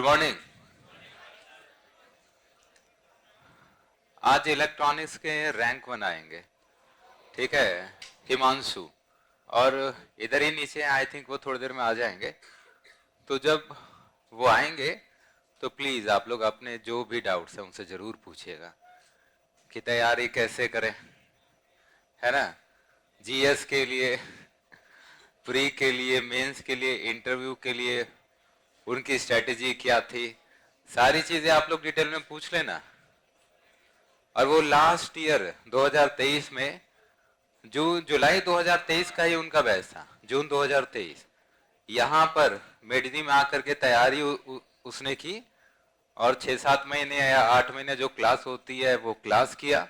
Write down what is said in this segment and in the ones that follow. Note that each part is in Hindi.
मॉर्निंग। आज इलेक्ट्रॉनिक्स के रैंक बनाएंगे, ठीक है, हिमांशु। और इधर ही नीचे आई थिंक वो थोड़ी देर में आ जाएंगे। तो जब वो आएंगे तो प्लीज आप लोग अपने जो भी डाउट्स हैं उनसे जरूर पूछिएगा कि तैयारी कैसे करें, है ना। जीएस के लिए, प्री के लिए, मेंस के लिए, इंटरव्यू के लिए उनकी स्ट्रेटेजी क्या थी, सारी चीजें आप लोग डिटेल में पूछ लेना। और वो लास्ट ईयर 2023 में जुलाई 2023 का ही उनका बैच था, जून 2023 यहाँ पर मेडिनी में आकर के तैयारी उसने की और 6-7 महीने या 8 महीने जो क्लास होती है वो क्लास किया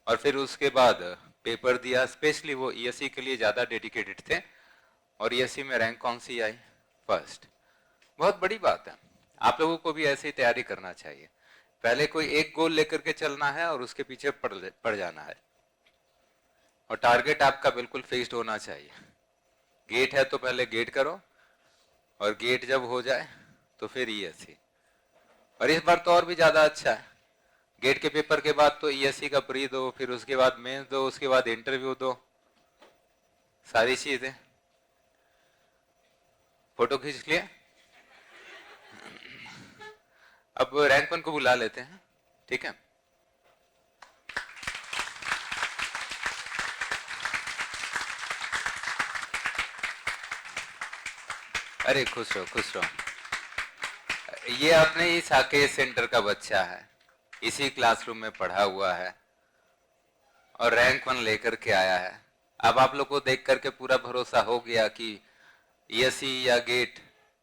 और फिर उसके बाद पेपर दिया। स्पेशली वो ईएससी के लिए ज्यादा डेडिकेटेड थे और ईएससी में रैंक कौन सी आई? फर्स्ट। बहुत बड़ी बात है, आप लोगों को भी ऐसे ही तैयारी करना चाहिए। पहले कोई एक गोल लेकर के चलना है और उसके पीछे पड़ जाना है और टारगेट आपका बिल्कुल फिक्स्ड होना चाहिए। गेट है तो पहले गेट करो और गेट जब हो जाए तो फिर ईएससी। और इस बार तो और भी ज्यादा अच्छा है, गेट के पेपर के बाद तो ईएससी का प्री दो, फिर उसके बाद मेंस दो, उसके बाद इंटरव्यू दो, सारी चीजें। फोटो खींच लिए। अब रैंक 1 को बुला लेते हैं, ठीक है। अरे खुश रहो, खुश रहो। ये अपने ही साकेत सेंटर का बच्चा है, इसी क्लासरूम में पढ़ा हुआ है और रैंक 1 लेकर के आया है। अब आप लोग को देख करके पूरा भरोसा हो गया कि ईएससी या गेट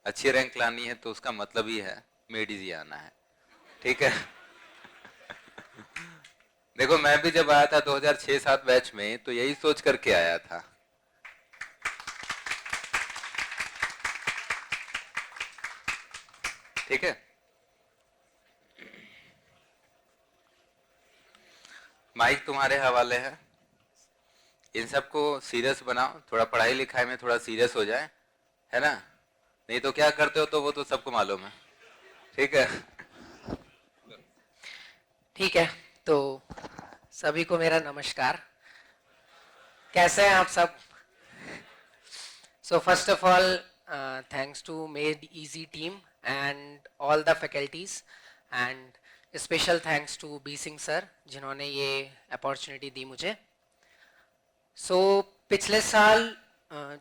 अच्छी रैंक लानी है तो उसका मतलब ही है मेडिजी आना है, ठीक है। देखो मैं भी जब आया था 2006-07 बैच में तो यही सोच करके आया था। ठीक है, माइक तुम्हारे हवाले है। इन सबको सीरियस बनाओ, थोड़ा पढ़ाई लिखाई में थोड़ा सीरियस हो जाए, है ना। नहीं तो क्या करते हो तो वो तो सबको मालूम है, ठीक है। ठीक है, तो सभी को मेरा नमस्कार। कैसे हैं आप सब? So first of all thanks to made easy team and all the faculties and special thanks to B Singh sir जिन्होंने ये अपॉर्चुनिटी दी मुझे। सो पिछले साल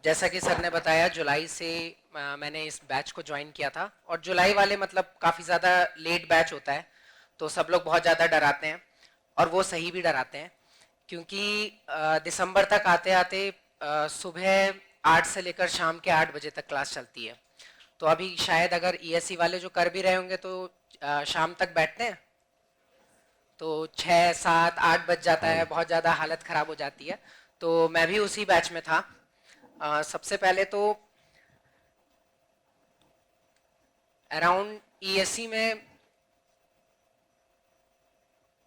जैसा कि सर ने बताया जुलाई से मैंने इस बैच को ज्वाइन किया था और जुलाई वाले मतलब काफ़ी ज़्यादा लेट बैच होता है तो सब लोग बहुत ज़्यादा डराते हैं और वो सही भी डराते हैं क्योंकि दिसंबर तक आते आते सुबह 8 से लेकर शाम के 8 बजे तक क्लास चलती है। तो अभी शायद अगर ईएससी वाले जो कर भी रहे होंगे तो शाम तक बैठते हैं तो 6, 7, 8 बज जाता है, बहुत ज़्यादा हालत ख़राब हो जाती है। तो मैं भी उसी बैच में था। सबसे पहले तो अराउंड ईएससी में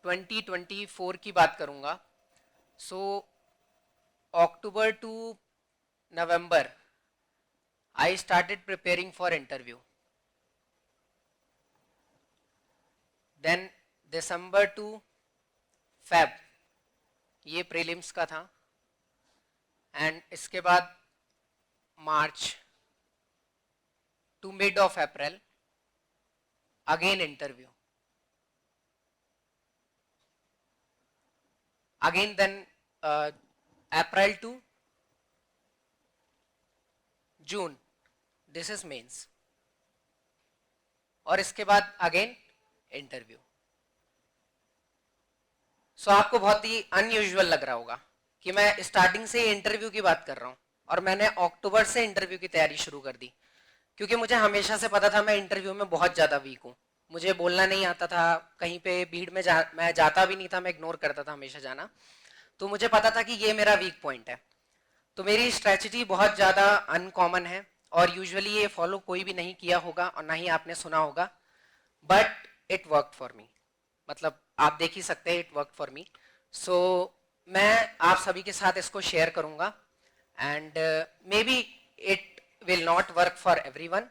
2024 की बात करूंगा। So October to November I started preparing for interview. Then December to Feb ये प्रीलिम्स का था एंड इसके बाद March to mid of April again interview, again then April to June this is mains और इसके बाद अगेन इंटरव्यू। सो आपको बहुत ही अनयूजुअल लग रहा होगा कि मैं स्टार्टिंग से इंटरव्यू की बात कर रहा हूं और मैंने अक्टूबर से इंटरव्यू की तैयारी शुरू कर दी क्योंकि मुझे हमेशा से पता था मैं इंटरव्यू में बहुत ज़्यादा वीक हूँ। मुझे बोलना नहीं आता था, कहीं पे भीड़ में मैं जाता भी नहीं था, मैं इग्नोर करता था हमेशा जाना। तो मुझे पता था कि ये मेरा वीक पॉइंट है। तो मेरी स्ट्रेटजी बहुत ज़्यादा अनकॉमन है और यूजुअली ये फॉलो कोई भी नहीं किया होगा और ना ही आपने सुना होगा, but it work for me. मतलब आप देख ही सकते हैं, इट वर्क फॉर मी। सो मैं आप सभी के साथ इसको शेयर करूंगा and may be it will not work for everyone,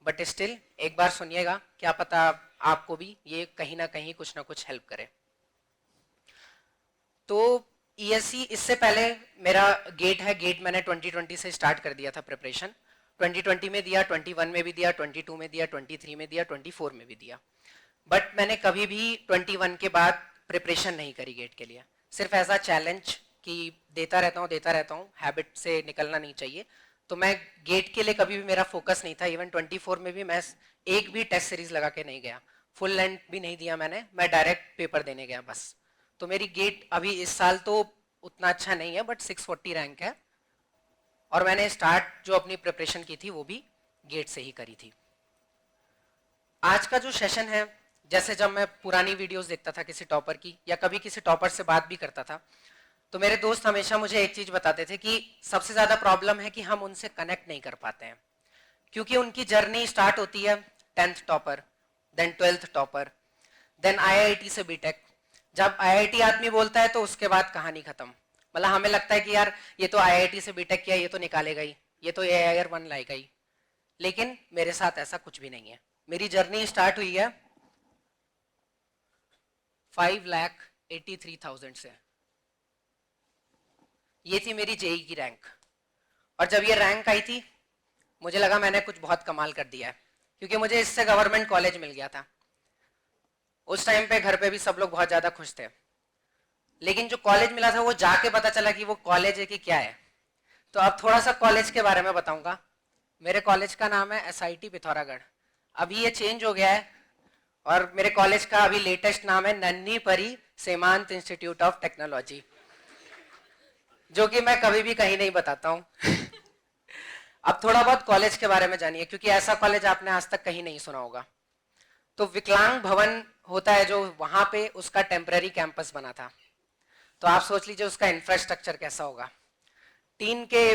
but still एक बार सुनिएगा, क्या पता आपको भी ये कहीं ना कहीं कुछ ना कुछ हेल्प करे। तो ईएससी इससे पहले मेरा गेट है, गेट मैंने 2020 से स्टार्ट कर दिया था प्रिपरेशन। 2020 में दिया, 21 में भी दिया, 22 में दिया, 23 में दिया, 24 में भी दिया। बट मैंने कभी भी 21 के बाद प्रिपरेशन नहीं करी गेट के लिए, सिर्फ ऐसा चैलेंज कि देता रहता हूँ, हैबिट से निकलना नहीं चाहिए। तो मैं गेट के लिए कभी भी मेरा फोकस नहीं था। इवन 24 में भी मैं एक भी टेस्ट सीरीज लगा के नहीं गया, फुल लेंथ भी नहीं दिया मैंने, मैं डायरेक्ट पेपर देने गया बस। तो मेरी गेट अभी इस साल तो उतना अच्छा नहीं है, बट 640 रैंक है। और मैंने स्टार्ट जो अपनी प्रिपरेशन की थी वो भी गेट से ही करी थी। आज का जो सेशन है, जैसे जब मैं पुरानी वीडियोस देखता था किसी टॉपर की, या कभी किसी टॉपर से बात भी करता था, तो मेरे दोस्त हमेशा मुझे एक चीज बताते थे कि सबसे ज्यादा प्रॉब्लम है कि हम उनसे कनेक्ट नहीं कर पाते हैं, क्योंकि उनकी जर्नी स्टार्ट होती है 10th topper, then 12th topper, then IIT से बीटेक। जब आईआईटी आदमी बोलता है तो उसके बाद कहानी खत्म। मतलब हमें लगता है कि यार ये तो आईआईटी से बीटेक किया, ये तो निकालेगा ही, ये तो एआईआर 1 लाएगा ही। लेकिन मेरे साथ ऐसा कुछ भी नहीं है। मेरी जर्नी स्टार्ट हुई है 5,83,000 से। ये थी मेरी जेई की रैंक। और जब ये रैंक आई थी मुझे लगा मैंने कुछ बहुत कमाल कर दिया है, क्योंकि मुझे इससे गवर्नमेंट कॉलेज मिल गया था। उस टाइम पे घर पे भी सब लोग बहुत ज्यादा खुश थे। लेकिन जो कॉलेज मिला था वो जाके पता चला कि वो कॉलेज है कि क्या है। तो अब थोड़ा सा कॉलेज के बारे में बताऊंगा। मेरे कॉलेज का नाम है एसआईटी पिथौरागढ़। अभी ये चेंज हो गया है, और मेरे कॉलेज का अभी लेटेस्ट नाम है नन्ही परी सीमांत इंस्टीट्यूट ऑफ टेक्नोलॉजी, जो कि मैं कभी भी कहीं नहीं बताता हूं। अब थोड़ा बहुत कॉलेज के बारे में जानिए, क्योंकि ऐसा कॉलेज आपने आज तक कहीं नहीं सुना होगा। तो विकलांग भवन होता है जो वहां पे, उसका टेम्पररी कैंपस बना था। तो आप सोच लीजिए उसका इंफ्रास्ट्रक्चर कैसा होगा। टीन के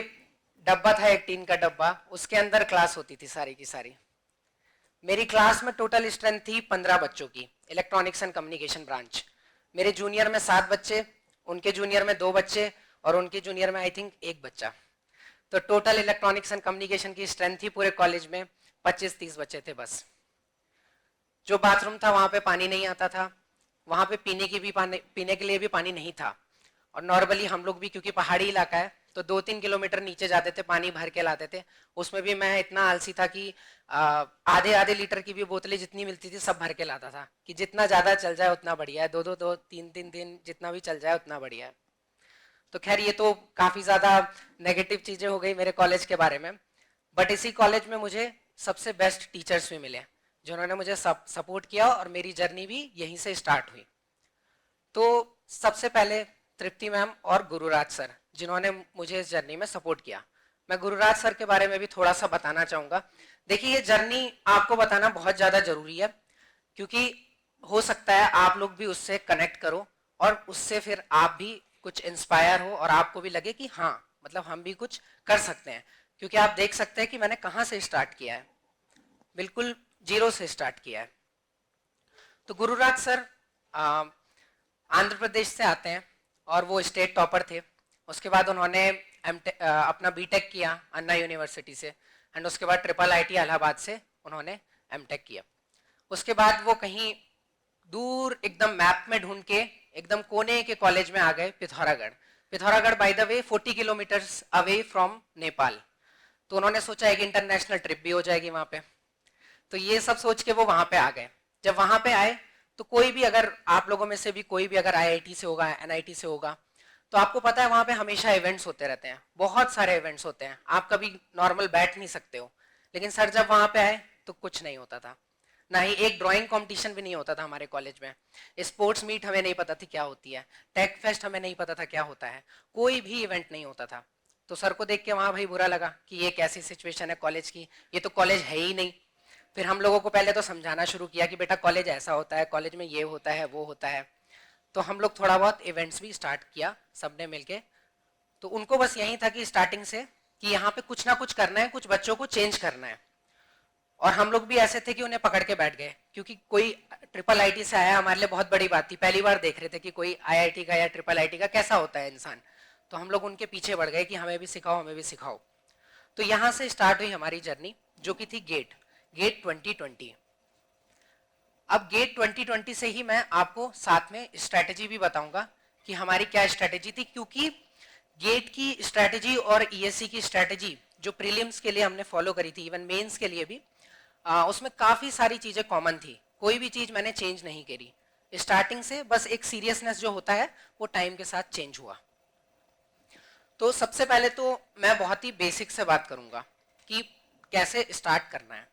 डब्बा था, एक टीन का डब्बा, उसके अंदर क्लास होती थी सारी की सारी। मेरी क्लास में टोटल स्ट्रेंथ थी 15 बच्चों की, इलेक्ट्रॉनिक्स एंड कम्युनिकेशन ब्रांच। मेरे जूनियर में 7 बच्चे, उनके जूनियर में 2 बच्चे, और उनके जूनियर में आई थिंक 1 बच्चा। तो टोटल इलेक्ट्रॉनिक्स एंड कम्युनिकेशन की स्ट्रेंथ थी पूरे कॉलेज में 25-30 बच्चे थे बस। जो बाथरूम था वहां पे पानी नहीं आता था, वहां पे पीने के लिए भी पानी नहीं था। और नॉर्मली हम लोग भी, क्योंकि पहाड़ी इलाका है, तो 2-3 किलोमीटर नीचे जाते थे, पानी भर के लाते थे। उसमें भी मैं इतना आलसी था कि आधे आधे लीटर की भी बोतलें जितनी मिलती थी सब भर के लाता था, कि जितना ज्यादा चल जाए उतना बढ़िया है, 2-2, 3-3 दिन जितना भी चल जाए उतना बढ़िया है। तो खैर ये तो काफी ज्यादा नेगेटिव चीजें हो गई मेरे कॉलेज के बारे में। बट इसी कॉलेज में मुझे सबसे बेस्ट टीचर्स भी मिले, जिन्होंने मुझे सपोर्ट किया, और मेरी जर्नी भी यहीं से स्टार्ट हुई। तो सबसे पहले तृप्ति मैम और गुरुराज सर, जिन्होंने मुझे इस जर्नी में सपोर्ट किया। मैं गुरुराज सर के बारे में भी थोड़ा सा बताना चाहूंगा। देखिए ये जर्नी आपको बताना बहुत ज्यादा जरूरी है, क्योंकि हो सकता है आप लोग भी उससे कनेक्ट करो, और उससे फिर आप भी कुछ इंस्पायर हो, और आपको भी लगे कि हाँ मतलब हम भी कुछ कर सकते हैं। क्योंकि आप देख सकते हैं कि मैंने कहाँ से स्टार्ट किया है, बिल्कुल जीरो से स्टार्ट किया है। तो गुरुराज सर आंध्र प्रदेश से आते हैं, और वो स्टेट टॉपर थे। उसके बाद उन्होंने अपना बीटेक किया अन्ना यूनिवर्सिटी से, एंड उसके बाद ट्रिपल आईटी इलाहाबाद से उन्होंने एमटेक किया। उसके बाद वो कहीं दूर एकदम मैप में ढूंढ के एकदम कोने के कॉलेज में आ गए, Pithoragarh. Pithoragarh by the way 40 kilometres away from Nepal. तो उन्होंने सोचा एक इंटरनेशनल ट्रिप भी हो जाएगी वहां पे। तो ये सब सोच के वो वहां पे आ गए। जब वहां पे आए तो कोई भी, अगर आप लोगों में से भी कोई भी अगर आईआईटी से होगा, एनआईटी से होगा, तो आपको पता है वहां पे हमेशा इवेंट्स होते रहते हैं, बहुत सारे इवेंट्स होते हैं, आप कभी नॉर्मल बैठ नहीं सकते हो। लेकिन सर जब वहां पे आए तो कुछ नहीं होता था, ना ही एक ड्राइंग कंपटीशन भी नहीं होता था हमारे कॉलेज में। स्पोर्ट्स मीट हमें नहीं पता थी क्या होती है, टेक फेस्ट हमें नहीं पता था क्या होता है, कोई भी इवेंट नहीं होता था। तो सर को देख के वहां भाई बुरा लगा कि ये कैसी सिचुएशन है कॉलेज की, ये तो कॉलेज है ही नहीं। फिर हम लोगों को पहले तो समझाना शुरू किया कि बेटा कॉलेज ऐसा होता है, कॉलेज में ये होता है वो होता है। तो हम लोग थोड़ा बहुत इवेंट्स भी स्टार्ट किया सबने मिलके। तो उनको बस यही था कि स्टार्टिंग से कि यहाँ पे कुछ ना कुछ करना है, कुछ बच्चों को चेंज करना है। और हम लोग भी ऐसे थे कि उन्हें पकड़ के बैठ गए, क्योंकि कोई ट्रिपल आईटी से आया हमारे लिए बहुत बड़ी बात थी, पहली बार देख रहे थे कि कोई आईआईटी का या ट्रिपल आईटी का कैसा होता है इंसान। तो हम लोग उनके पीछे बढ़ गए कि हमें भी सिखाओ, हमें भी सिखाओ। तो यहाँ से स्टार्ट हुई हमारी जर्नी, जो कि थी गेट। गेट 2020। अब गेट 2020 से ही मैं आपको साथ में स्ट्रैटेजी भी बताऊंगा कि हमारी क्या स्ट्रैटेजी थी, क्योंकि गेट की स्ट्रैटेजी और ईएससी की स्ट्रैटेजी जो प्रीलिम्स के लिए हमने फॉलो करी थी, इवन मेंस के लिए भी, उसमें काफी सारी चीजें कॉमन थी, कोई भी चीज मैंने चेंज नहीं करी स्टार्टिंग से। बस एक सीरियसनेस जो होता है वो टाइम के साथ चेंज हुआ। तो सबसे पहले तो मैं बहुत ही बेसिक से बात करूंगा कि कैसे स्टार्ट करना है।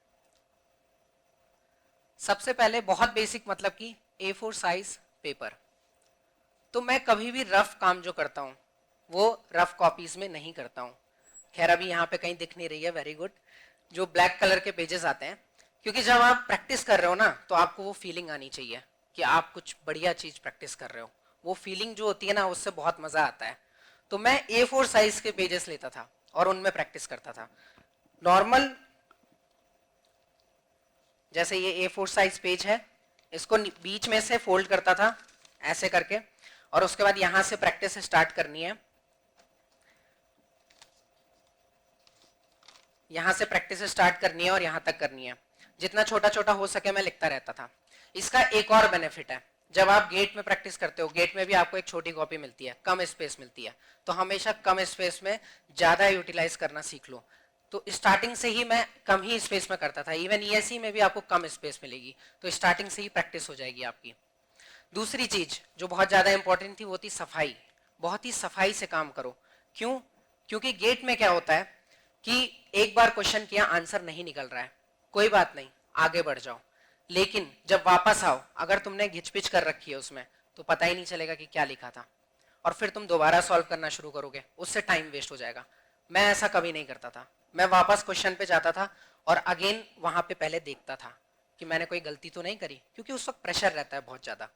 सबसे पहले बहुत बेसिक, मतलब कि A4 साइज पेपर। तो मैं कभी भी रफ काम जो करता हूँ वो रफ कॉपीज में नहीं करता हूँ। खैर अभी यहाँ पे कहीं दिख नहीं रही है, वेरी गुड। जो ब्लैक कलर के पेजेस आते हैं, क्योंकि जब आप प्रैक्टिस कर रहे हो ना तो आपको वो फीलिंग आनी चाहिए कि आप कुछ बढ़िया चीज प्रैक्टिस कर रहे हो। वो फीलिंग जो होती है ना, उससे बहुत मजा आता है। तो मैं A4 साइज के पेजेस लेता था और उनमें प्रैक्टिस करता था। नॉर्मल जैसे ये A4 साइज पेज है, इसको बीच में से फोल्ड करता था ऐसे करके, और उसके बाद यहां से प्रैक्टिस स्टार्ट करनी है। यहां से प्रैक्टिस स्टार्ट करनी है और यहां तक करनी है। जितना छोटा छोटा हो सके मैं लिखता रहता था। इसका एक और बेनिफिट है, जब आप गेट में प्रैक्टिस करते हो, गेट में भी आपको एक छोटी कॉपी मिलती है, कम स्पेस मिलती है, तो हमेशा कम स्पेस में ज्यादा यूटिलाइज करना सीख लो। तो स्टार्टिंग से ही मैं कम ही स्पेस में करता था। इवन ईएससी में भी आपको कम स्पेस मिलेगी, तो स्टार्टिंग से ही प्रैक्टिस हो जाएगी आपकी। दूसरी चीज जो बहुत ज्यादा इंपॉर्टेंट थी वो थी सफाई। बहुत ही सफाई से काम करो। क्यों? क्योंकि गेट में क्या होता है कि एक बार क्वेश्चन किया, आंसर नहीं निकल रहा है, कोई बात नहीं, आगे बढ़ जाओ। लेकिन जब वापस आओ, अगर तुमने घिचपिच कर रखी है उसमें, तो पता ही नहीं चलेगा कि क्या लिखा था, और फिर तुम दोबारा सॉल्व करना शुरू करोगे, उससे टाइम वेस्ट हो जाएगा। मैं ऐसा कभी नहीं करता था। मैं वापस क्वेश्चन पे जाता था और अगेन वहां पे पहले देखता था कि मैंने कोई गलती तो नहीं करी, क्योंकि उस वक्त प्रेशर रहता है बहुत ज्यादा।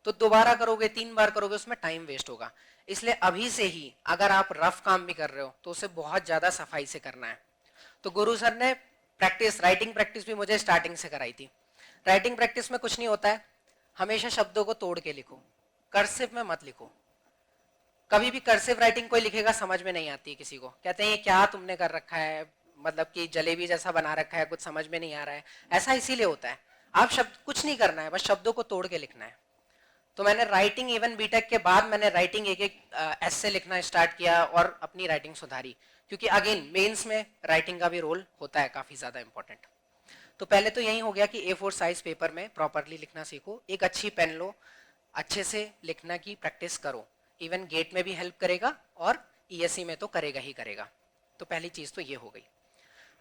तो दोबारा करोगे, 3 बार करोगे, उसमें टाइम वेस्ट होगा। इसलिए अभी से ही अगर आप रफ काम भी कर रहे हो तो उसे बहुत ज्यादा सफाई से करना है। तो गुरु सर ने प्रैक्टिस, राइटिंग प्रैक्टिस भी मुझे स्टार्टिंग से कराई थी। राइटिंग प्रैक्टिस में कुछ नहीं होता है, हमेशा शब्दों को तोड़ के लिखो, कर्सिव में मत लिखो। कभी भी कर्सिव राइटिंग कोई लिखेगा समझ में नहीं आती है किसी को, कहते हैं ये क्या तुमने कर रखा है, मतलब कि जलेबी जैसा बना रखा है, कुछ समझ में नहीं आ रहा है। ऐसा इसीलिए होता है। आप शब्द कुछ नहीं करना है, बस शब्दों को तोड़ के लिखना है। तो मैंने राइटिंग, इवन बीटेक के बाद मैंने राइटिंग एक एक एस्से लिखना स्टार्ट किया और अपनी राइटिंग सुधारी, क्योंकि अगेन मेंस में राइटिंग का भी रोल होता है काफी ज्यादा इंपॉर्टेंट। तो पहले तो यही हो गया कि A4 साइज पेपर में प्रॉपरली लिखना सीखो, एक अच्छी पेन लो, अच्छे से लिखना की प्रैक्टिस करो। इवन गेट में भी हेल्प करेगा और ईएससी में तो करेगा ही करेगा। तो पहली चीज तो ये हो गई।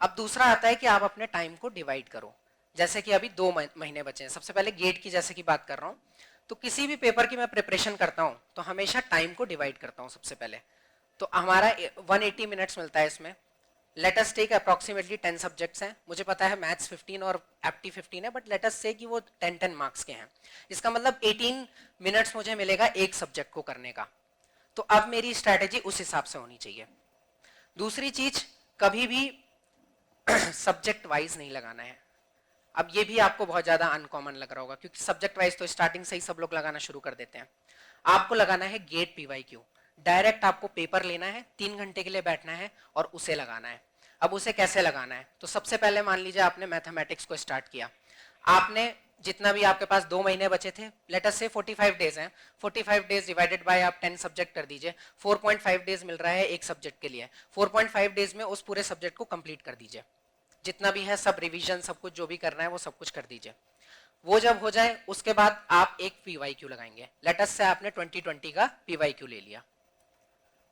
अब दूसरा आता है कि आप अपने टाइम को डिवाइड करो। जैसे कि अभी 2 महीने बचे हैं, सबसे पहले गेट की जैसे कि बात कर रहा हूँ, तो किसी भी पेपर की मैं प्रिपरेशन करता हूँ तो हमेशा टाइम को डिवाइड करता हूँ सबसे पहले। तो हमारा 180 मिनट्स मिलता है इसमें। Let us take approximately 10 subjects हैं। मुझे पता है मैथ्स 15 और एप्टी 15 है, बट लेट अस से कि वो 10-10 मार्क्स के हैं। इसका मतलब 18 मिनट्स मुझे मिलेगा एक सब्जेक्ट को करने का। तो अब मेरी स्ट्रैटेजी उस हिसाब से होनी चाहिए। दूसरी चीज, कभी भी सब्जेक्ट वाइज नहीं लगाना है। अब ये भी आपको बहुत ज्यादा अनकॉमन लग रहा होगा, क्योंकि सब्जेक्ट वाइज तो स्टार्टिंग से ही सब लोग लगाना शुरू कर देते हैं। आपको लगाना है गेट PYQ। डायरेक्ट आपको पेपर लेना है, 3 घंटे के लिए बैठना है और उसे लगाना है। अब उसे कैसे लगाना है? तो सबसे पहले मान लीजिए आपने मैथमेटिक्स को स्टार्ट किया, आपने जितना भी आपके पास 2 महीने बचे थे, लेट अस से 45 डेज हैं, 45 डेज डिवाइडेड बाय आप 10 सब्जेक्ट कर दीजिए, 4.5 डेज मिल रहा है एक सब्जेक्ट के लिए। 4.5 डेज में उस पूरे सब्जेक्ट को कंप्लीट कर दीजिए। जितना भी है सब रिवीजन, सब कुछ जो भी करना है वो सब कुछ कर दीजिए। वो जब हो जाए उसके बाद आप एक PYQ लगाएंगे। लेट अस से आपने 2020 का PYQ ले लिया।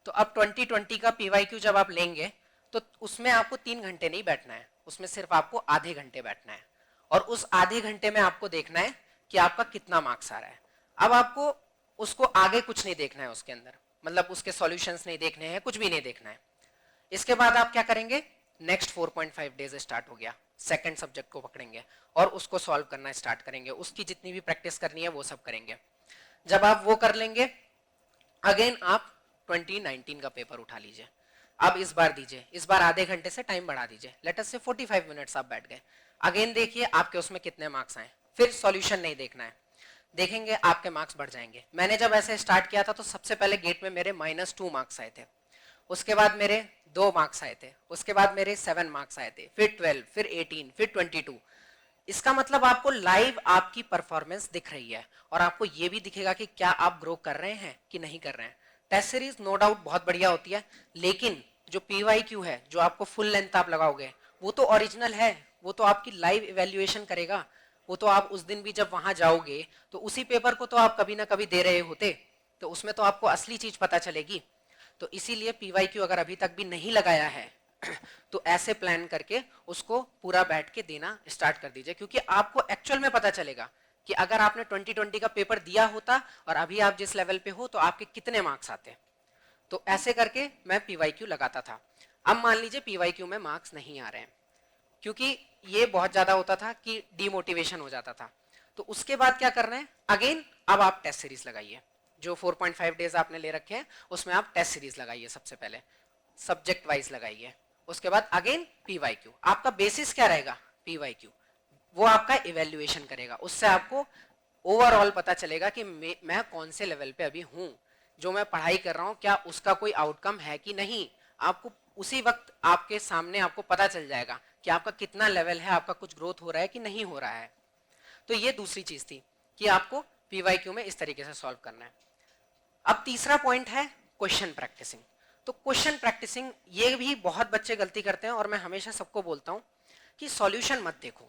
तो अब 2020 का PYQ जब आप लेंगे तो उसमें आपको 3 घंटे नहीं बैठना है, उसमें सिर्फ आपको आधे घंटे बैठना है। और उस आधे घंटे में आपको देखना है कि आपका कितना मार्क्स आ रहा है। अब आपको उसको आगे कुछ नहीं देखना है उसके अंदर, मतलब उसके सॉल्यूशंस नहीं देखने हैं, कुछ भी नहीं देखना है। इसके बाद आप क्या करेंगे? नेक्स्ट 4.5 डेज स्टार्ट हो गया, सेकंड सब्जेक्ट को पकड़ेंगे और उसको सॉल्व करना स्टार्ट करेंगे। उसकी जितनी भी प्रैक्टिस करनी है वो सब करेंगे। जब आप वो कर लेंगे, अगेन आप 2019 का पेपर उठा लीजिए। अब इस बार दीजिए, इस बार आधे घंटे से टाइम बढ़ा दीजिए, लेट अस से 45 मिनट्स आप बैठ गए। अगेन देखिए आपके उसमें कितने मार्क्स आए। फिर सॉल्यूशन नहीं देखना है, देखेंगे आपके मार्क्स बढ़ जाएंगे। मैंने जब ऐसे स्टार्ट किया था तो सबसे पहले गेट में मेरे -2 मार्क्स आए थे। उसके बाद मेरे 2 मार्क्स आए थे, उसके बाद मेरे 7 मार्क्स आए थे, फिर 12, फिर 18, फिर 22। इसका मतलब आपको लाइव आपकी परफॉर्मेंस दिख रही है और आपको ये भी दिखेगा कि क्या आप ग्रो कर रहे हैं कि नहीं कर रहे हैं। टेस्ट सीरीज नो डाउट बहुत बढ़िया होती है, लेकिन जो PYQ है, जो आपको फुल लेंथ आप लगाओगे, वो तो ओरिजिनल है, वो तो आपकी लाइव इवेल्युएशन करेगा। वो तो आप उस दिन भी जब वहां जाओगे तो उसी पेपर को तो आप कभी ना कभी दे रहे होते, तो उसमें तो आपको असली चीज पता चलेगी। तो इसीलिए PYQ अगर अभी तक भी नहीं लगाया है तो ऐसे प्लान करके उसको पूरा बैठ के देना स्टार्ट कर दीजिए, क्योंकि आपको एक्चुअल में पता चलेगा कि अगर आपने 2020 का पेपर दिया होता और अभी आप जिस लेवल पे हो तो आपके कितने मार्क्स आते। तो ऐसे करके मैं PYQ लगाता था। अब मान लीजिए PYQ में मार्क्स नहीं आ रहे हैं, क्योंकि ये बहुत ज्यादा होता था कि डीमोटिवेशन हो जाता था। तो उसके बाद क्या करना है, अगेन अब आप टेस्ट सीरीज लगाइए। जो 4.5 डेज आपने ले रखे हैं उसमें आप टेस्ट सीरीज लगाइए, सबसे पहले सब्जेक्ट वाइज लगाइए। उसके बाद अगेन PYQ। आपका बेसिस क्या रहेगा, PYQ। वो आपका इवेल्युएशन करेगा, उससे आपको ओवरऑल पता चलेगा कि मैं कौन से लेवल पे अभी हूं, जो मैं पढ़ाई कर रहा हूं क्या उसका कोई आउटकम है कि नहीं। आपको उसी वक्त आपके सामने आपको पता चल जाएगा कि आपका कितना लेवल है, आपका कुछ ग्रोथ हो रहा है कि नहीं हो रहा है। तो ये दूसरी चीज थी कि आपको PYQ में इस तरीके से सॉल्व करना है। अब तीसरा पॉइंट है क्वेश्चन प्रैक्टिसिंग। तो क्वेश्चन प्रैक्टिसिंग ये भी बहुत बच्चे गलती करते हैं और मैं हमेशा सबको बोलता हूं कि सॉल्यूशन मत देखो।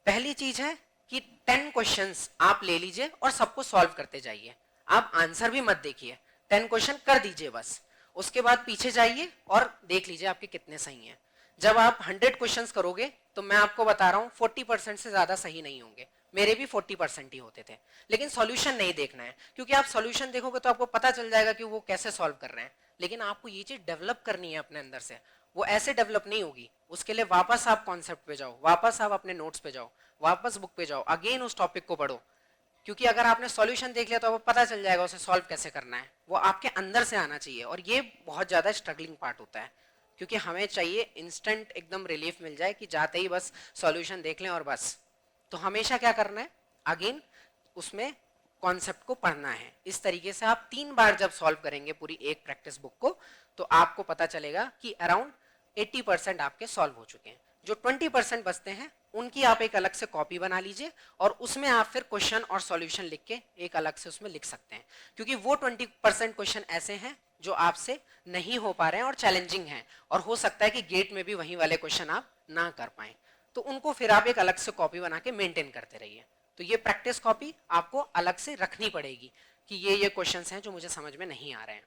पहली चीज है कि 10 क्वेश्चंस आप ले लीजिए और सबको सॉल्व करते जाइए। आप आंसर भी मत देखिए, 10 क्वेश्चन कर दीजिए बस। उसके बाद पीछे जाइए और देख लीजिए आपके कितने सही हैं। जब आप 100 क्वेश्चंस करोगे तो मैं आपको बता रहा हूं 40% से ज्यादा सही नहीं होंगे। मेरे भी 40% ही होते थे। लेकिन सॉल्यूशन नहीं देखना है, क्योंकि आप सॉल्यूशन देखोगे तो आपको पता चल जाएगा कि वो कैसे सॉल्व कर रहे हैं। लेकिन आपको ये चीज डेवलप करनी है अपने अंदर से। वो ऐसे डेवलप नहीं होगी। उसके लिए वापस आप कॉन्सेप्ट पे जाओ, वापस आप अपने नोट्स पे जाओ, वापस बुक पे जाओ, अगेन उस टॉपिक को पढ़ो। क्योंकि अगर आपने सॉल्यूशन देख लिया तो आपको पता चल जाएगा उसे सॉल्व कैसे करना है। वो आपके अंदर से आना चाहिए और ये बहुत ज्यादा स्ट्रगलिंग पार्ट होता है, क्योंकि हमें चाहिए इंस्टेंट एकदम रिलीफ मिल जाए कि जाते ही बस सॉल्यूशन देख लें और बस। तो हमेशा क्या करना है, अगेन उसमें कॉन्सेप्ट को पढ़ना है। इस तरीके से आप 3 बार जब सॉल्व करेंगे पूरी एक प्रैक्टिस बुक को, तो आपको पता चलेगा कि अराउंड 80% आपके सॉल्व हो चुके हैं। जो 20% बचते हैं उनकी आप एक अलग से कॉपी बना लीजिए और उसमें आप फिर क्वेश्चन और सॉल्यूशन लिख के एक अलग से उसमें लिख सकते हैं, क्योंकि वो 20% क्वेश्चन ऐसे हैं जो आपसे नहीं हो पा रहे हैं और चैलेंजिंग हैं, और हो सकता है कि गेट में भी वही वाले क्वेश्चन आप ना कर पाए। तो उनको फिर आप एक अलग से कॉपी बना के मेंटेन करते रहिए। तो ये प्रैक्टिस कॉपी आपको अलग से रखनी पड़ेगी कि ये क्वेश्चंस हैं जो मुझे समझ में नहीं आ रहे हैं।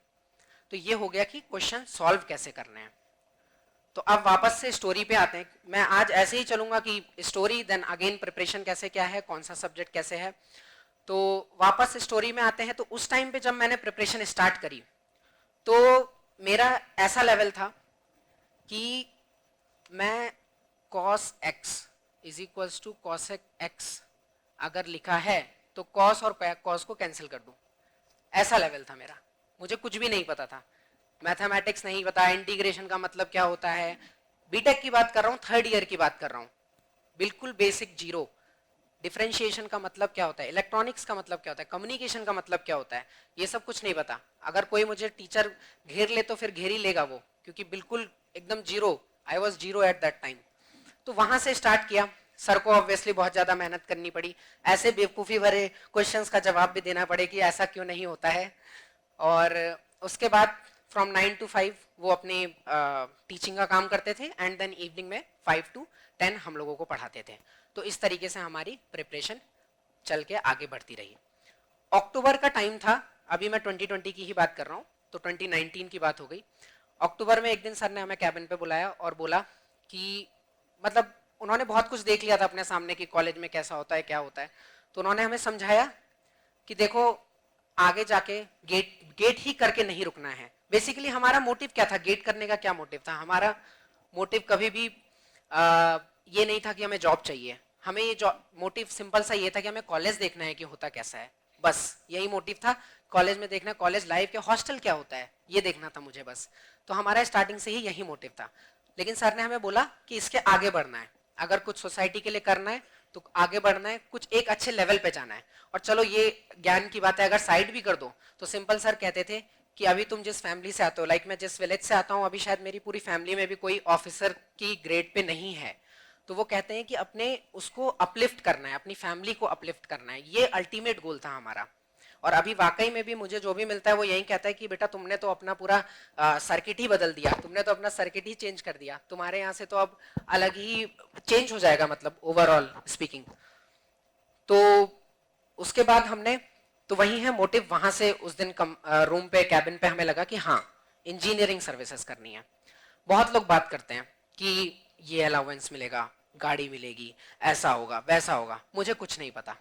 तो ये हो गया कि क्वेश्चन सॉल्व कैसे करने हैं। तो अब वापस से स्टोरी पे आते हैं। मैं आज ऐसे ही चलूंगा कि स्टोरी देन अगेन प्रिपरेशन कैसे क्या है, कौन सा सब्जेक्ट कैसे है। तो वापस स्टोरी में आते हैं। तो उस टाइम पे जब मैंने प्रिपरेशन स्टार्ट करी तो मेरा ऐसा लेवल था कि मैं cos x is equals to cosec x अगर लिखा है तो cos और cos को कैंसिल कर दूं, ऐसा लेवल था मेरा। मुझे कुछ भी नहीं पता था, मैथमेटिक्स नहीं पता, इंटीग्रेशन का मतलब क्या होता है। बीटेक की बात कर रहा हूँ, 3rd ईयर की बात कर रहा हूँ, बिल्कुल बेसिक जीरो। डिफरेंशिएशन का मतलब क्या होता है, इलेक्ट्रॉनिक्स का मतलब क्या होता है, कम्युनिकेशन का मतलब क्या होता है, ये सब कुछ नहीं पता। अगर कोई मुझे टीचर घेर ले तो फिर घेर ही लेगा वो, क्योंकि बिल्कुल एकदम zero, I was zero at that time. तो वहां से स्टार्ट किया। सर को ऑब्वियसली बहुत ज्यादा मेहनत करनी पड़ी, ऐसे बेवकूफी भरे क्वेश्चंस का जवाब भी देना पड़े कि ऐसा क्यों नहीं होता है। और उसके बाद फ्रॉम 9 to 5 वो अपनी टीचिंग का काम करते थे, एंड देन इवनिंग में 5 to 10 हम लोगों को पढ़ाते थे। तो इस तरीके से हमारी प्रिपरेशन चल के आगे बढ़ती रही। अक्टूबर का टाइम था, अभी मैं 2020 की ही बात कर रहा हूँ, तो 2019 की बात हो गई। अक्टूबर में एक दिन सर ने हमें कैबिन पे बुलाया और बोला कि मतलब उन्होंने बहुत कुछ देख लिया था अपने सामने कि कॉलेज में कैसा होता है क्या होता है। तो उन्होंने हमें समझाया कि देखो आगे जाके गेट ही करके नहीं रुकना है। बेसिकली हमारा मोटिव क्या था, गेट करने का क्या मोटिव था, हमारा मोटिव कभी भी ये नहीं था कि हमें जॉब चाहिए। हमें ये जॉब मोटिव सिंपल सा ये था कि हमें कॉलेज देखना है कि होता कैसा है, बस यही मोटिव था। कॉलेज में देखना, कॉलेज लाइफ के हॉस्टल क्या होता है ये देखना था मुझे बस। तो हमारा स्टार्टिंग से ही यही मोटिव था। लेकिन सर ने हमें बोला कि इसके आगे बढ़ना है, अगर कुछ सोसाइटी के लिए करना है तो आगे बढ़ना है, कुछ एक अच्छे लेवल पे जाना है। और चलो ये ज्ञान की बात है, अगर साइड भी कर दो तो सिंपल सर कहते थे कि अभी तुम जिस फैमिली से आते हो, लाइक मैं जिस विलेज से आता हूँ, अभी शायद मेरी पूरी फैमिली में भी कोई ऑफिसर की ग्रेड पे नहीं है, तो वो कहते हैं कि अपने उसको अपलिफ्ट करना है, अपनी फैमिली को अपलिफ्ट करना है, ये अल्टीमेट गोल था हमारा। और अभी वाकई में भी मुझे जो भी मिलता है वो यही कहता है कि बेटा तुमने तो अपना पूरा सर्किट ही बदल दिया, तुमने तो अपना सर्किट ही चेंज कर दिया, तुम्हारे यहाँ से तो अब अलग ही चेंज हो जाएगा, मतलब ओवरऑल स्पीकिंग। तो उसके बाद हमने, तो वही है मोटिव, वहां से उस दिन रूम पे कैबिन पे हमें लगा कि हाँ इंजीनियरिंग सर्विसेज करनी है। बहुत लोग बात करते हैं कि ये अलाउंस मिलेगा, गाड़ी मिलेगी, ऐसा होगा वैसा होगा, मुझे कुछ नहीं पता,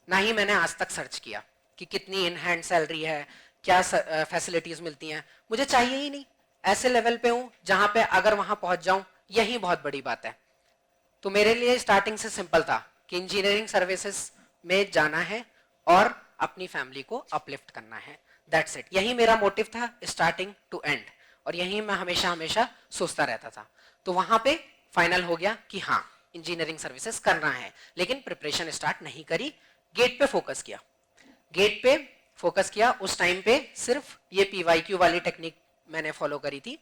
ना ही मैंने आज तक सर्च किया कि कितनी इन हैंड सैलरी है, क्या फैसिलिटीज मिलती हैं, मुझे चाहिए ही नहीं। ऐसे लेवल पे हूं जहां पे अगर वहां पहुंच जाऊं यही बहुत बड़ी बात है। तो मेरे लिए स्टार्टिंग से सिंपल था कि इंजीनियरिंग सर्विसेज में जाना है और अपनी फैमिली को अपलिफ्ट करना है, दैट्स इट। यही मेरा मोटिव था स्टार्टिंग टू एंड, और यही मैं हमेशा हमेशा सोचता रहता था। तो वहां पे फाइनल हो गया कि हाँ इंजीनियरिंग सर्विसेज करना है, लेकिन प्रिपरेशन स्टार्ट नहीं करी, गेट पे फोकस किया। गेट पे फोकस किया, उस टाइम पे सिर्फ ये पीवाईक्यू वाली टेक्निक मैंने फॉलो करी थी,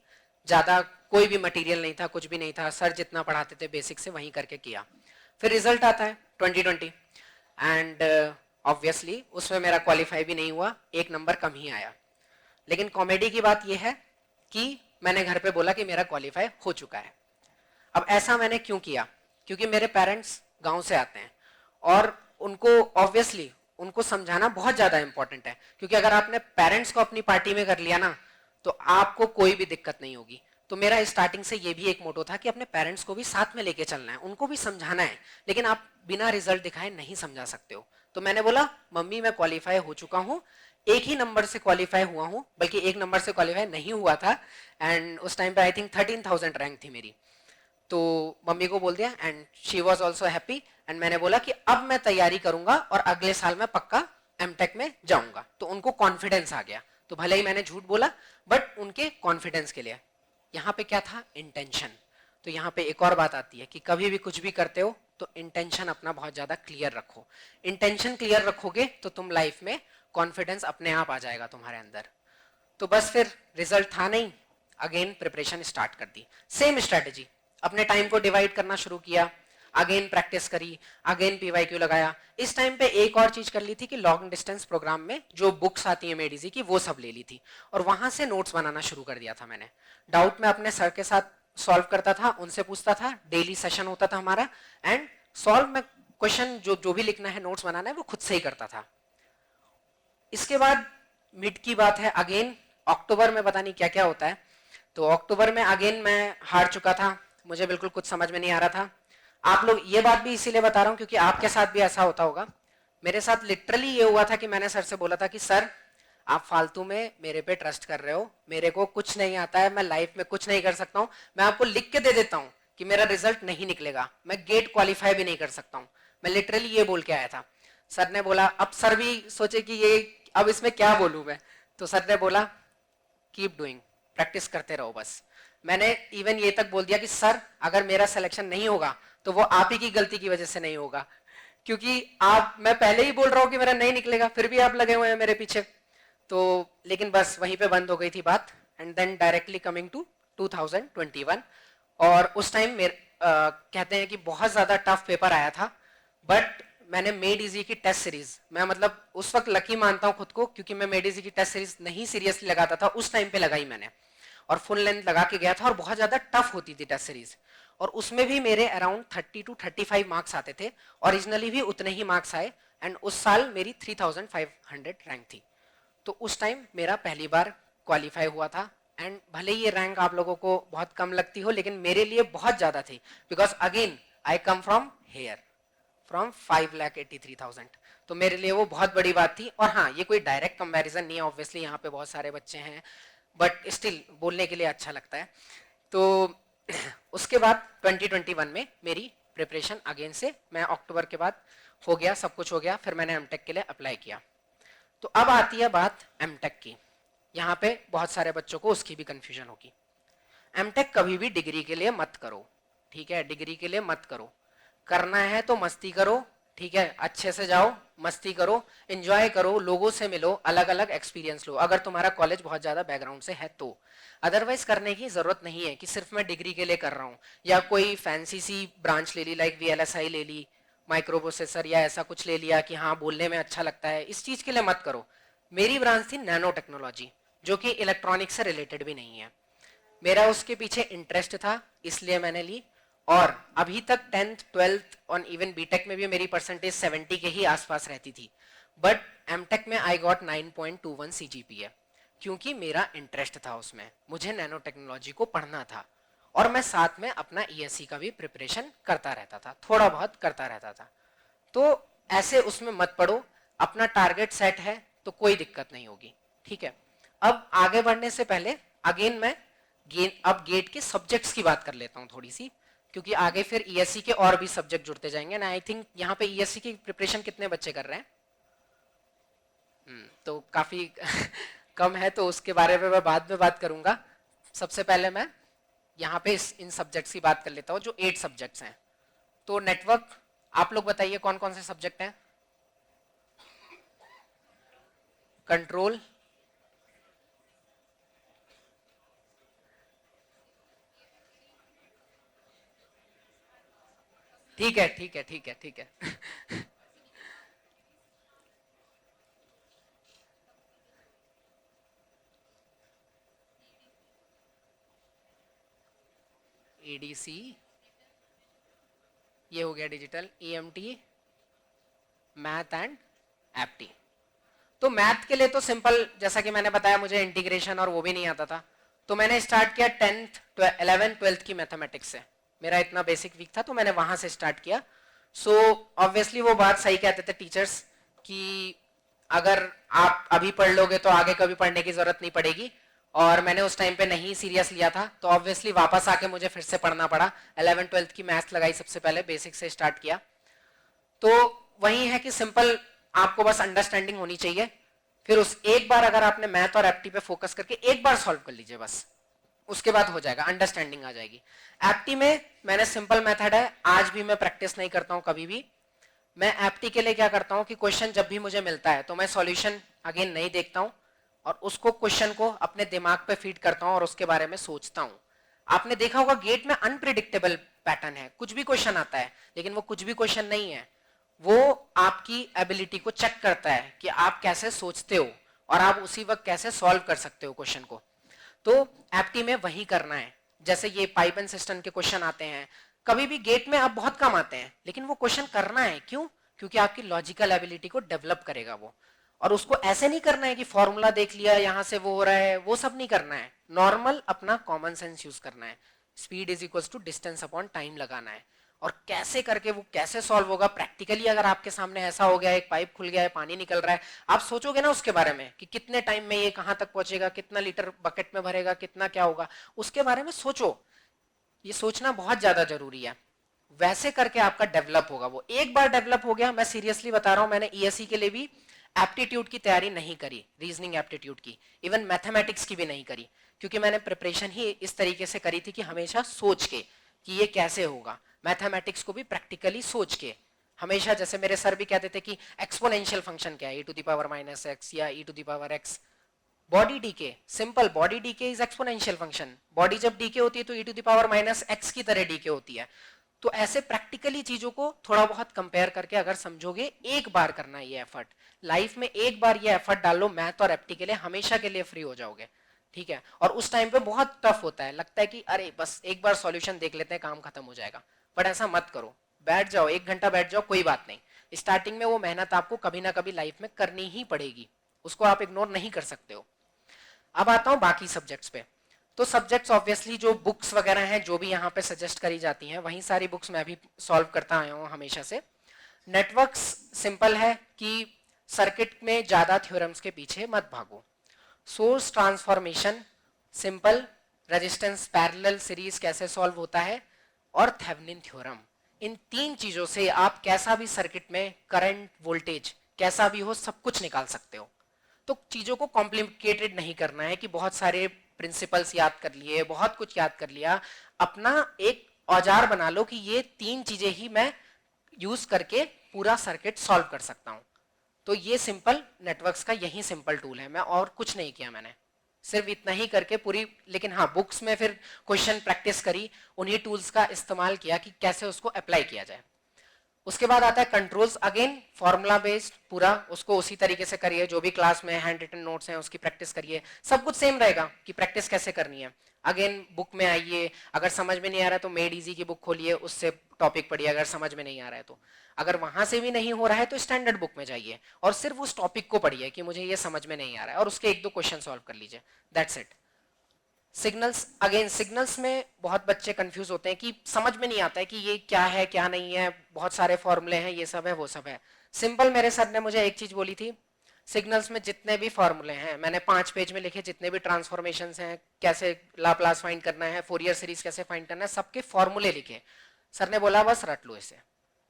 ज्यादा कोई भी मटेरियल नहीं था, कुछ भी नहीं था, सर जितना पढ़ाते थे बेसिक से वहीं करके किया। फिर रिजल्ट आता है 2020 एंड ऑब्वियसली उसमें मेरा क्वालिफाई भी नहीं हुआ, एक नंबर कम ही आया। लेकिन कॉमेडी की बात यह है कि मैंने घर पे बोला कि मेरा क्वालिफाई हो चुका है। अब ऐसा मैंने क्यों किया, क्योंकि मेरे पेरेंट्स गांव से आते हैं और उनको ऑब्वियसली उनको समझाना बहुत ज्यादा इंपॉर्टेंट है, क्योंकि अगर आपने पेरेंट्स को अपनी पार्टी में कर लिया ना तो आपको कोई भी दिक्कत नहीं होगी। तो मेरा स्टार्टिंग से ये भी एक मोटो था कि अपने पेरेंट्स को भी साथ में लेके चलना है, उनको भी समझाना है, लेकिन आप बिना रिजल्ट दिखाए नहीं समझा सकते हो। तो मैंने बोला मम्मी मैं क्वालिफाई हो चुका हूँ, एक ही नंबर से क्वालिफाई हुआ हूँ, बल्कि एक नंबर से क्वालिफाई नहीं हुआ था, एंड उस टाइम पे आई थिंक 13,000 रैंक थी मेरी। तो मम्मी को बोल दिया and she was also happy, and मैंने बोला कि अब मैं तैयारी करूंगा और अगले साल मैं पक्का एमटेक में जाऊंगा। तो उनको कॉन्फिडेंस आ गया, तो भले ही मैंने झूठ बोला बट उनके कॉन्फिडेंस के लिए। यहाँ पे क्या था, इंटेंशन। तो यहाँ पे एक और बात आती है कि कभी भी कुछ भी करते हो तो इंटेंशन अपना बहुत ज्यादा क्लियर रखो। इंटेंशन क्लियर रखोगे तो तुम लाइफ में कॉन्फिडेंस अपने आप आ जाएगा तुम्हारे अंदर। तो बस फिर रिजल्ट था नहीं, अगेन प्रिपरेशन स्टार्ट कर दी, सेम स्ट्रेटेजी, अपने टाइम को डिवाइड करना शुरू किया, अगेन प्रैक्टिस करी, अगेन पीवाईक्यू लगाया। इस टाइम पे एक और चीज कर ली थी कि लॉन्ग डिस्टेंस प्रोग्राम में जो बुक्स आती है मेडिजी की वो सब ले ली थी, और वहां से नोट्स बनाना शुरू कर दिया था मैंने। डाउट में अपने सर के साथ सॉल्व करता था, उनसे पूछता था, डेली सेशन होता था हमारा, एंड सॉल्व में क्वेश्चन जो जो भी लिखना है, नोट्स बनाना है, वो खुद से ही करता था। इसके बाद मिड की बात है, अगेन अक्टूबर में पता नहीं क्या क्या होता है, तो अक्टूबर में अगेन मैं हार चुका था, मुझे बिल्कुल कुछ समझ में नहीं आ रहा था। आप लोग, ये बात भी इसीलिए बता रहा हूं क्योंकि आपके साथ भी ऐसा होता होगा। मेरे साथ लिटरली ये हुआ था कि मैंने सर से बोला था कि सर आप फालतू में मेरे पे ट्रस्ट कर रहे हो, मेरे को कुछ नहीं आता है, मैं लाइफ में कुछ नहीं कर सकता हूं, मैं आपको लिख के दे देता हूं कि मेरा रिजल्ट नहीं निकलेगा, मैं गेट क्वालिफाई भी नहीं कर सकता हूं। मैं लिटरली ये बोल के आया था। सर ने बोला, अब सर भी सोचे कि ये अब इसमें क्या बोलूं मैं, तो सर ने बोला कीप डूइंग, प्रैक्टिस करते रहो बस। मैंने इवन ये तक बोल दिया कि सर अगर मेरा सिलेक्शन नहीं होगा तो वो आप ही की गलती की वजह से नहीं होगा, क्योंकि आप, मैं पहले ही बोल रहा हूँ कि मेरा नहीं निकलेगा, फिर भी आप लगे हुए हैं मेरे पीछे। तो लेकिन बस वहीं पे बंद हो गई थी बात, and then directly coming to 2021। और उस टाइम कहते हैं कि बहुत ज्यादा टफ पेपर आया था, बट मैंने मेड इजी की टेस्ट सीरीज, मैं मतलब उस वक्त लकी मानता हूँ खुद को, क्योंकि मैं मेड इजी की टेस्ट सीरीज नहीं सीरियसली लगाता था, उस टाइम पे लगाई मैंने और फुल लेंथ लगा के गया था, और बहुत ज्यादा टफ होती थी टेस्ट सीरीज, और उसमें भी मेरे अराउंड 30 to 35 मार्क्स आते थे, ओरिजिनली भी उतने ही मार्क्स आए, एंड उस साल मेरी 3500 रैंक थी। तो उस टाइम मेरा पहली बार क्वालिफाई हुआ था, एंड भले ही ये रैंक आप लोगों को बहुत कम लगती हो, लेकिन मेरे लिए बहुत ज्यादा थी, because again I come from here, from 5,83,000। तो मेरे लिए वो बहुत बड़ी बात थी। और हाँ, ये कोई डायरेक्ट कंपैरिजन नहीं है, ऑब्वियसली यहाँ पे बहुत सारे बच्चे हैं, बट स्टिल बोलने के लिए अच्छा लगता है। तो उसके बाद 2021 में मेरी प्रिपरेशन अगेन से, मैं अक्टूबर के बाद हो गया, सब कुछ हो गया, फिर मैंने एमटेक के लिए अप्लाई किया। तो अब आती है बात एमटेक की, यहाँ पे बहुत सारे बच्चों को उसकी भी कंफ्यूजन होगी। एमटेक कभी भी डिग्री के लिए मत करो, ठीक है, डिग्री के लिए मत करो, करना है तो मस्ती करो, ठीक है, अच्छे से जाओ, मस्ती करो, एंजॉय करो, लोगों से मिलो, अलग अलग एक्सपीरियंस लो, अगर तुम्हारा कॉलेज बहुत ज्यादा बैकग्राउंड से है तो। अदरवाइज करने की जरूरत नहीं है कि सिर्फ मैं डिग्री के लिए कर रहा हूँ, या कोई फैंसी सी ब्रांच ले ली, लाइक वीएलएसआई ले ली, माइक्रो प्रोसेसर या ऐसा कुछ ले लिया कि हाँ बोलने में अच्छा लगता है, इस चीज के लिए मत करो। मेरी ब्रांच थी नैनो टेक्नोलॉजी, जो कि इलेक्ट्रॉनिक्स से रिलेटेड भी नहीं है। मेरा उसके पीछे इंटरेस्ट था, इसलिए मैंने ली। और अभी तक 10th 12th और इवन बीटेक में भी मेरी परसेंटेज 70 के ही आसपास रहती थी, बट एमटेक में आई गॉट 9.21 CGPA, क्योंकि मेरा इंटरेस्ट था उसमें, मुझे नैनो टेक्नोलॉजी को पढ़ना था, और मैं साथ में अपना ESC का भी प्रिपरेशन करता रहता था, थोड़ा बहुत करता रहता था। तो ऐसे उसमें मत पड़ो, अपना टारगेट सेट है तो कोई दिक्कत नहीं होगी, ठीक है। अब आगे बढ़ने से पहले अगेन मैं अब गेट के सब्जेक्ट्स की बात कर लेता हूँ थोड़ी सी, क्योंकि आगे फिर ESC के और भी सब्जेक्ट जुड़ते जाएंगे ना। आई थिंक यहाँ पे ESC की प्रिपरेशन कितने बच्चे कर रहे हैं? तो काफी कम है, तो उसके बारे में मैं बाद में बात करूंगा। सबसे पहले मैं यहाँ पे इन सब्जेक्ट्स की बात कर लेता हूँ, जो 8 सब्जेक्ट्स हैं। तो नेटवर्क, आप लोग बताइए कौन कौन से सब्जेक्ट हैं? कंट्रोल, ठीक है ठीक है ठीक है ठीक है ADC, ये हो गया डिजिटल, EMT, मैथ एंड एप्टी। तो मैथ के लिए तो सिंपल, जैसा कि मैंने बताया मुझे इंटीग्रेशन और वो भी नहीं आता था, तो मैंने स्टार्ट किया 10th 11th 12th की मैथमेटिक्स से। मेरा इतना बेसिक वीक था तो मैंने वहां से स्टार्ट किया। सो ऑब्वियसली वो बात सही कहते थे टीचर्स कि अगर आप अभी पढ़ लोगे तो आगे कभी पढ़ने की जरूरत नहीं पड़ेगी, और मैंने उस टाइम पे नहीं सीरियस लिया था, तो ऑब्वियसली वापस आके मुझे फिर से पढ़ना पड़ा। 11th 12th की मैथ्स लगाई सबसे पहले, बेसिक से स्टार्ट किया। तो वही है कि सिंपल आपको बस अंडरस्टैंडिंग होनी चाहिए। फिर उस एक बार अगर आपने मैथ और एप्टी पे फोकस करके एक बार सॉल्व कर लीजिए बस, उसके बाद हो जाएगा, अंडरस्टैंडिंग आ जाएगी। एप्टी में मैंने सिंपल मेथड है, आज भी मैं प्रैक्टिस नहीं करता हूं कभी भी। मैं एप्टी के लिए क्या करता हूं कि क्वेश्चन जब भी मुझे मिलता है तो मैं सॉल्यूशन अगेन नहीं देखता हूं, और उसको क्वेश्चन को अपने दिमाग पे फीड करता हूं और उसके बारे में सोचता हूं। आपने देखा होगा गेट में अनप्रिडिक्टेबल पैटर्न है, कुछ भी क्वेश्चन आता है, लेकिन वो कुछ भी क्वेश्चन नहीं है, वो आपकी एबिलिटी को चेक करता है कि आप कैसे सोचते हो और आप उसी वक्त कैसे सॉल्व कर सकते हो क्वेश्चन को। तो एप्टी में वही करना है। जैसे ये पाइप एंड सिस्टम के क्वेश्चन आते हैं, कभी भी गेट में अब बहुत कम आते हैं, लेकिन वो क्वेश्चन करना है, क्यों? क्योंकि आपकी लॉजिकल एबिलिटी को डेवलप करेगा वो। और उसको ऐसे नहीं करना है कि फॉर्मूला देख लिया यहां से वो हो रहा है, वो सब नहीं करना है। नॉर्मल अपना कॉमन सेंस यूज करना है। Speed is equal to distance upon time लगाना है, और कैसे करके वो कैसे सॉल्व होगा प्रैक्टिकली। अगर आपके सामने ऐसा हो गया, एक पाइप खुल गया है, पानी निकल रहा है, आप सोचोगे ना उसके बारे में कि कितने टाइम में ये कहां तक पहुंचेगा, कितना लीटर बकेट में भरेगा, कितना क्या होगा, उसके बारे में सोचो। ये सोचना बहुत ज्यादा जरूरी है। वैसे करके आपका डेवलप होगा। वो एक बार डेवलप हो गया, मैं सीरियसली बता रहा हूं, मैंने ESC के लिए भी एप्टीट्यूड की तैयारी नहीं करी, रीजनिंग एप्टीट्यूड की, इवन मैथमेटिक्स की भी नहीं करी, क्योंकि मैंने प्रिपरेशन ही इस तरीके से करी थी कि हमेशा सोच के कि ये कैसे होगा। मैथमेटिक्स को भी प्रैक्टिकली सोच के, हमेशा। जैसे मेरे सर भी कहते थे कि एक्सपोनेंशियल फंक्शन क्या है, e⁻⁻x या e⁻x। Body decay, simple, body decay is exponential function. Body जब डीके होती है तो e⁻⁻x की तरह डीके होती है। तो ऐसे प्रैक्टिकली चीजों को थोड़ा बहुत कंपेयर करके अगर समझोगे, एक बार करना ये एफर्ट, लाइफ में एक बार ये एफर्ट डालो मैथ और एप्टी के लिए, हमेशा के लिए फ्री हो जाओगे, ठीक है। और उस टाइम पे बहुत टफ होता है, लगता है कि अरे बस एक बार सॉल्यूशन देख लेते हैं, काम खत्म हो जाएगा। बट ऐसा मत करो, बैठ जाओ, 1 घंटा बैठ जाओ, कोई बात नहीं। स्टार्टिंग में वो मेहनत आपको कभी ना कभी लाइफ में करनी ही पड़ेगी, उसको आप इग्नोर नहीं कर सकते हो। अब आता हूं बाकी सब्जेक्ट्स पे। तो सब्जेक्ट्स ऑब्वियसली जो बुक्स वगैरह हैं, जो भी यहाँ पे सजेस्ट करी जाती हैं, वही सारी बुक्स मैं भी सॉल्व करता आया हूँ हमेशा से। नेटवर्क्स सिंपल है कि सर्किट में ज्यादा थ्योरम्स के पीछे मत भागो। Source transformation simple, resistance parallel series कैसे सॉल्व होता है, और थेवेनिन थ्योरम। इन 3 चीजों से आप कैसा भी सर्किट में करंट वोल्टेज कैसा भी हो, सब कुछ निकाल सकते हो। तो चीजों को कॉम्प्लिकेटेड नहीं करना है कि बहुत सारे प्रिंसिपल्स याद कर लिए, बहुत कुछ याद कर लिया। अपना एक औजार बना लो कि ये 3 चीजें ही मैं यूज करके पूरा सर्किट सॉल्व कर सकता हूं। तो ये सिंपल नेटवर्क्स का यही सिंपल टूल है, मैं और कुछ नहीं किया मैंने, सिर्फ इतना ही करके पूरी। लेकिन हाँ, बुक्स में फिर क्वेश्चन प्रैक्टिस करी, उन्हीं टूल्स का इस्तेमाल किया कि कैसे उसको अप्लाई किया जाए। उसके बाद आता है कंट्रोल्स, अगेन फॉर्मूला बेस्ड पूरा, उसको उसी तरीके से करिए, जो भी क्लास में हैंड रिटन नोट्स हैं उसकी प्रैक्टिस करिए, सब कुछ सेम रहेगा कि प्रैक्टिस कैसे करनी है। अगेन बुक में आइए, अगर समझ में नहीं आ रहा है तो मेड इजी की बुक खोलिए, उससे टॉपिक पढ़िए अगर समझ में नहीं आ रहा है तो। अगर वहां से भी नहीं हो रहा है तो स्टैंडर्ड बुक में जाइए और सिर्फ उस टॉपिक को पढ़िए कि मुझे ये समझ में नहीं आ रहा है, और उसके 1-2 क्वेश्चन सॉल्व कर लीजिए, that's it. Signals, again signals में बहुत बच्चे कंफ्यूज होते हैं कि समझ में नहीं आता है कि ये क्या है क्या नहीं है, बहुत सारे फॉर्मूले हैं, ये सब है वो सब है। सिंपल, मेरे सर ने मुझे एक चीज बोली थी, सिग्नल्स में जितने भी फॉर्मूले हैं मैंने 5 पेज में लिखे, जितने भी ट्रांसफॉर्मेशन हैं, कैसे लाप्लास फाइंड करना है, फोरियर सीरीज कैसे फाइंड करना है, सबके फॉर्मूले लिखे। सर ने बोला बस रट लो इसे,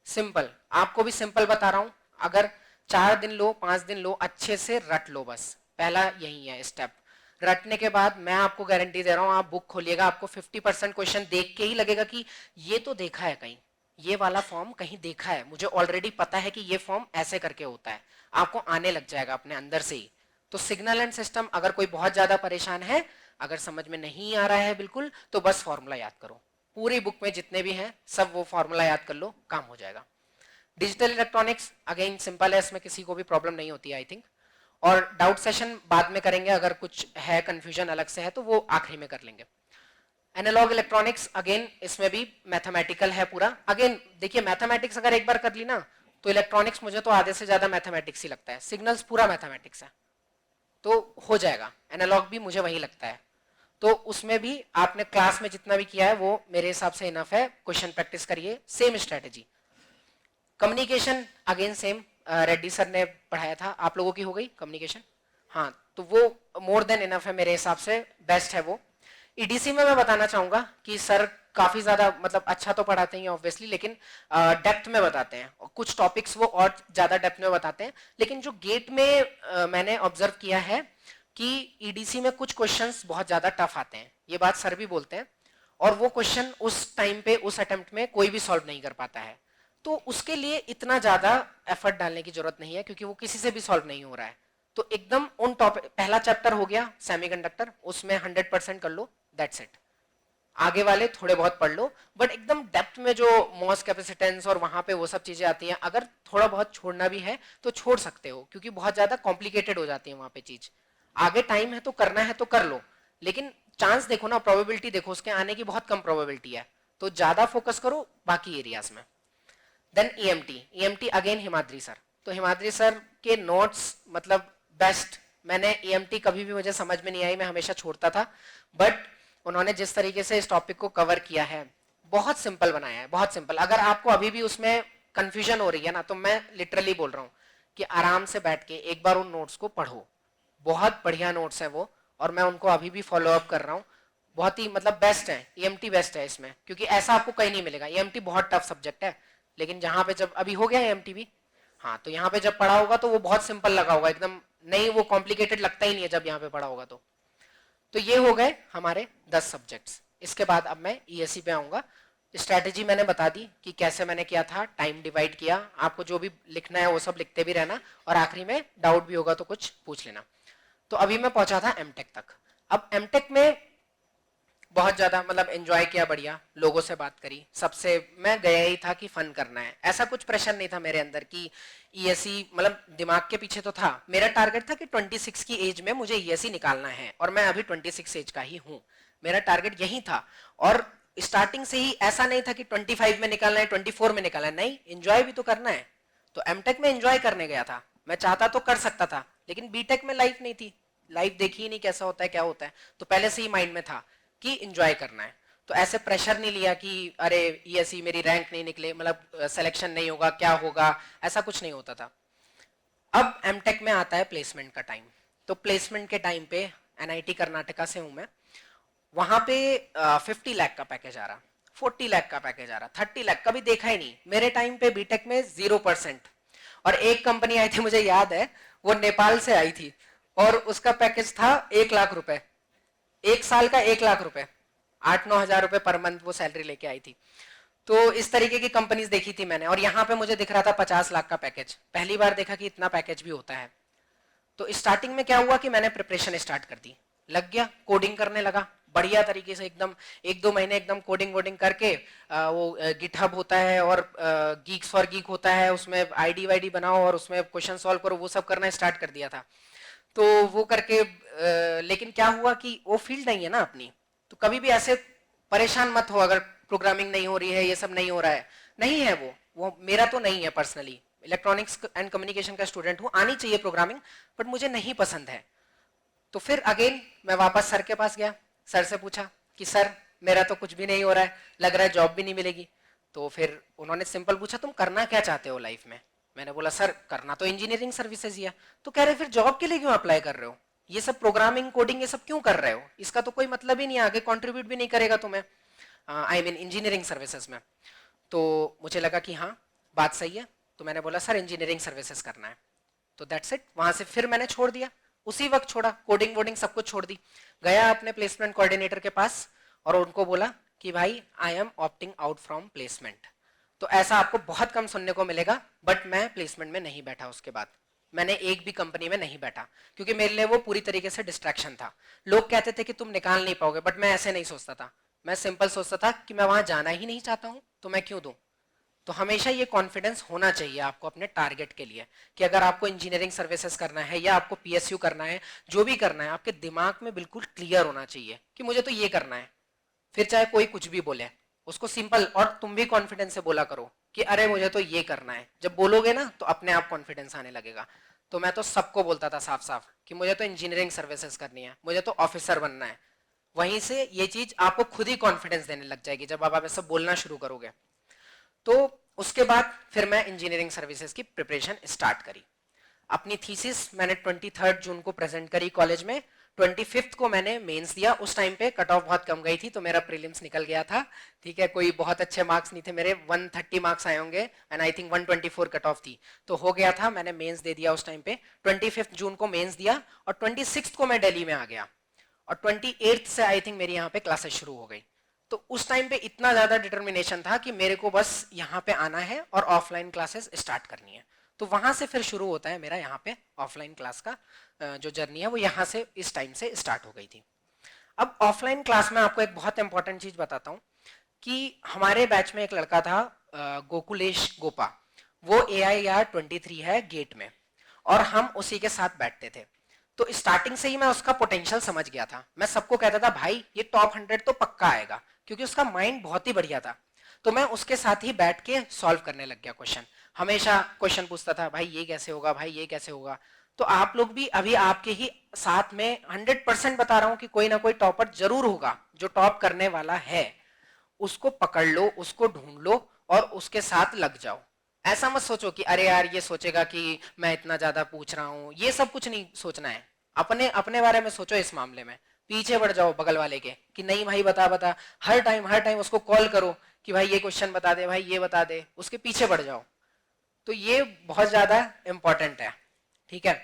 सिंपल। आपको भी सिंपल बता रहा हूं, अगर 4 दिन लो 5 दिन लो, अच्छे से रट लो, बस पहला यही है स्टेप। रटने के बाद मैं आपको गारंटी दे रहा हूं, आप बुक खोलिएगा आपको 50% क्वेश्चन देख के ही लगेगा कि ये तो देखा है कहीं, ये वाला फॉर्म कहीं देखा है, मुझे ऑलरेडी पता है कि ये फॉर्म ऐसे करके होता है, आपको आने लग जाएगा अपने अंदर से ही। तो सिग्नल एंड सिस्टम, अगर कोई बहुत ज्यादा परेशान है, अगर समझ में नहीं आ रहा है बिल्कुल, तो बस फॉर्मूला याद करो, पूरी बुक में जितने भी हैं सब वो फॉर्मूला याद कर लो, काम हो जाएगा। डिजिटल इलेक्ट्रॉनिक्स अगेन सिंपल है, इसमें किसी को भी प्रॉब्लम नहीं होती है आई थिंक। और डाउट सेशन बाद में करेंगे, अगर कुछ है कंफ्यूजन अलग से है तो वो आखिरी में कर लेंगे। एनालॉग इलेक्ट्रॉनिक्स, अगेन इसमें भी मैथमेटिकल है पूरा। अगेन देखिए, मैथमेटिक्स अगर एक बार कर ली ना, तो इलेक्ट्रॉनिक्स मुझे तो आधे से ज्यादा मैथमेटिक्स ही लगता है, सिग्नल्स पूरा मैथमेटिक्स है, तो हो जाएगा। एनालॉग भी मुझे वही लगता है, तो उसमें भी आपने क्लास में जितना भी किया है वो मेरे हिसाब से इनफ है, क्वेश्चन प्रैक्टिस करिए, same strategy. Communication again same, Reddy sir ने पढ़ाया था, आप लोगों की हो गई कम्युनिकेशन, हाँ, तो वो मोर देन इनफ है मेरे हिसाब से, बेस्ट है वो। ईडीसी में मैं बताना चाहूंगा कि सर काफी ज्यादा मतलब अच्छा तो पढ़ाते हैं ऑब्वियसली, लेकिन डेप्थ में बताते हैं, और कुछ टॉपिक्स वो और ज्यादा डेप्थ में बताते हैं। लेकिन जो गेट में मैंने ऑब्जर्व किया है कि ईडीसी में कुछ क्वेश्चंस बहुत ज्यादा टफ आते हैं, ये बात सर भी बोलते हैं, और वो क्वेश्चन उस टाइम पे उस अटेम्प्ट में कोई भी सॉल्व नहीं कर पाता है, तो उसके लिए इतना ज्यादा एफर्ट डालने की जरूरत नहीं है, क्योंकि वो किसी से भी सॉल्व नहीं हो रहा है। तो एकदम उन टॉपिक, पहला चैप्टर हो गया सेमीकंडक्टर, उसमें 100% कर लो, दैट्स इट। आगे वाले थोड़े बहुत पढ़ लो, बट एकदम डेप्थ में जो मॉस कैपेसिटेंस और वहां पे वो सब चीजें आती हैं, अगर थोड़ा बहुत छोड़ना भी है तो छोड़ सकते हो, क्योंकि बहुत ज्यादा कॉम्प्लिकेटेड हो जाती है वहां पे चीज। आगे टाइम है तो करना है तो कर लो, लेकिन चांस देखो ना, प्रोबेबिलिटी देखो, उसके आने की बहुत कम प्रोबेबिलिटी है, तो ज्यादा फोकस करो बाकी एरियाज में। Then EMT again Himadri sir, तो हिमाद्री सर के नोट्स मतलब बेस्ट। मैंने ईएमटी कभी भी मुझे समझ में नहीं आई, मैं हमेशा छोड़ता था, बट उन्होंने जिस तरीके से इस टॉपिक को कवर किया है, बहुत सिंपल बनाया है, बहुत सिंपल। अगर आपको अभी भी उसमें कंफ्यूजन हो रही है ना, तो मैं लिटरली बोल रहा हूँ कि आराम से बैठ के एक बार उन नोट्स को पढ़ो, बहुत बढ़िया नोट्स हैं वो, और मैं उनको अभी भी फॉलो अप कर रहा हूँ, बहुत ही मतलब बेस्ट है, ईएमटी बेस्ट है इसमें, क्योंकि ऐसा आपको कहीं नहीं मिलेगा। ईएमटी बहुत टफ सब्जेक्ट है, लेकिन जहां पे जब अभी हो गया ईएमटी भी, हाँ, तो यहाँ पे जब पढ़ा होगा तो वो बहुत सिंपल लगा होगा एकदम, नहीं वो कॉम्प्लिकेटेड लगता ही नहीं है जब यहाँ पे पढ़ा होगा तो ये हो गए हमारे 10 सब्जेक्ट्स। इसके बाद अब मैं ईएससी पे आऊंगा। स्ट्रैटेजी मैंने बता दी कि कैसे मैंने किया था, टाइम डिवाइड किया, आपको जो भी लिखना है वो सब लिखते भी रहना, और आखिरी में डाउट भी होगा तो कुछ पूछ लेना। तो अभी मैं पहुंचा था एमटेक तक। अब एमटेक में बहुत ज्यादा मतलब एंजॉय किया, बढ़िया लोगों से बात करी सबसे, मैं गया ही था कि फन करना है, ऐसा कुछ प्रेशर नहीं था मेरे अंदर कि ईएससी, मतलब दिमाग के पीछे तो था, मेरा टारगेट था कि 26 की एज में मुझे ईएससी निकालना है, और मैं अभी 26 एज का ही हूँ, मेरा टारगेट यही था। और स्टार्टिंग से ही ऐसा नहीं था कि 25 में निकालना है, 24 में निकालना है, नहीं, एंजॉय भी तो करना है। तो एमटेक में एंजॉय करने गया था, मैं चाहता तो कर सकता था, लेकिन बीटेक में लाइफ नहीं थी, लाइफ देखी ही नहीं कैसा होता है क्या होता है, तो पहले से ही माइंड में था कि एंजॉय करना है। तो ऐसे प्रेशर नहीं लिया कि अरे ईएससी मेरी रैंक नहीं निकले, मतलब सिलेक्शन नहीं होगा, क्या होगा, ऐसा कुछ नहीं होता था। अब एमटेक में आता है प्लेसमेंट का टाइम। तो प्लेसमेंट के टाइम पे एनआईटी कर्नाटका से हूं मैं, वहां पे 50 लाख का पैकेज आ रहा, 40 लाख का पैकेज आ रहा, 30 लाख कभी देखा ही नहीं मेरे टाइम पे बीटेक में, 0%। और एक कंपनी आई थी मुझे याद है, वो नेपाल से आई थी, और उसका पैकेज था 1 लाख रुपए, 1 साल का 1 लाख रुपए, 8-9 हजार रुपए पर मंथ वो सैलरी लेके आई थी। तो इस तरीके की कंपनीज देखी थी मैंने, और यहाँ पे मुझे दिख रहा था 50 लाख का पैकेज। पहली बार देखा कि इतना पैकेज भी होता है। तो स्टार्टिंग में क्या हुआ कि मैंने प्रिपरेशन स्टार्ट कर दी, लग गया कोडिंग करने लगा बढ़िया तरीके से एकदम। 1-2 महीने एकदम कोडिंग वोडिंग करके वो गिटहब होता है और गीक्स फॉर गीक होता है, उसमें आईडी वाईडी बनाओ और उसमें क्वेश्चन सॉल्व करो, वो सब करना स्टार्ट कर दिया था। तो वो करके लेकिन क्या हुआ कि वो फील्ड नहीं है ना अपनी। तो कभी भी ऐसे परेशान मत हो अगर प्रोग्रामिंग नहीं हो रही है, ये सब नहीं हो रहा है, नहीं है वो मेरा तो नहीं है पर्सनली। इलेक्ट्रॉनिक्स एंड कम्युनिकेशन का स्टूडेंट हूँ, आनी चाहिए प्रोग्रामिंग, बट मुझे नहीं पसंद है। तो फिर अगेन मैं वापस सर के पास गया, सर से पूछा कि सर मेरा तो कुछ भी नहीं हो रहा है, लग रहा है जॉब भी नहीं मिलेगी। तो फिर उन्होंने सिंपल पूछा तुम करना क्या चाहते हो लाइफ में। मैंने बोला सर करना तो इंजीनियरिंग सर्विसेज ही है। तो कह रहे फिर जॉब के लिए क्यों अप्लाई कर रहे हो, ये सब प्रोग्रामिंग कोडिंग ये सब क्यों कर रहे हो, इसका तो कोई मतलब ही नहीं, आगे कंट्रीब्यूट भी नहीं करेगा तुम्हें, आई मीन इंजीनियरिंग सर्विसेज में। तो मुझे लगा कि हाँ बात सही है। तो मैंने बोला सर इंजीनियरिंग सर्विसेज करना है। तो दैट्स इट, वहां से फिर मैंने छोड़ दिया, उसी वक्त छोड़ा, कोडिंग वोडिंग सब कुछ छोड़ दी। गया अपने प्लेसमेंट कोऑर्डिनेटर के पास और उनको बोला कि भाई I am opting out from placement. तो ऐसा आपको बहुत कम सुनने को मिलेगा, बट मैं प्लेसमेंट में नहीं बैठा। उसके बाद मैंने एक भी कंपनी में नहीं बैठा, क्योंकि मेरे लिए वो पूरी तरीके से डिस्ट्रैक्शन था। लोग कहते थे कि तुम निकाल नहीं पाओगे, बट मैं ऐसे नहीं सोचता था। मैं सिंपल सोचता था कि मैं वहां जाना ही नहीं चाहता हूं, तो मैं क्यों दूं। तो हमेशा ये कॉन्फिडेंस होना चाहिए आपको अपने टारगेट के लिए, कि अगर आपको इंजीनियरिंग सर्विसेज करना है या आपको पीएसयू करना है, जो भी करना है, आपके दिमाग में बिल्कुल क्लियर होना चाहिए कि मुझे तो ये करना है। फिर चाहे कोई कुछ भी बोले, उसको सिंपल, और तुम भी कॉन्फिडेंस से बोला करो कि अरे मुझे तो ये करना है। जब बोलोगे ना तो अपने आप कॉन्फिडेंस आने लगेगा। तो मैं तो सबको बोलता था साफ साफ कि मुझे तो इंजीनियरिंग सर्विसेज करनी है, मुझे तो ऑफिसर बनना है। वहीं से ये चीज आपको खुद ही कॉन्फिडेंस देने लग जाएगी जब आप ऐसा बोलना शुरू करोगे। तो उसके बाद फिर मैं इंजीनियरिंग सर्विसेज की प्रिपरेशन स्टार्ट करी। अपनी थीसिस मैंने 23 जून को प्रेजेंट करी कॉलेज में। 25 को मैंने मेंस दिया। उस टाइम पे कट ऑफ बहुत कम गई थी, तो मेरा प्रीलिम्स निकल गया था। ठीक है, कोई बहुत अच्छे मार्क्स नहीं थे मेरे, 130 मार्क्स आए होंगे and I think 124 cut off थी, तो हो गया था। मैंने मेंस दे दिया उस टाइम पे। 25 जून को मेंस दिया और 26 को मैं दिल्ली में आ गया, और 28 से आई थिंक मेरी यहाँ पे क्लासेस शुरू हो गई। तो उस टाइम पे इतना ज्यादा डिटर्मिनेशन था कि मेरे को बस यहाँ पे आना है और ऑफलाइन क्लासेस स्टार्ट करनी है। तो वहां से फिर शुरू होता है मेरा यहाँ पे ऑफलाइन क्लास का जो जर्नी है, वो यहाँ से इस टाइम से स्टार्ट हो गई थी। अब ऑफलाइन क्लास में आपको एक बहुत इंपॉर्टेंट चीज बताता हूँ कि हमारे बैच में एक लड़का था गोकुलेश गोपा, वो AIR 23 है गेट में, और हम उसी के साथ बैठते थे। तो स्टार्टिंग से ही मैं उसका पोटेंशियल समझ गया था। मैं सबको कहता था भाई ये टॉप 100 तो पक्का आएगा, क्योंकि उसका माइंड बहुत ही बढ़िया था। तो मैं उसके साथ ही बैठ के सॉल्व करने लग गया क्वेश्चन। हमेशा क्वेश्चन पूछता था, भाई ये कैसे होगा, भाई ये कैसे होगा। तो आप लोग भी अभी आपके ही साथ में 100% बता रहा हूं कि कोई ना कोई टॉपर जरूर होगा जो टॉप करने वाला है। उसको पकड़ लो, उसको ढूंढ लो और उसके साथ लग जाओ। ऐसा मत सोचो कि अरे यार ये सोचेगा कि मैं इतना ज्यादा पूछ रहा हूं, ये सब कुछ नहीं सोचना है। अपने अपने बारे में सोचो इस मामले में। पीछे बढ़ जाओ बगल वाले के कि नहीं भाई बता बता, हर टाइम उसको कॉल करो कि भाई ये क्वेश्चन बता दे, भाई ये बता दे, उसके पीछे बढ़ जाओ। तो ये बहुत ज्यादा इंपॉर्टेंट है। ठीक है,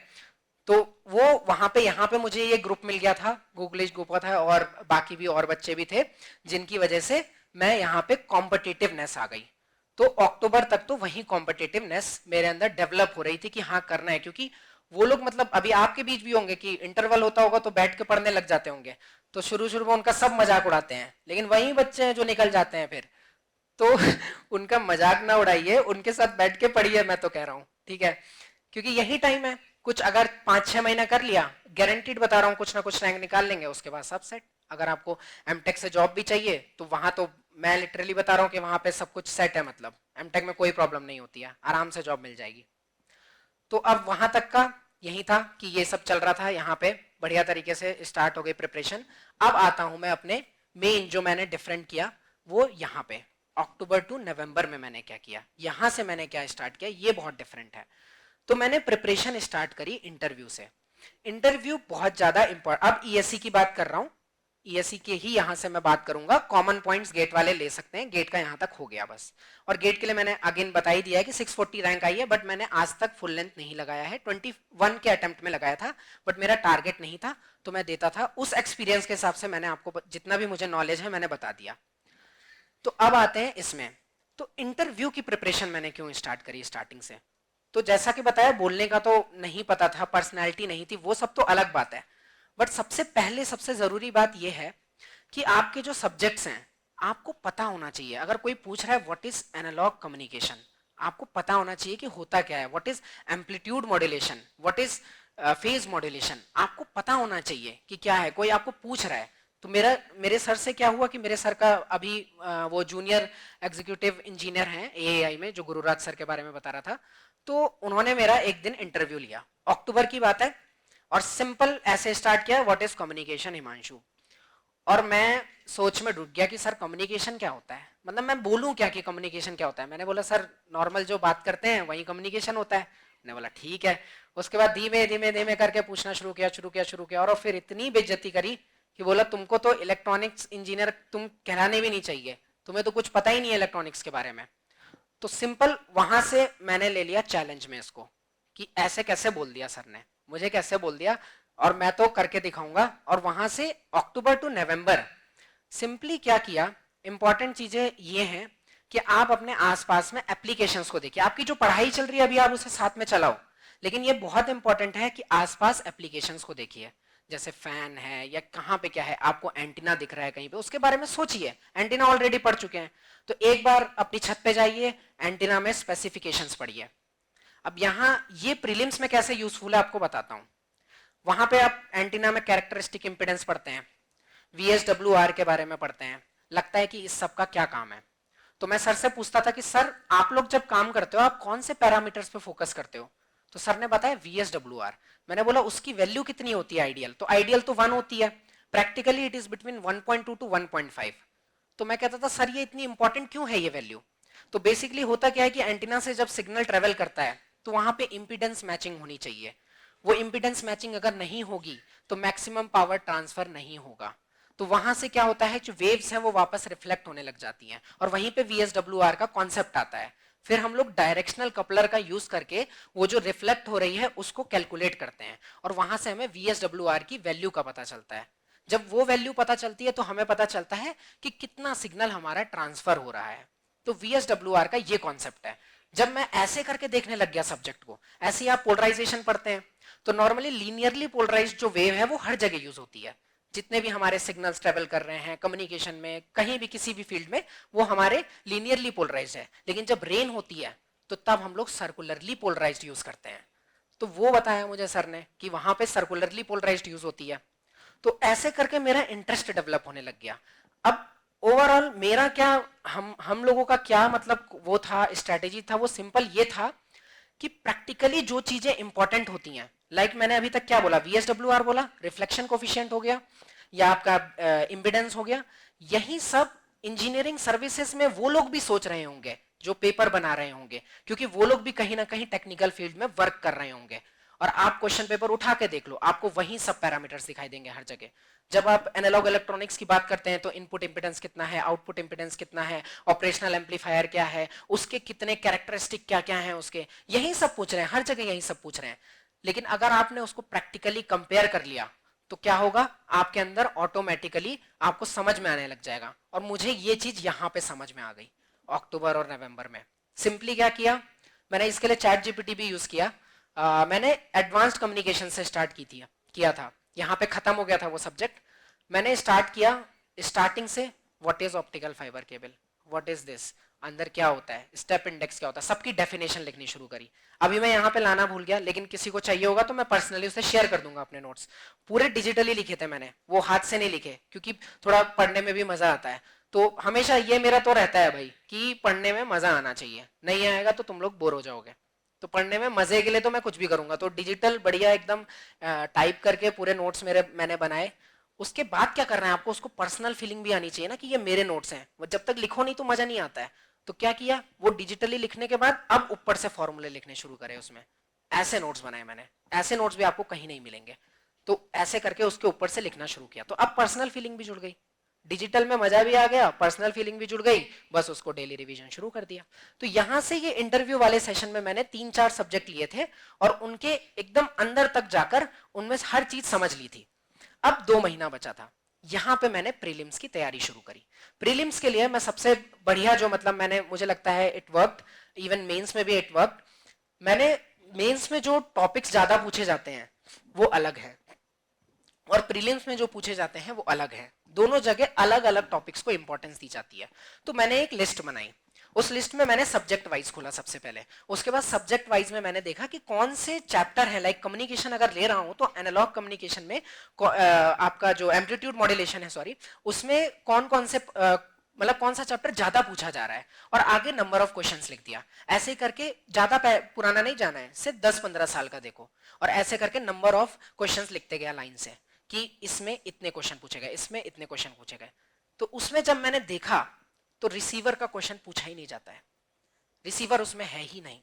तो वो वहां पे यहाँ पे मुझे ये ग्रुप मिल गया था, गूगलेश ग्रुप था, और बाकी भी और बच्चे भी थे, जिनकी वजह से मैं यहाँ पे कॉम्पिटिटिवनेस आ गई। तो अक्टूबर तक तो वही कॉम्पिटिटिवनेस मेरे अंदर डेवलप हो रही थी कि हाँ करना है। क्योंकि वो लोग, मतलब अभी आपके बीच भी होंगे कि इंटरवल होता होगा तो बैठ के पढ़ने लग जाते होंगे, तो शुरू शुरू में उनका सब मजाक उड़ाते हैं, लेकिन वही बच्चे हैं जो निकल जाते हैं फिर। तो उनका मजाक ना उड़ाइए, उनके साथ बैठ के पढ़िए, मैं तो कह रहा हूँ। ठीक है, क्योंकि यही टाइम है। कुछ अगर 5-6 महीना कर लिया, गारंटीड बता रहा हूँ कुछ ना कुछ रैंक निकाल लेंगे, उसके बाद सब सेट। अगर आपको एमटेक से जॉब भी चाहिए तो वहां तो मैं लिटरली बता रहा हूँ कि वहां पे सब कुछ सेट है, मतलब एमटेक में कोई प्रॉब्लम नहीं होती है, आराम से जॉब मिल जाएगी। तो अब वहां तक का यही था कि ये सब चल रहा था, यहाँ पे बढ़िया तरीके से स्टार्ट हो गई प्रिपरेशन। अब आता हूं मैं अपने मेन, जो मैंने डिफरेंट किया वो यहाँ पे अक्टूबर टू नवंबर में मैंने क्या किया, यहां से मैंने क्या स्टार्ट किया, ये बहुत डिफरेंट है। तो मैंने प्रिपरेशन स्टार्ट करी इंटरव्यू से। इंटरव्यू बहुत ज्यादा इंपॉर्टेंट, अब ईएससी की बात कर रहा हूं, ईएससी के ही यहां से मैं बात करूंगा। कॉमन पॉइंट्स गेट वाले ले सकते हैं, गेट का यहां तक हो गया बस। और गेट के लिए मैंने अगेन बता ही दिया है कि 640 रैंक आई है, बट मैंने आज तक फुल लेंथ नहीं लगाया है, 21 के अटेम्प्ट में लगाया था, बट मेरा टारगेट नहीं था, तो मैं देता था उस एक्सपीरियंस के हिसाब से। मैंने आपको जितना भी मुझे नॉलेज है मैंने बता दिया। तो अब आते हैं इसमें तो इंटरव्यू की प्रिपरेशन मैंने क्यों स्टार्ट करी स्टार्टिंग से? तो जैसा कि बताया, बोलने का तो नहीं पता था, पर्सनैलिटी नहीं थी, वो सब तो अलग बात है। बट सबसे पहले सबसे जरूरी बात यह है कि आपके जो सब्जेक्ट्स हैं आपको पता होना चाहिए। अगर कोई पूछ रहा है व्हाट इज एनालॉग कम्युनिकेशन, आपको पता होना चाहिए कि होता क्या है। What is amplitude modulation, what is phase modulation, आपको पता होना चाहिए कि क्या है। कोई आपको पूछ रहा है, तो मेरे सर से क्या हुआ कि मेरे सर का अभी वो जूनियर एग्जीक्यूटिव इंजीनियर हैं एएआई में, जो गुरुराज सर के बारे में बता रहा था, तो उन्होंने मेरा एक दिन इंटरव्यू लिया, अक्टूबर की बात है, और सिंपल ऐसे स्टार्ट किया, व्हाट इज कम्युनिकेशन हिमांशु। और मैं सोच में डूब गया कि सर कम्युनिकेशन क्या होता है, मतलब मैं बोलूं क्या कि कम्युनिकेशन क्या होता है। मैंने बोला सर नॉर्मल जो बात करते हैं वही कम्युनिकेशन होता है। मैंने बोला ठीक है। उसके बाद धीमे धीमे धीमे करके पूछना शुरू किया और फिर इतनी बेइज्जती करी कि बोला तुमको तो इलेक्ट्रॉनिक्स इंजीनियर तुम कहलाने भी नहीं चाहिए, तुम्हें तो कुछ पता ही नहीं है इलेक्ट्रॉनिक्स के बारे में। तो सिंपल वहां से मैंने ले लिया चैलेंज में इसको कि ऐसे कैसे बोल दिया सर ने, मुझे कैसे बोल दिया, और मैं तो करके दिखाऊंगा। और वहां से अक्टूबर टू नवंबर सिंपली क्या किया, इंपॉर्टेंट चीजें ये हैं कि आप अपने आसपास में एप्लीकेशंस को देखिए। आपकी जो पढ़ाई चल रही है अभी आप उसे साथ में चलाओ, लेकिन ये बहुत इंपॉर्टेंट है कि आसपास एप्लीकेशंस को देखिए। जैसे फैन है या कहाँ पे क्या है, आपको एंटीना दिख रहा है कहीं पे, उसके बारे में सोचिए। एंटीना ऑलरेडी पढ़ चुके हैं, तो एक बार अपनी छत पे जाइए, एंटीना में स्पेसिफिकेशंस पढ़िए। अब यहाँ ये प्रीलिम्स में कैसे यूजफुल है आपको बताता हूं। वहां पे आप एंटीना में कैरेक्टरिस्टिक इंपेडेंस पढ़ते हैं, VSWR के बारे में पढ़ते हैं, लगता है कि इस सब का क्या काम है। तो मैं सर से पूछता था कि सर आप लोग जब काम करते हो आप कौन से पैरामीटर्स पे फोकस करते हो? तो सर ने बताया VSWR। मैंने बोला उसकी वैल्यू कितनी होती है आइडियल? तो आइडियल तो 1 होती है, practically it is between 1.2 to 1.5। तो मैं कहता था सर ये इतनी इंपॉर्टेंट क्यों है ये वैल्यू? तो बेसिकली होता क्या है कि एंटीना से जब सिग्नल ट्रेवल करता है तो वहां पे इंपीडेंस मैचिंग होनी चाहिए। वो इंपीडेंस मैचिंग अगर नहीं होगी तो मैक्सिमम पावर ट्रांसफर नहीं होगा। तो वहां से क्या होता है, जो वेव्स हैं वो वापस रिफ्लेक्ट होने लग जाती हैं, और वहीं पे VSWR का कॉन्सेप्ट आता है। फिर हम लोग डायरेक्शनल कपलर का यूज करके वो जो रिफ्लेक्ट हो रही है उसको कैलकुलेट करते हैं, और वहां से हमें VSWR की वैल्यू का पता चलता है। जब वो वैल्यू पता चलती है तो हमें पता चलता है कि कितना सिग्नल हमारा ट्रांसफर हो रहा है। तो VSWR का ये कॉन्सेप्ट है। जब मैं ऐसे करके देखने लग गया सब्जेक्ट को, ऐसे ही आप पोलराइजेशन पढ़ते हैं, तो नॉर्मली लीनियरली पोलराइज्ड जो वेव है वो हर जगह यूज होती है। जितने भी हमारे सिग्नल्स ट्रेवल कर रहे हैं कम्युनिकेशन में, कहीं भी किसी भी फील्ड में, वो हमारे लीनियरली पोलराइज्ड है। लेकिन जब रेन होती है तो तब हम लोग सर्कुलरली पोलराइज्ड यूज करते हैं। तो वो बताया मुझे सर ने कि वहां पे सर्कुलरली पोलराइज्ड यूज होती है। तो ऐसे करके मेरा इंटरेस्ट डेवलप होने लग गया। अब ओवरऑल मेरा क्या, हम लोगों का क्या मतलब वो था, स्ट्रेटेजी था, वो सिंपल ये था कि प्रैक्टिकली जो चीजें इंपॉर्टेंट होती हैं, लाइक मैंने अभी तक क्या बोला, VSWR बोला, रिफ्लेक्शन कोफिशिएंट हो गया, या आपका इम्पिडेंस हो गया, यही सब इंजीनियरिंग सर्विसेज में वो लोग भी सोच रहे होंगे जो पेपर बना रहे होंगे, क्योंकि वो लोग भी कहीं ना कहीं टेक्निकल फील्ड में वर्क कर रहे होंगे। और आप क्वेश्चन पेपर उठा के देख लो, आपको वही सब पैरामीटर्स दिखाई देंगे हर जगह। जब आप एनालॉग इलेक्ट्रॉनिक्स की बात करते हैं तो इनपुट इंपिडेंस कितना है, आउटपुट इंपिडेंस कितना है, ऑपरेशनल एम्पलीफायर क्या है, उसके कितने कैरेक्टरिस्टिक क्या क्या हैं उसके, यही सब पूछ रहे हैं, हर जगह यही सब पूछ रहे हैं। लेकिन अगर आपने उसको प्रैक्टिकली कंपेयर कर लिया तो क्या होगा, आपके अंदर ऑटोमेटिकली आपको समझ में आने लग जाएगा। और मुझे ये चीज यहां पे समझ में आ गई अक्टूबर और नवंबर में। सिंपली क्या किया, मैंने इसके लिए चैट जीपीटी भी यूज किया। मैंने एडवांस्ड कम्युनिकेशन से स्टार्ट किया था, यहाँ पे खत्म हो गया था वो सब्जेक्ट। मैंने स्टार्ट किया स्टार्टिंग से, what is optical fibre cable, what is this, अंदर क्या होता है, स्टेप इंडेक्स क्या होता है, सबकी डेफिनेशन लिखनी शुरू करी। अभी मैं यहाँ पे लाना भूल गया, लेकिन किसी को चाहिए होगा तो मैं पर्सनली उसे शेयर कर दूंगा अपने नोट्स। पूरे डिजिटली लिखे थे मैंने, वो हाथ से नहीं लिखे, क्योंकि थोड़ा पढ़ने में भी मजा आता है। तो हमेशा ये मेरा तो रहता है भाई कि पढ़ने में मजा आना चाहिए, नहीं आएगा तो तुम लोग बोर हो जाओगे। तो पढ़ने में मजे के लिए तो मैं कुछ भी करूंगा। तो डिजिटल बढ़िया एकदम टाइप करके पूरे नोट्स मैंने बनाए। उसके बाद क्या करना है आपको, उसको पर्सनल फीलिंग भी आनी चाहिए ना कि ये मेरे नोट्स हैं। वो जब तक लिखो नहीं तो मजा नहीं आता है। तो क्या किया, वो डिजिटली लिखने के बाद अब ऊपर से फॉर्मूले लिखने शुरू करे उसमें। ऐसे नोट्स बनाए मैंने, ऐसे नोट्स भी आपको कहीं नहीं मिलेंगे। तो ऐसे करके उसके ऊपर से लिखना शुरू किया, तो अब पर्सनल फीलिंग भी जुड़ गई, डिजिटल में मजा भी आ गया, पर्सनल फीलिंग भी जुड़ गई, बस उसको डेली रिवीजन शुरू कर दिया। तो यहां से ये इंटरव्यू वाले सेशन में मैंने 3-4 सब्जेक्ट लिए थे और उनके एकदम अंदर तक जाकर उनमें हर चीज समझ ली थी। अब 2 महीना बचा था, यहां पे मैंने प्रीलिम्स की तैयारी शुरू करी। प्रीलिम्स के लिए मैं सबसे बढ़िया जो मतलब मैंने, मुझे लगता है इट वर्कड, इवन मेंस में भी इट वर्कड। मैंने मेंस में जो टॉपिक्स ज्यादा पूछे जाते हैं वो अलग है, और प्रीलिम्स में जो पूछे जाते हैं वो अलग है। दोनों जगह अलग अलग टॉपिक्स को इंपॉर्टेंस दी जाती है। तो मैंने एक लिस्ट बनाई, उस लिस्ट में मैंने सब्जेक्ट वाइज खोला सबसे पहले। उसके बाद सब्जेक्ट वाइज में मैंने देखा कि कौन से चैप्टर है, लाइक कम्युनिकेशन अगर ले रहा हूं तो एनालॉग कम्युनिकेशन में आपका जो एम्पलीट्यूड मॉड्यूलेशन है, सॉरी, उसमें कौन कौन से मतलब कौन सा चैप्टर ज्यादा पूछा जा रहा है, और आगे नंबर ऑफ क्वेश्चंस लिख दिया। ऐसे ही करके ज्यादा पुराना नहीं जाना है, सिर्फ 10-15 साल का देखो, और ऐसे करके नंबर ऑफ क्वेश्चंस लिखते गया लाइन से कि इसमें इतने क्वेश्चन पूछे गए, इसमें इतने क्वेश्चन पूछे गए। तो उसमें जब मैंने देखा तो रिसीवर का क्वेश्चन पूछा ही नहीं जाता है, रिसीवर उसमें है ही नहीं,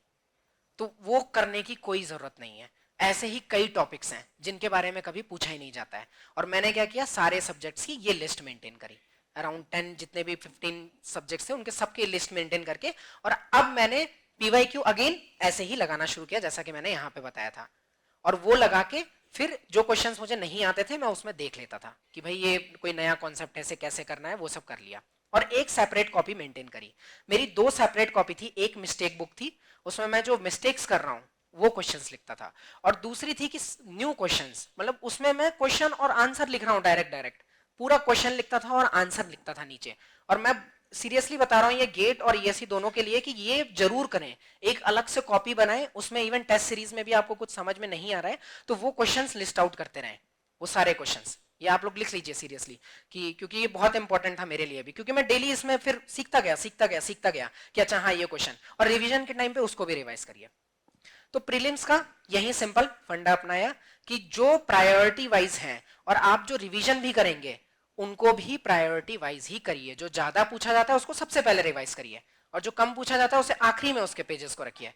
तो वो करने की कोई जरूरत नहीं है। ऐसे ही कई टॉपिक्स हैं जिनके बारे में कभी पूछा ही नहीं जाता है। और मैंने क्या किया, सारे सब्जेक्ट्स की ये लिस्ट मेंटेन करी, अराउंड 10 जितने भी 15 सब्जेक्ट्स थे उनके सबकी लिस्ट मेंटेन करके, और अब मैंने पीवाईक्यू अगेन ऐसे ही लगाना शुरू किया जैसा कि मैंने यहाँ पे बताया था। और वो लगा के फिर जो क्वेश्चंस मुझे नहीं आते थे मैं उसमें देख लेता था कि भाई ये कोई नया कॉन्सेप्ट ऐसे कैसे करना है, वो सब कर लिया। और एक सेपरेट कॉपी मेंटेन करी। मेरी 2 सेपरेट कॉपी थी, एक मिस्टेक बुक थी, उसमें मैं जो मिस्टेक्स कर रहा हूँ वो क्वेश्चंस लिखता था, और दूसरी थी कि न्यू क्वेश्चंस, मतलब उसमें मैं क्वेश्चन और आंसर लिख रहा हूँ डायरेक्ट डायरेक्ट, पूरा क्वेश्चन लिखता था और आंसर लिखता था नीचे। और मैं सीरियसली बता रहा हूँ ये गेट और ईएससी दोनों के लिए कि ये जरूर करें, एक अलग से कॉपी बनाएं, उसमें इवन टेस्ट सीरीज में भी आपको कुछ समझ में नहीं आ रहा है तो वो क्वेश्चंस लिस्ट आउट करते रहें, वो सारे क्वेश्चंस ये आप लोग लिख लीजिए सीरियसली, कि क्योंकि ये बहुत इंपॉर्टेंट था मेरे लिए भी, क्योंकि मैं डेली इसमें फिर सीखता गया कि अच्छा हाँ ये क्वेश्चन, और रिवीजन के टाइम पे उसको भी रिवाइज करिए। तो प्रीलिम्स का यही सिंपल फंडा अपनाया कि जो प्रायोरिटी वाइज है, और आप जो रिवीजन भी करेंगे उनको भी प्रायोरिटी वाइज ही करिए, जो ज्यादा पूछा जाता है उसको सबसे पहले रिवाइज करिए, और जो कम पूछा जाता है उसे आखिरी में उसके पेजेस को रखिए।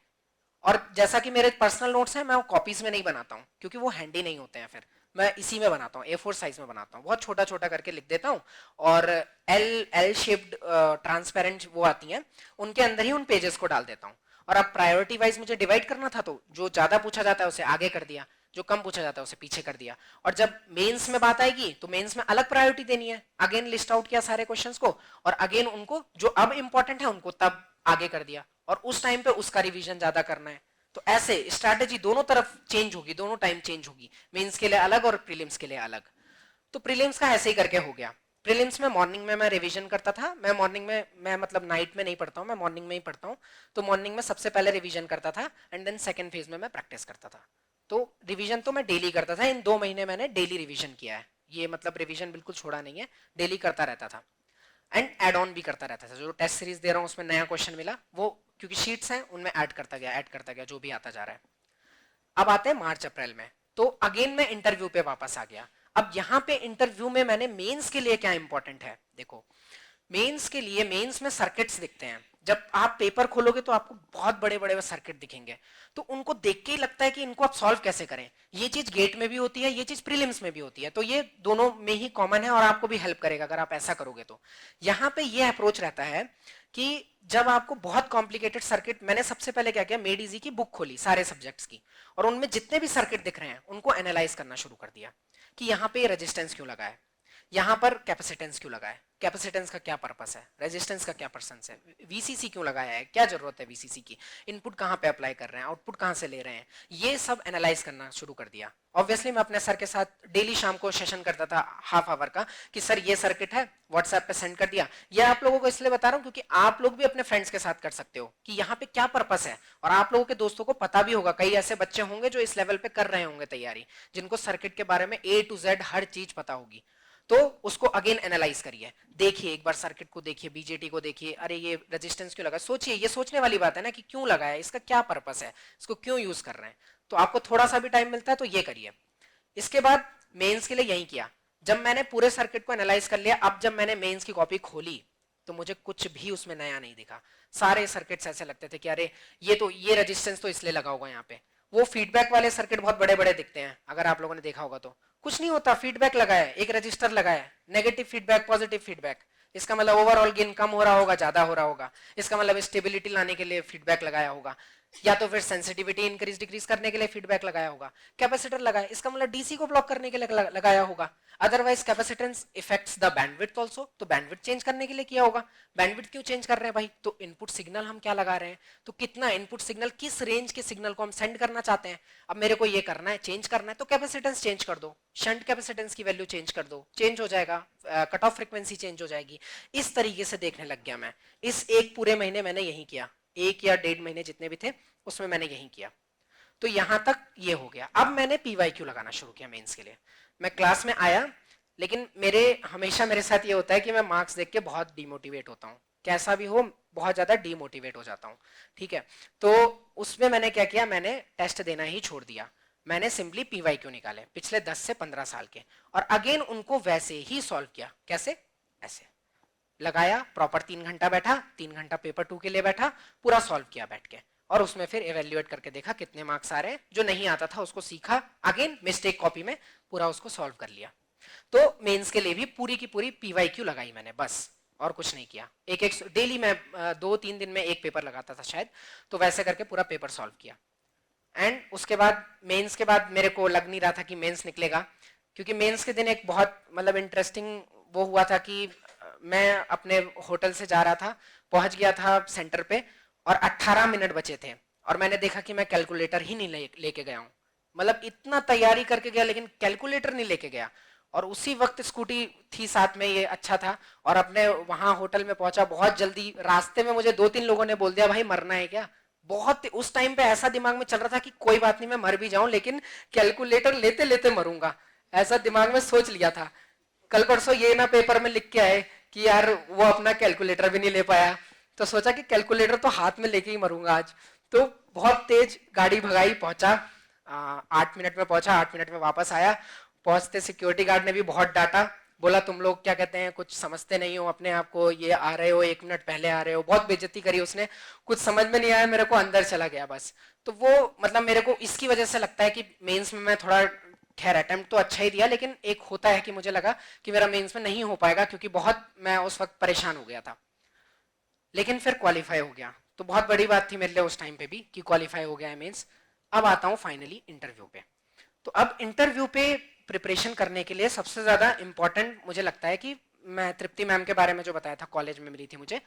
और जैसा कि मेरे पर्सनल नोट्स हैं मैं वो कॉपीज में नहीं बनाता हूँ क्योंकि वो हैंडी नहीं होते हैं, फिर मैं इसी में बनाता हूँ, A4 साइज में बनाता हूँ, बहुत छोटा छोटा करके लिख देता हूँ, और एल शेप्ड ट्रांसपेरेंट वो आती हैं, उनके अंदर ही उन पेजेस को डाल देता हूँ। और अब प्रायोरिटी वाइज मुझे डिवाइड करना था तो जो ज्यादा पूछा जाता है उसे आगे कर दिया, जो कम पूछा जाता है उसे पीछे कर दिया। और जब मेंस में बात आएगी तो मेंस में अलग प्रायोरिटी देनी है, अगेन लिस्ट आउट किया सारे क्वेश्चंस को, और अगेन उनको जो अब इंपॉर्टेंट है उनको तब आगे कर दिया, और उस टाइम पे उसका रिवीजन ज्यादा करना है। तो ऐसे स्ट्रैटेजी दोनों तरफ चेंज होगी, दोनों टाइम चेंज होगी, मेंस के लिए अलग और प्रीलिम्स के लिए अलग। तो प्रीलिम्स का ऐसे ही करके हो गया। प्रीलिम्स में मॉर्निंग में मैं रिवीजन करता था, मैं मॉर्निंग में मैं मतलब नाइट में नहीं पढ़ता हूँ, मैं मॉर्निंग में ही पढ़ता हूँ। तो मॉर्निंग में सबसे पहले रिवीजन करता था, एंड देन सेकंड फेज में मैं प्रैक्टिस करता था। तो रिवीजन तो मैं डेली करता था, इन 2 महीने मैंने डेली रिवीजन किया है, ये मतलब रिवीजन बिल्कुल छोड़ा नहीं है, डेली करता रहता था। एंड एड ऑन भी करता रहता था, जो टेस्ट सीरीज दे रहा हूँ उसमें नया क्वेश्चन मिला वो क्योंकि शीट्स हैं उनमें ऐड करता गया जो भी आता जा रहा है। अब आते हैं मार्च अप्रैल में, तो अगेन मैं इंटरव्यू पे वापस आ गया। अब यहाँ पे इंटरव्यू में मैंने मेंस के लिए क्या इंपॉर्टेंट है देखो, मेंस के लिए मेंस में सर्किट्स दिखते हैं, जब आप पेपर खोलोगे तो आपको बहुत बड़े बड़े सर्किट दिखेंगे, तो उनको देख के ही लगता है कि इनको आप सॉल्व कैसे करें। ये चीज गेट में भी होती है, ये चीज प्रीलिम्स में भी होती है, तो ये दोनों में ही कॉमन है और आपको भी हेल्प करेगा अगर आप ऐसा करोगे तो। यहाँ पे ये अप्रोच रहता है कि जब आपको बहुत कॉम्प्लिकेटेड सर्किट, मैंने सबसे पहले क्या किया, मेड इजी की बुक खोली सारे सब्जेक्ट्स की, और उनमें जितने भी सर्किट दिख रहे हैं उनको एनालाइज करना शुरू कर दिया कि यहाँ पे रेजिस्टेंस क्यों लगा है, यहाँ पर कैपेसिटेंस क्यों लगा है, कैपेसिटेंस का क्या पर्पस है, रेजिस्टेंस का क्या पर्पस है, वीसीसी क्यों लगाया है, क्या जरूरत है वीसीसी की, इनपुट कहाँ पे अप्लाई कर रहे हैं, आउटपुट कहाँ से ले रहे हैं, ये सब एनालाइज करना शुरू कर दिया। ऑब्वियसली मैं अपने सर के साथ डेली शाम को सेशन करता था हाफ आवर का, कि सर ये सर्किट है, व्हाट्सएप पे सेंड कर दिया। ये आप लोगों को इसलिए बता रहा हूँ क्योंकि आप लोग भी अपने फ्रेंड्स के साथ कर सकते हो कि यहाँ पे क्या पर्पस है, और आप लोगों के दोस्तों को पता भी होगा, कई ऐसे बच्चे होंगे जो इस लेवल पे कर रहे होंगे तैयारी, जिनको सर्किट के बारे में A to Z हर चीज पता होगी। तो उसको अगेन एनालाइज करिए, देखिए एक बार सर्किट को देखिए, बीजेटी को देखिए, अरे ये रेजिस्टेंस क्यों लगा, सोचिए, ये सोचने वाली बात है ना कि क्यों लगा है, इसका क्या पर्पस है, इसको क्यों यूज कर रहे हैं। तो आपको थोड़ा सा भी टाइम मिलता है तो ये करिए। इसके बाद मेंस के लिए यही किया, जब मैंने पूरे सर्किट को एनालाइज कर लिया, अब जब मैंने मेंस की कॉपी खोली तो मुझे कुछ भी उसमें नया नहीं दिखा। सारे सर्किट्स ऐसे लगते थे कि अरे ये रेजिस्टेंस तो इसलिए लगा होगा यहाँ पे। वो फीडबैक वाले सर्किट बहुत बड़े बड़े दिखते हैं, अगर आप लोगों ने देखा होगा तो कुछ नहीं होता, फीडबैक लगा है, एक रजिस्टर लगा है, नेगेटिव फीडबैक पॉजिटिव फीडबैक, इसका मतलब ओवरऑल गेन कम हो रहा होगा, ज्यादा हो रहा होगा, इसका मतलब स्टेबिलिटी लाने के लिए फीडबैक लगाया होगा। या तो फिर सेंसिटिविटी इंक्रीज डिक्रीज करने के लिए फीडबैक लगाया होगा, कैपेसिटर लगाया, इसका मतलब डीसी को ब्लॉक करने के लिए लगाया होगा। Otherwise capacitance effects the bandwidth also, तो बैंडविड्थ चेंज करने के लिए किया होगा। बैंडविड्थ क्यों चेंज कर रहे हैं भाई, तो इनपुट सिग्नल हम क्या लगा रहे हैं, तो कितना इनपुट सिग्नल, किस रेंज के सिग्नल को हम सेंड करना चाहते हैं। अब मेरे को ये करना है, चेंज करना है, तो कैपेसिटेंस चेंज कर दो, शंट कैपेसिटेंस की वैल्यू चेंज कर दो, चेंज हो जाएगा, कट ऑफ फ्रीक्वेंसी चेंज हो जाएगी। इस तरीके से देखने लग गया मैं। इस एक पूरे महीने मैंने यही किया, 1 या 1.5 महीने जितने भी थे उसमें मैंने यही किया। तो यहां तक ये हो गया। अब मैंने पीवाईक्यू लगाना शुरू किया मेंस के लिए। मैं क्लास में आया, लेकिन हमेशा मेरे साथ ये होता है कि मैं मार्क्स देख के बहुत डिमोटिवेट होता हूँ, कैसा भी हो बहुत ज्यादा डिमोटिवेट हो जाता हूँ, ठीक है। तो उसमें मैंने क्या किया, मैंने टेस्ट देना ही छोड़ दिया। मैंने सिंपली पीवाईक्यू निकाले पिछले 10 से 15 साल के, और अगेन उनको वैसे ही सॉल्व किया। कैसे, ऐसे लगाया, प्रॉपर 3 घंटा बैठा, 3 घंटा पेपर 2 के लिए बैठा, पूरा सॉल्व किया बैठ के, और उसमें फिर एवेल्युएट करके देखा कितने मार्क्स आ रहे हैं। जो नहीं आता था उसको सीखा, अगेन मिस्टेक कॉपी में पूरा उसको सॉल्व कर लिया। तो मेंस के लिए भी पूरी की पूरी पीवाईक्यू लगाई मैंने, बस और कुछ नहीं किया। एक एक डेली मैं 2-3 दिन में एक पेपर लगाता था शायद, तो वैसे करके पूरा पेपर सॉल्व किया। एंड उसके बाद मेंस के बाद मेरे को लग नहीं रहा था कि मेंस निकलेगा, क्योंकि मेंस के दिन एक बहुत मतलब इंटरेस्टिंग वो हुआ था कि मैं अपने होटल से जा रहा था, पहुंच गया था सेंटर पे, और 18 मिनट बचे थे, और मैंने देखा कि मैं कैलकुलेटर ही नहीं लेके गया हूँ। मतलब इतना तैयारी करके गया लेकिन कैलकुलेटर नहीं लेके गया, और उसी वक्त स्कूटी थी साथ में, ये अच्छा था। और अपने वहां होटल में पहुंचा बहुत जल्दी, रास्ते में मुझे 2-3 लोगों ने बोल दिया भाई मरना है क्या। बहुत उस टाइम पे ऐसा दिमाग में चल रहा था कि कोई बात नहीं मैं मर भी जाऊं लेकिन कैलकुलेटर लेते लेते मरूंगा, ऐसा दिमाग में सोच लिया था। कल परसों ये ना पेपर में लिख के आए कि यार वो अपना कैलकुलेटर भी नहीं ले पाया, तो सोचा कि कैलकुलेटर तो हाथ में लेके ही मरूंगा आज। तो बहुत तेज गाड़ी भगाई, पहुंचा 8 मिनट में पहुंचा, 8 मिनट में वापस आया। पहुंचते सिक्योरिटी गार्ड ने भी बहुत डांटा, बोला तुम लोग क्या कहते हैं, कुछ समझते नहीं हो अपने आप को, ये आ रहे हो 1 मिनट पहले आ रहे हो, बहुत बेइज्जती करी उसने। कुछ समझ में नहीं आया मेरे को, अंदर चला गया बस। तो वो मतलब मेरे को इसकी वजह से लगता है कि मेंस में मैं थोड़ा, खैर अटेम्प्ट तो अच्छा ही दिया, लेकिन एक होता है कि मुझे लगा कि मेरा मेंस में नहीं हो पाएगा, क्योंकि बहुत मैं उस वक्त परेशान हो गया था। लेकिन फिर क्वालिफाई हो गया, तो बहुत बड़ी बात थी मेरे लिए उस टाइम पे भी कि क्वालिफाई हो गया है मेंस। अब आता हूँ फाइनली इंटरव्यू पे। तो अब इंटरव्यू पे प्रिपरेशन करने के लिए सबसे ज्यादा इंपॉर्टेंट मुझे लगता है कि मैं तृप्ति मैम के बारे में जो बताया था, कॉलेज में मिली थी मुझे,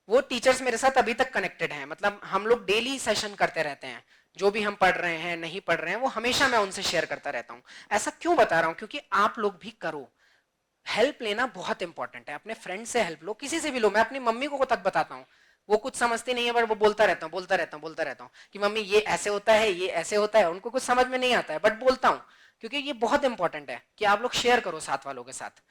वो टीचर्स मेरे साथ अभी तक कनेक्टेड हैं। मतलब हम लोग डेली सेशन करते रहते हैं, जो भी हम पढ़ रहे हैं नहीं पढ़ रहे हैं वो हमेशा मैं उनसे शेयर करता रहता हूँ। ऐसा क्यों बता रहा हूँ, क्योंकि आप लोग भी करो, हेल्प लेना बहुत इंपॉर्टेंट है। अपने फ्रेंड से हेल्प लो, किसी से भी लो। मैं अपनी मम्मी को तक बताता हूँ, वो कुछ समझती नहीं है बट वो बोलता रहता हूँ बोलता रहता हूँ कि मम्मी ये ऐसे होता है, ये ऐसे होता है। उनको कुछ समझ में नहीं आता है बट बोलता हूँ, क्योंकि ये बहुत इंपॉर्टेंट है कि आप लोग शेयर करो साथ वालों के साथ।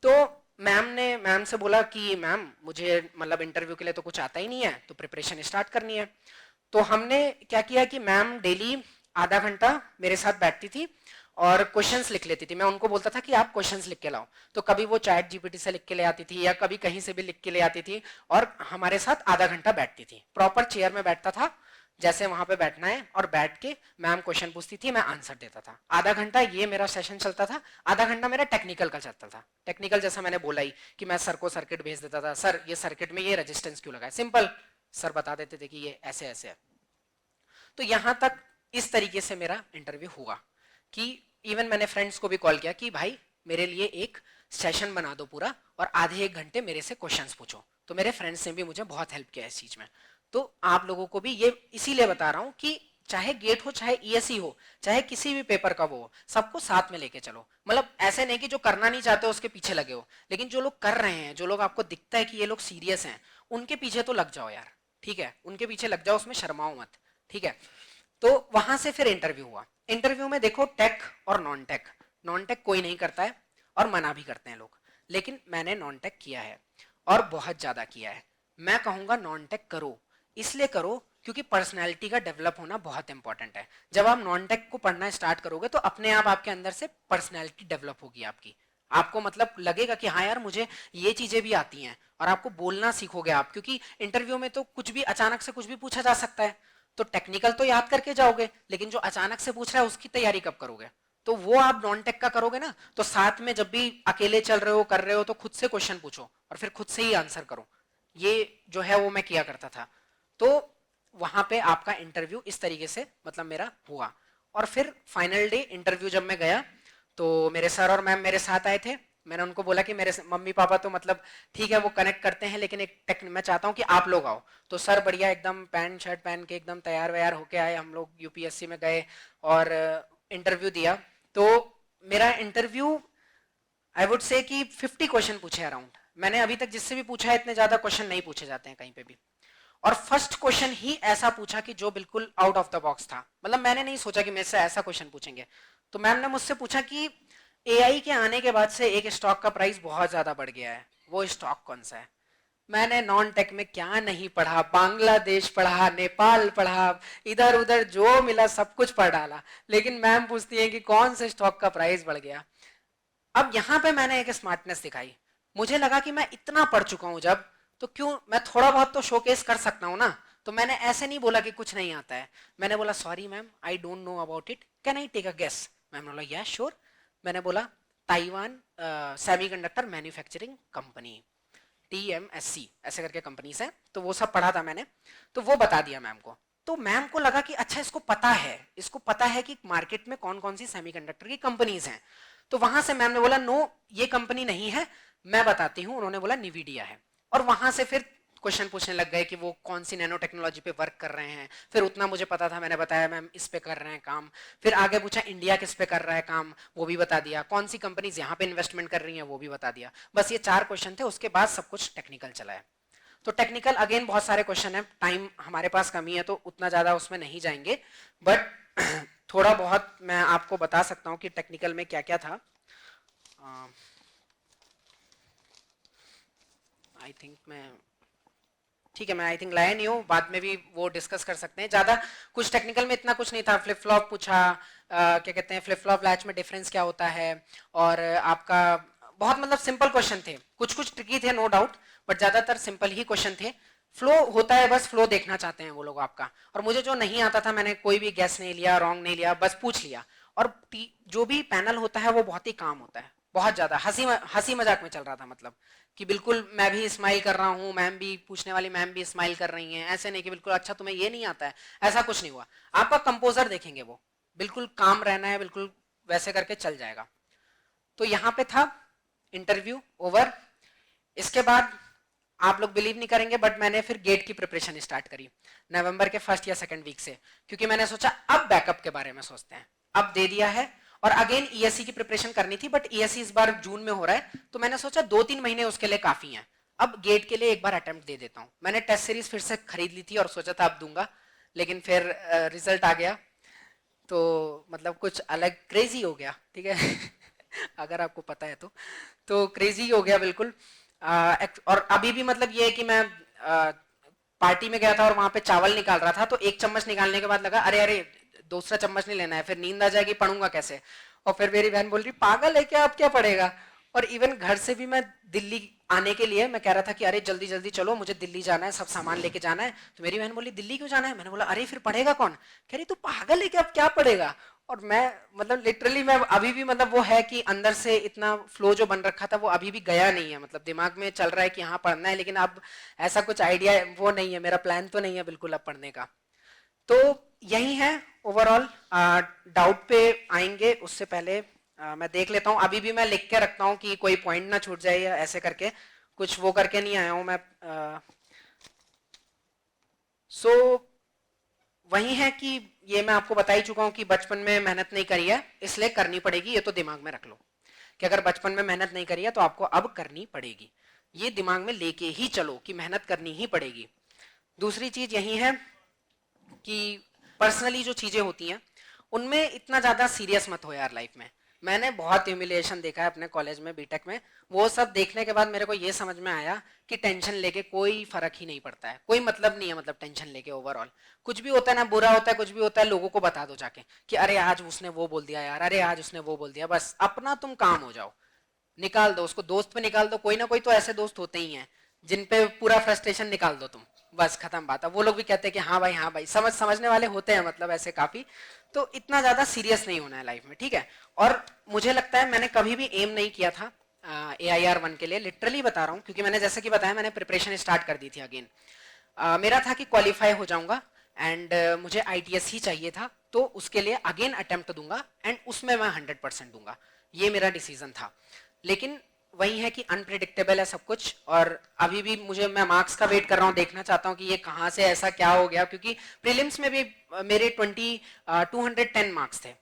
तो मैम से बोला कि मैम मुझे मतलब इंटरव्यू के लिए तो कुछ आता ही नहीं है, तो प्रिपरेशन स्टार्ट करनी है। तो हमने क्या किया कि मैम डेली आधा घंटा मेरे साथ बैठती थी और क्वेश्चंस लिख लेती थी। मैं उनको बोलता था कि आप क्वेश्चंस लिख के लाओ, तो कभी वो चैट जीपीटी से लिख के ले आती थी या कभी कहीं से भी लिख के ले आती थी, और हमारे साथ आधा घंटा बैठती थी। प्रॉपर चेयर में बैठता था जैसे वहां पे बैठना है, और बैठ के मैम क्वेश्चन पूछती थी, मैं आंसर देता था। आधा घंटा ये मेरा सेशन चलता था। आधा घंटा मेरा टेक्निकल का चलता था। टेक्निकल जैसा मैंने बोला ही कि मैं सर को सर्किट भेज देता था, सर ये सर्किट में ये रेजिस्टेंस क्यों लगा है, सिंपल। सर बता देते थे कि ये ऐसे ऐसे है। तो यहां तक इस तरीके से मेरा इंटरव्यू हुआ कि इवन मैंने फ्रेंड्स को भी कॉल किया कि भाई मेरे लिए एक सेशन बना दो पूरा, और आधे 1 घंटे मेरे से क्वेश्चंस पूछो। तो मेरे फ्रेंड्स ने भी मुझे बहुत हेल्प किया इस चीज में। तो आप लोगों को भी ये इसीलिए बता रहा हूँ कि चाहे गेट हो, चाहे ईएसई हो, चाहे किसी भी पेपर का वो हो, सबको साथ में लेके चलो। मतलब ऐसे नहीं कि जो करना नहीं चाहते उसके पीछे लगे हो, लेकिन जो लोग कर रहे हैं, जो लोग आपको दिखता है कि ये लोग सीरियस हैं, उनके पीछे तो लग जाओ यार, ठीक है, उनके पीछे लग जाओ, उसमें शर्माओ मत, ठीक है। तो वहां से फिर इंटरव्यू हुआ। इंटरव्यू में देखो टेक और नॉन टेक, नॉन टेक कोई नहीं करता है और मना भी करते हैं लोग, लेकिन मैंने नॉन टेक किया है और बहुत ज्यादा किया है। मैं कहूंगा नॉन टेक करो, इसलिए करो क्योंकि पर्सनैलिटी का डेवलप होना बहुत इंपॉर्टेंट है। जब आप नॉन टेक को पढ़ना स्टार्ट करोगे तो अपने आप आपके अंदर से पर्सनैलिटी डेवलप होगी आपकी। आपको मतलब लगेगा कि हाँ यार मुझे ये चीजें भी आती हैं, और आपको बोलना सीखोगे आप, क्योंकि इंटरव्यू में तो कुछ भी अचानक से कुछ भी पूछा जा सकता है। तो टेक्निकल तो याद करके जाओगे, लेकिन जो अचानक से पूछ रहा है उसकी तैयारी कब करोगे। तो वो आप नॉन टेक का करोगे ना, तो साथ में जब भी अकेले चल रहे हो, कर रहे हो, तो खुद से क्वेश्चन पूछो और फिर खुद से ही आंसर करो। ये जो है वो मैं किया करता था। तो वहां पे आपका इंटरव्यू इस तरीके से मतलब मेरा हुआ। और फिर फाइनल डे इंटरव्यू जब मैं गया तो मेरे सर और मैम मेरे साथ आए थे। मैंने उनको बोला कि मेरे मम्मी पापा तो मतलब ठीक है वो कनेक्ट करते हैं, लेकिन मैं चाहता हूँ कि आप लोग आओ। तो सर बढ़िया एकदम पैंट शर्ट पहन के एकदम तैयार वैयार होके आए, हम लोग यूपीएससी में गए और इंटरव्यू दिया। तो मेरा इंटरव्यू आई वुड से कि 50 क्वेश्चन पूछे अराउंड। मैंने अभी तक जिससे भी पूछा है इतने ज्यादा क्वेश्चन नहीं पूछे जाते हैं कहीं पे भी। और फर्स्ट क्वेश्चन ही ऐसा पूछा कि जो बिल्कुल आउट ऑफ द बॉक्स था, मतलब मैंने नहीं सोचा कि मेरे से ऐसा क्वेश्चन पूछेंगे। तो मैम ने मुझसे पूछा कि एआई के आने के बाद से एक स्टॉक का प्राइस बहुत ज्यादा बढ़ गया है, वो स्टॉक कौन सा है। मैंने नॉन टेक में क्या नहीं पढ़ा, बांग्लादेश पढ़ा, नेपाल पढ़ा, इधर उधर जो मिला सब कुछ पढ़ डाला, लेकिन मैम पूछती है कि कौन से स्टॉक का प्राइस बढ़ गया। अब यहां पे मैंने एक स्मार्टनेस दिखाई। मुझे लगा कि मैं इतना पढ़ चुका हूं जब, तो क्यों मैं थोड़ा बहुत तो शोकेस कर सकता हूं ना। तो मैंने ऐसे नहीं बोला कि कुछ नहीं आता है। मैंने बोला sorry ma'am I don't know about it, can I take a guess. Ma'am बोला यस श्योर। मैंने बोला Taiwan semiconductor manufacturing company, TMSC ऐसे करके कंपनीज है। तो वो सब पढ़ा था मैंने, तो वो बता दिया मैम को। तो मैम को लगा कि अच्छा इसको पता है, इसको पता है कि मार्केट में कौन कौन सी सेमीकंडक्टर की कंपनीज हैं। तो वहां से मैम ने बोला नो ये कंपनी नहीं है, मैं बताती हूँ। उन्होंने बोला निविडिया है। और वहां से फिर क्वेश्चन पूछने लग गए कि वो कौन सी नैनो टेक्नोलॉजी पे वर्क कर रहे हैं। फिर उतना मुझे पता था, मैंने बताया मैम इस पे कर रहे हैं काम। फिर आगे पूछा इंडिया किस पे कर रहा है काम, वो भी बता दिया। कौन सी कंपनीज यहाँ पे इन्वेस्टमेंट कर रही हैं वो भी बता दिया। बस ये 4 क्वेश्चन थे, उसके बाद सब कुछ टेक्निकल चला है। तो टेक्निकल अगेन बहुत सारे क्वेश्चन है, टाइम हमारे पास कमी है तो उतना ज्यादा उसमें नहीं जाएंगे, बट थोड़ा बहुत मैं आपको बता सकता हूँ कि टेक्निकल में क्या क्या था। आई थिंक मैं ठीक है, मैं आई थिंक लाया नहीं हूँ, बाद में भी वो डिस्कस कर सकते हैं। ज्यादा कुछ टेक्निकल में इतना कुछ नहीं था। फ्लिप फ्लॉप पूछा, क्या कहते हैं फ्लिप फ्लॉप लैच में डिफरेंस क्या होता है। और आपका बहुत मतलब सिंपल क्वेश्चन थे, कुछ कुछ ट्रिकी थे नो डाउट, बट ज्यादातर सिंपल ही क्वेश्चन थे। फ्लो होता है, बस फ्लो देखना चाहते हैं वो लोग आपका। और मुझे जो नहीं आता था मैंने कोई भी गैस नहीं लिया, रॉन्ग नहीं लिया, बस पूछ लिया। और जो भी पैनल होता है वो बहुत ही काम होता है, बहुत ज्यादा हंसी मजाक में चल रहा था। मतलब कि बिल्कुल मैं भी स्माइल कर रहा हूँ, मैम भी पूछने वाली मैम भी स्माइल कर रही हैं, ऐसे नहीं कि बिल्कुल अच्छा तुम्हें ये नहीं आता है, ऐसा कुछ नहीं हुआ। आपका कंपोजर देखेंगे वो बिल्कुल काम रहना है, बिल्कुल वैसे करके चल जाएगा। तो यहाँ पे था इंटरव्यू ओवर। इसके बाद आप लोग बिलीव नहीं करेंगे बट मैंने फिर गेट की प्रिपरेशन स्टार्ट करी नवंबर के फर्स्ट या सेकंड वीक से, क्योंकि मैंने सोचा अब बैकअप के बारे में सोचते हैं। अब दे दिया है और अगेन ईएससी की प्रिपरेशन करनी थी, बट ईएससी इस बार जून में हो रहा है, तो मैंने सोचा 2-3 महीने उसके लिए काफी हैं। अब गेट के लिए एक बार अटेम्प्ट दे देता हूँ। मैंने टेस्ट सीरीज फिर से खरीद ली थी और सोचा था अब दूंगा, लेकिन फिर रिजल्ट आ गया तो मतलब कुछ अलग क्रेजी हो गया, ठीक है। अगर आपको पता है तो क्रेजी हो गया बिल्कुल। और अभी भी मतलब ये है कि मैं पार्टी में गया था और वहां पे चावल निकाल रहा था, तो एक चम्मच निकालने के बाद लगा अरे अरे दूसरा चम्मच नहीं लेना है, फिर नींद आ जाएगी, पढ़ूंगा कैसे। और फिर मेरी बहन बोल रही पागल है क्या, अब क्या पढ़ेगा। और इवन घर से भी मैं दिल्ली आने के लिए मैं कह रहा था कि अरे जल्दी जल्दी चलो मुझे दिल्ली जाना है, सब सामान लेके जाना है। तो मेरी बहन बोली दिल्ली क्यों जाना है। मैंने बोला अरे फिर पढ़ेगा कौन। कह रही तू पागल है क्या, अब क्या पढ़ेगा। और मैं मतलब लिटरली मैं अभी भी मतलब वो है कि अंदर से इतना फ्लो जो बन रखा था वो अभी भी गया नहीं है। मतलब दिमाग में चल रहा है कि हाँ पढ़ना है, लेकिन अब ऐसा कुछ आइडिया वो नहीं है, मेरा प्लान तो नहीं है बिल्कुल अब पढ़ने का। तो यही है ओवरऑल। डाउट पे आएंगे उससे पहले मैं देख लेता हूँ, अभी भी मैं लिख के रखता हूँ कि कोई पॉइंट ना छूट जाए या ऐसे करके कुछ वो करके नहीं आया हूँ मैं। सो वही है कि ये मैं आपको बता ही चुका हूं कि बचपन में मेहनत नहीं करी है इसलिए करनी पड़ेगी, ये तो दिमाग में रख लो कि अगर बचपन में मेहनत नहीं करी है तो आपको अब करनी पड़ेगी। ये दिमाग में लेके ही चलो कि मेहनत करनी ही पड़ेगी। दूसरी चीज यही है कि पर्सनली जो चीजें होती हैं उनमें इतना ज्यादा सीरियस मत हो यार लाइफ में। मैंने बहुत ह्यूमिलिएशन देखा है अपने कॉलेज में बीटेक में, वो सब देखने के बाद मेरे को ये समझ में आया कि टेंशन लेके कोई फर्क ही नहीं पड़ता है, कोई मतलब नहीं है। मतलब टेंशन लेके ओवरऑल कुछ भी होता है ना, बुरा होता है कुछ भी होता है, लोगों को बता दो जाके कि अरे आज उसने वो बोल दिया यार, अरे आज उसने वो बोल दिया, बस अपना तुम काम हो जाओ, निकाल दो उसको, दोस्त पे निकाल दो। कोई ना कोई तो ऐसे दोस्त होते ही हैं जिन पे पूरा फ्रस्ट्रेशन निकाल दो तुम, बस खत्म बात है। वो लोग भी कहते हैं कि हाँ भाई समझने वाले होते हैं मतलब ऐसे काफी। तो इतना ज्यादा सीरियस नहीं होना है लाइफ में, ठीक है। और मुझे लगता है मैंने कभी भी एम नहीं किया था AIR 1 के लिए, लिटरली बता रहा हूँ, क्योंकि मैंने जैसे कि बताया मैंने प्रिपरेशन स्टार्ट कर दी थी अगेन। मेरा था कि क्वालिफाई हो जाऊंगा, एंड मुझे ITS ही चाहिए था, तो उसके लिए अगेन अटेम्प्ट दूंगा एंड उसमें मैं 100% दूंगा, ये मेरा डिसीजन था। लेकिन वही है कि अनप्रिडिक्टेबल है सब कुछ, और अभी भी मैं मार्क्स का वेट कर रहा हूँ, देखना चाहता हूँ कि ये कहाँ से ऐसा क्या हो गया, क्योंकि प्रीलिम्स में भी मेरे 210 मार्क्स थे,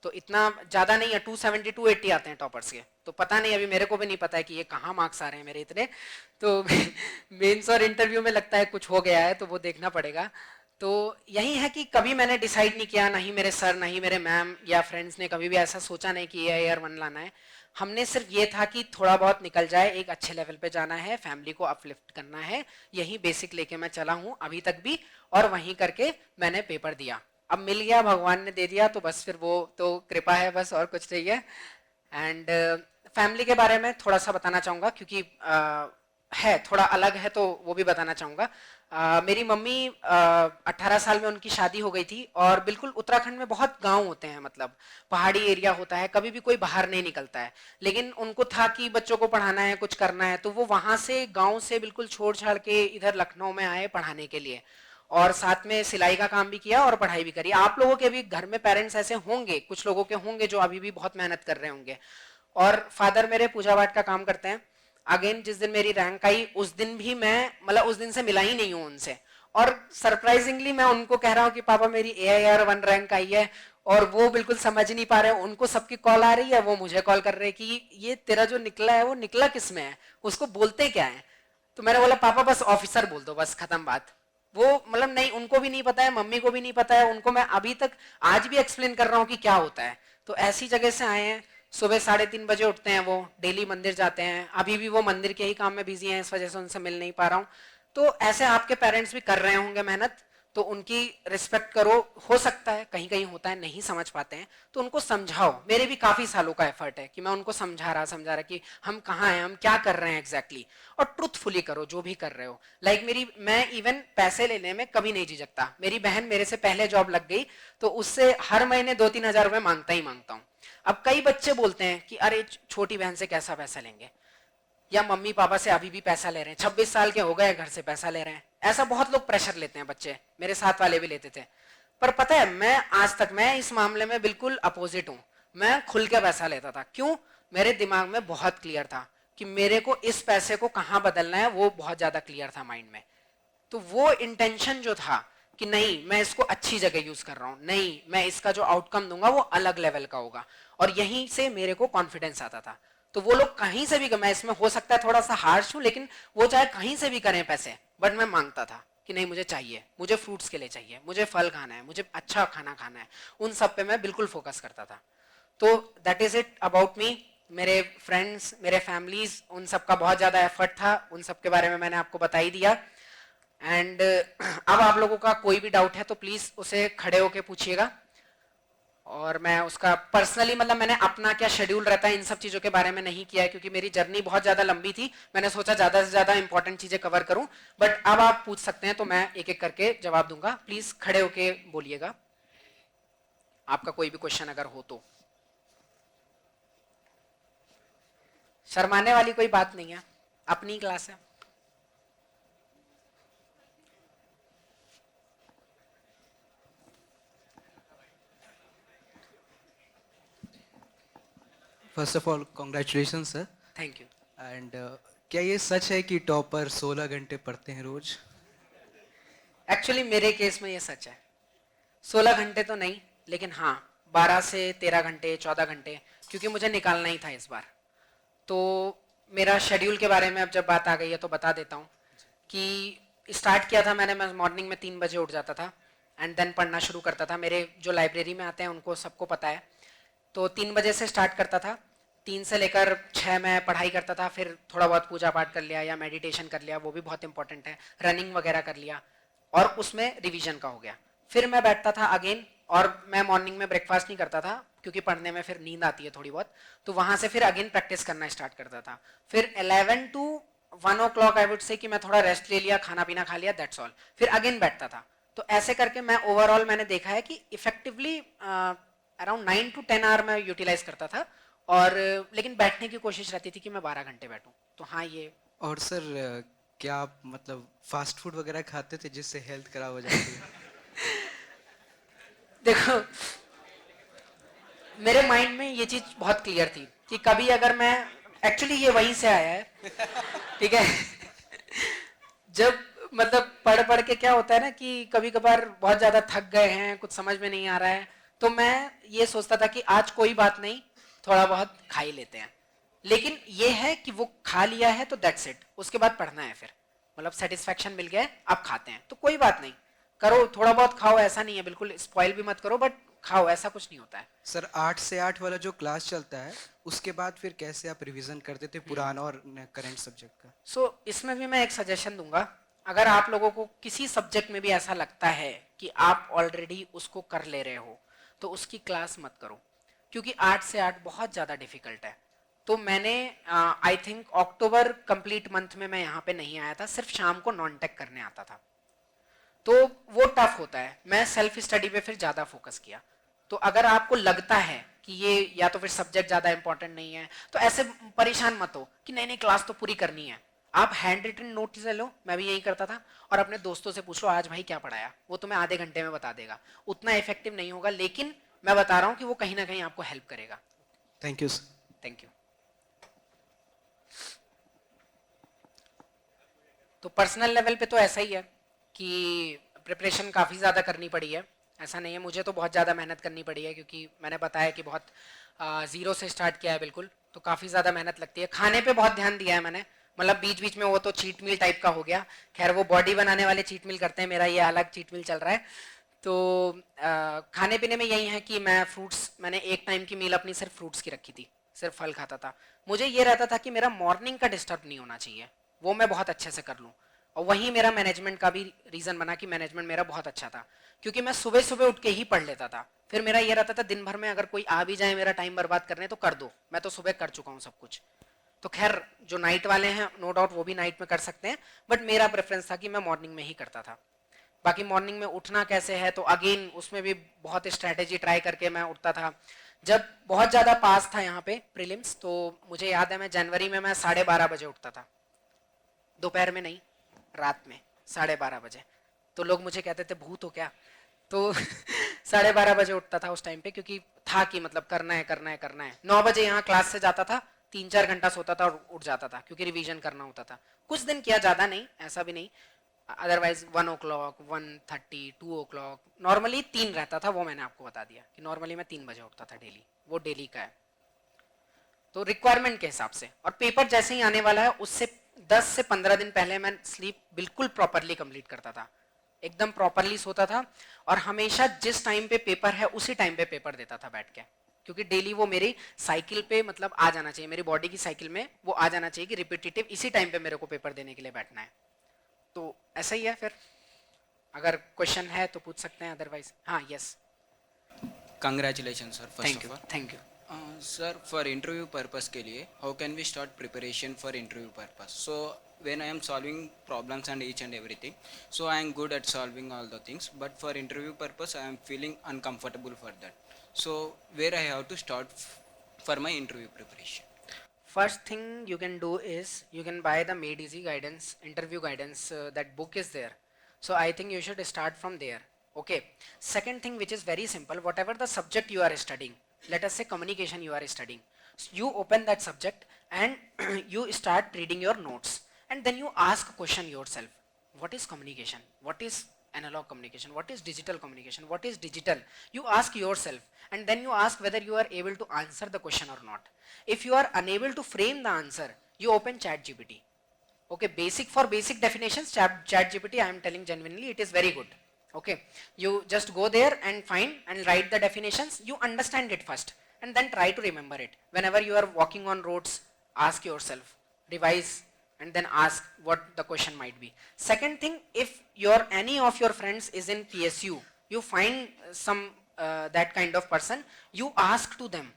तो इतना ज्यादा नहीं है, 270 280 आते हैं टॉपर्स के, तो पता नहीं, अभी मेरे को भी नहीं पता है कि ये कहाँ मार्क्स आ रहे हैं मेरे इतने। तो मेंस और इंटरव्यू में लगता है कुछ हो गया है, तो वो देखना पड़ेगा। तो यही है कि कभी मैंने डिसाइड नहीं किया, नहीं मेरे सर नहीं मेरे मैम या फ्रेंड्स ने कभी भी ऐसा सोचा नहीं कि ये AR1 लाना है। हमने सिर्फ ये था कि थोड़ा बहुत निकल जाए, एक अच्छे लेवल पे जाना है, फैमिली को अपलिफ्ट करना है, यही बेसिक लेके मैं चला हूँ अभी तक भी, और वहीं करके मैंने पेपर दिया। अब मिल गया, भगवान ने दे दिया, तो बस फिर वो तो कृपा है बस, और कुछ नहीं है। एंड फैमिली के बारे में थोड़ा सा बताना चाहूँगा, क्योंकि है थोड़ा अलग है, तो वो भी बताना चाहूँगा। मेरी मम्मी 18 साल में उनकी शादी हो गई थी, और बिल्कुल उत्तराखंड में बहुत गांव होते हैं, मतलब पहाड़ी एरिया होता है, कभी भी कोई बाहर नहीं निकलता है, लेकिन उनको था कि बच्चों को पढ़ाना है, कुछ करना है, तो वो वहां से गांव से बिल्कुल छोड़ छाड़ के इधर लखनऊ में आए पढ़ाने के लिए, और साथ में सिलाई का काम भी किया और पढ़ाई भी करी। आप लोगों के भी घर में पेरेंट्स ऐसे होंगे, कुछ लोगों के होंगे जो अभी भी बहुत मेहनत कर रहे होंगे। और फादर मेरे पूजा पाठ का काम करते हैं। अगेन जिस दिन मेरी रैंक आई, उस दिन भी मैं, मतलब उस दिन से मिला ही नहीं हूं उनसे, और सरप्राइजिंगली मैं उनको कह रहा हूँ कि पापा मेरी AIR1 रैंक आई है, और वो बिल्कुल समझ नहीं पा रहे, उनको सबकी कॉल आ रही है, वो मुझे कॉल कर रहे हैं कि ये तेरा जो निकला है वो निकला किस में है, उसको बोलते क्या है। तो मैंने बोला पापा बस ऑफिसर बोल दो, बस खत्म बात। वो मतलब नहीं, उनको भी नहीं पता है, मम्मी को भी नहीं पता है, उनको मैं अभी तक आज भी एक्सप्लेन कर रहा हूँ कि क्या होता है। तो ऐसी जगह से आए हैं, सुबह 3:30 बजे उठते हैं, वो डेली मंदिर जाते हैं, अभी भी वो मंदिर के ही काम में बिजी हैं, इस वजह से उनसे मिल नहीं पा रहा हूँ। तो ऐसे आपके पेरेंट्स भी कर रहे होंगे मेहनत, तो उनकी रिस्पेक्ट करो। हो सकता है कहीं कहीं होता है नहीं समझ पाते हैं, तो उनको समझाओ। मेरे भी काफी सालों का एफर्ट है कि मैं उनको समझा रहा कि हम कहाँ हैं, हम क्या कर रहे हैं एग्जैक्टली, और ट्रुथफुली करो जो भी कर रहे हो। मैं इवन पैसे लेने में कभी नहीं झिझकता। मेरी बहन मेरे से पहले जॉब लग गई, तो उससे हर महीने 2-3 हज़ार रुपए मांगता ही मांगता हूँ। अब कई बच्चे बोलते हैं कि अरे छोटी बहन से कैसा पैसा लेंगे, या मम्मी पापा से अभी भी पैसा ले रहे हैं, 26 साल के हो गए घर से पैसा ले रहे हैं, ऐसा बहुत लोग प्रेशर लेते हैं बच्चे, मेरे साथ वाले भी लेते थे। पर पता है मैं आज तक, मैं इस मामले में बिल्कुल अपोजिट हूँ। मैं खुल के पैसा लेता था। क्यों? मेरे दिमाग में बहुत क्लियर था कि मेरे को इस पैसे को कहाँ बदलना है, वो बहुत ज्यादा क्लियर था माइंड में। तो वो इंटेंशन जो था कि नहीं मैं इसको अच्छी जगह यूज कर रहा हूँ, नहीं मैं इसका जो आउटकम दूंगा वो अलग लेवल का होगा, और यहीं से मेरे को कॉन्फिडेंस आता था। तो वो लोग कहीं से भी, मैं इसमें हो सकता है थोड़ा सा हार्श हूं, लेकिन वो चाहे कहीं से भी करें पैसे, बट मैं मांगता था कि नहीं मुझे चाहिए, मुझे फ्रूट्स के लिए चाहिए, मुझे फल खाना है, मुझे अच्छा खाना खाना है, उन सब पे मैं बिल्कुल फोकस करता था। तो that is it about me. मेरे फ्रेंड्स, मेरे फैमिलीज, उन सब का बहुत ज्यादा एफर्ट था, उन सब के बारे में मैंने आपको बता ही दिया। एंड अब आप लोगों का कोई भी डाउट है तो प्लीज उसे खड़े होके पूछिएगा, और मैं उसका पर्सनली, मतलब मैंने अपना क्या शेड्यूल रहता है इन सब चीजों के बारे में नहीं किया है, क्योंकि मेरी जर्नी बहुत ज्यादा लंबी थी। मैंने सोचा ज्यादा से ज्यादा इंपॉर्टेंट चीजें कवर करूं, बट अब आप पूछ सकते हैं तो मैं एक एक करके जवाब दूंगा। प्लीज खड़े होके बोलिएगा आपका कोई भी क्वेश्चन अगर हो तो। शर्माने वाली कोई बात नहीं है, अपनी क्लास है। First of all congratulation sir. Thank you. And क्या ये सच है कि टॉपर 16 घंटे पढ़ते हैं रोज? एक्चुअली मेरे केस में ये सच है। 16 घंटे तो नहीं, लेकिन हाँ 12 से 13 घंटे, 14 घंटे, क्योंकि मुझे निकालना ही था इस बार। तो मेरा शेड्यूल के बारे में अब जब बात आ गई है तो बता देता हूँ कि स्टार्ट किया था मैंने, मैं मॉर्निंग में 3 बजे उठ जाता था, एंड देन पढ़ना शुरू करता था। मेरे जो लाइब्रेरी में आते हैं उनको सबको पता है। तो 3 बजे से स्टार्ट करता था, 3 से लेकर 6 मैं पढ़ाई करता था, फिर थोड़ा बहुत पूजा पाठ कर लिया या मेडिटेशन कर लिया, वो भी बहुत इंपॉर्टेंट है, रनिंग वगैरह कर लिया, और उसमें रिवीजन का हो गया। फिर मैं बैठता था अगेन, और मैं मॉर्निंग में ब्रेकफास्ट नहीं करता था क्योंकि पढ़ने में फिर नींद आती है थोड़ी बहुत, तो वहां से फिर अगेन प्रैक्टिस करना स्टार्ट करता था। फिर 11 to 1 o'clock I would say कि मैं थोड़ा रेस्ट ले लिया, खाना पीना खा लिया, दैट्स ऑल, फिर अगेन बैठता था। तो ऐसे करके मैं ओवरऑल मैंने देखा है कि इफेक्टिवली अराउंड 9 to 10 आवर मैं यूटिलाइज करता था, और लेकिन बैठने की कोशिश रहती थी कि मैं 12 घंटे बैठूं। तो हाँ ये। और सर क्या आप मतलब फास्ट फूड वगैरह खाते थे जिससे हेल्थ खराब हो जाती है? देखो, मेरे माइंड में ये चीज बहुत क्लियर थी कि कभी अगर मैं, एक्चुअली ये वहीं से आया है, ठीक है। जब मतलब पढ़ पढ़ के क्या होता है ना कि कभी कभार बहुत ज्यादा थक गए हैं, कुछ समझ में नहीं आ रहा है, तो मैं ये सोचता था कि आज कोई बात नहीं, थोड़ा बहुत खा ही लेते हैं। लेकिन ये है कि वो खा लिया है तो दैट्स इट, उसके बाद पढ़ना है फिर, मतलब सेटिस्फेक्शन मिल गया है, अब खाते हैं, तो कोई बात नहीं, करो थोड़ा बहुत खाओ, ऐसा नहीं है, बिल्कुल स्पॉइल भी मत करो, बट खाओ, ऐसा कुछ नहीं होता है। सर 8 से 8 वाला जो क्लास चलता है उसके बाद फिर कैसे आप रिवीजन करते थे पुराना और करंट सब्जेक्ट का? इसमें भी मैं एक सजेशन दूंगा, अगर आप लोगों को किसी सब्जेक्ट में भी ऐसा लगता है कि आप ऑलरेडी उसको कर ले रहे हो, तो उसकी क्लास मत करो, क्योंकि 8 से 8 बहुत ज़्यादा डिफिकल्ट है। तो मैंने I think October complete month में मैं यहाँ पे नहीं आया था, सिर्फ शाम को नॉन टेक करने आता था, तो वो टफ होता है। मैं सेल्फ स्टडी पे फिर ज़्यादा फोकस किया। तो अगर आपको लगता है कि ये या तो फिर सब्जेक्ट ज़्यादा इंपॉर्टेंट नहीं है, तो ऐसे परेशान मत हो कि नहीं नहीं क्लास तो पूरी करनी है। आप हैंड रिटन नोट ले लो, मैं भी यही करता था, और अपने दोस्तों से पूछ लो आज भाई क्या पढ़ाया, वो तुम्हें आधे घंटे में बता देगा। उतना इफेक्टिव नहीं होगा, लेकिन मैं बता रहा हूँ कि वो कहीं ना कहीं आपको हेल्प करेगा। Thank you sir. Thank you. तो पर्सनल लेवल पे तो ऐसा ही है कि प्रिपरेशन काफ़ी ज़्यादा करनी पड़ी है। ऐसा नहीं है, मुझे तो बहुत ज़्यादा मेहनत करनी पड़ी है, क्योंकि मैंने बताया कि बहुत ज़ीरो से स्टार्ट किया है बिल्कुल, तो काफ़ी ज़्यादा मेहनत लगती है। खाने पे बहुत ध्यान दिया है मैंने, मतलब बीच बीच में वो तो चीट मील टाइप का हो गया, खैर वो बॉडी बनाने वाले चीट मील करते हैं, मेरा ये अलग चीट मील चल रहा है। तो खाने पीने में यही है कि मैं फ्रूट्स, मैंने एक टाइम की मील अपनी सिर्फ फ्रूट्स की रखी थी, सिर्फ फल खाता था। मुझे ये रहता था कि मेरा मॉर्निंग का डिस्टर्ब नहीं होना चाहिए, वो मैं बहुत अच्छे से कर लूँ। और वही मेरा मैनेजमेंट का भी रीज़न बना कि मैनेजमेंट मेरा बहुत अच्छा था, क्योंकि मैं सुबह सुबह उठ के ही पढ़ लेता था। फिर मेरा ये रहता था दिन भर में अगर कोई आ भी जाए मेरा टाइम बर्बाद करने, तो कर दो, मैं तो सुबह कर चुका हूँ सब कुछ। तो खैर जो नाइट वाले हैं नो डाउट वो भी नाइट में कर सकते हैं, बट मेरा प्रेफरेंस था कि मैं मॉर्निंग में ही करता था। बाकी मॉर्निंग में उठना कैसे है, तो अगेन उसमें भी बहुत स्ट्रैटेजी ट्राई करके मैं उठता था। जब बहुत ज़्यादा पास था यहाँ पे प्रीलिम्स, तो मुझे याद है मैं जनवरी में मैं 12:30 बजे उठता था, दोपहर में नहीं, रात में 12:30 बजे। तो लोग मुझे कहते थे भूत हो क्या, तो 12:30 बजे उठता था उस टाइम पे, क्योंकि था कि मतलब करना है करना है करना है। 9 बजे यहाँ क्लास से जाता था, 3-4 घंटा सोता था और उठ जाता था, क्योंकि रिवीजन करना होता था। कुछ दिन किया, ज़्यादा नहीं, ऐसा भी नहीं। अदरवाइज 1 o'clock, 1:30, 2 o'clock, नॉर्मली 3 रहता था, वो मैंने आपको बता दिया कि नॉर्मली मैं 3 बजे उठता था डेली, वो डेली का है। तो रिक्वायरमेंट के हिसाब से, और पेपर जैसे ही आने वाला है उससे 10 से 15 दिन पहले मैं स्लीप बिल्कुल प्रॉपरली कंप्लीट करता था, एकदम प्रॉपरली सोता था, और हमेशा जिस टाइम पे पेपर है उसी टाइम पे पेपर देता था बैठ के, क्योंकि डेली वो मेरी साइकिल पे मतलब आ जाना चाहिए, मेरी बॉडी की साइकिल में वो आ जाना चाहिए कि रिपीटेटिव इसी टाइम पे मेरे को पेपर देने के लिए बैठना है। तो ऐसा ही है फिर, अगर क्वेश्चन है तो पूछ सकते हैं, अदरवाइज हाँ yes. Congratulations, sir, first thank of you, all. Thank you. Sir, for interview purpose के लिए, how can we start preparation for interview purpose? So, when I am solving problems and each and everything, so I am good at solving all the things, but for interview purpose, I am feeling uncomfortable for that. So, where I have to start for my interview preparation? First thing you can do is you can buy the Made Easy guidance, interview guidance, that book is there. So I think you should start from there. Okay. Second thing, which is very simple, whatever the subject you are studying, let us say communication you are studying, you open that subject and you start reading your notes, and then you ask a question yourself. What is communication? What is analog communication? What is digital communication? What is digital? You ask yourself, and then you ask whether you are able to answer the question or not. If you are unable to frame the answer, you open ChatGPT. Okay, basic for basic definitions, ChatGPT, I am telling genuinely, it is very good. Okay, you just go there and find and write the definitions. You understand it first, and then try to remember it. Whenever you are walking on roads, ask yourself, revise, and then ask what the question might be. Second thing, if your any of your friends is in PSU, you find some that kind of person, you ask to them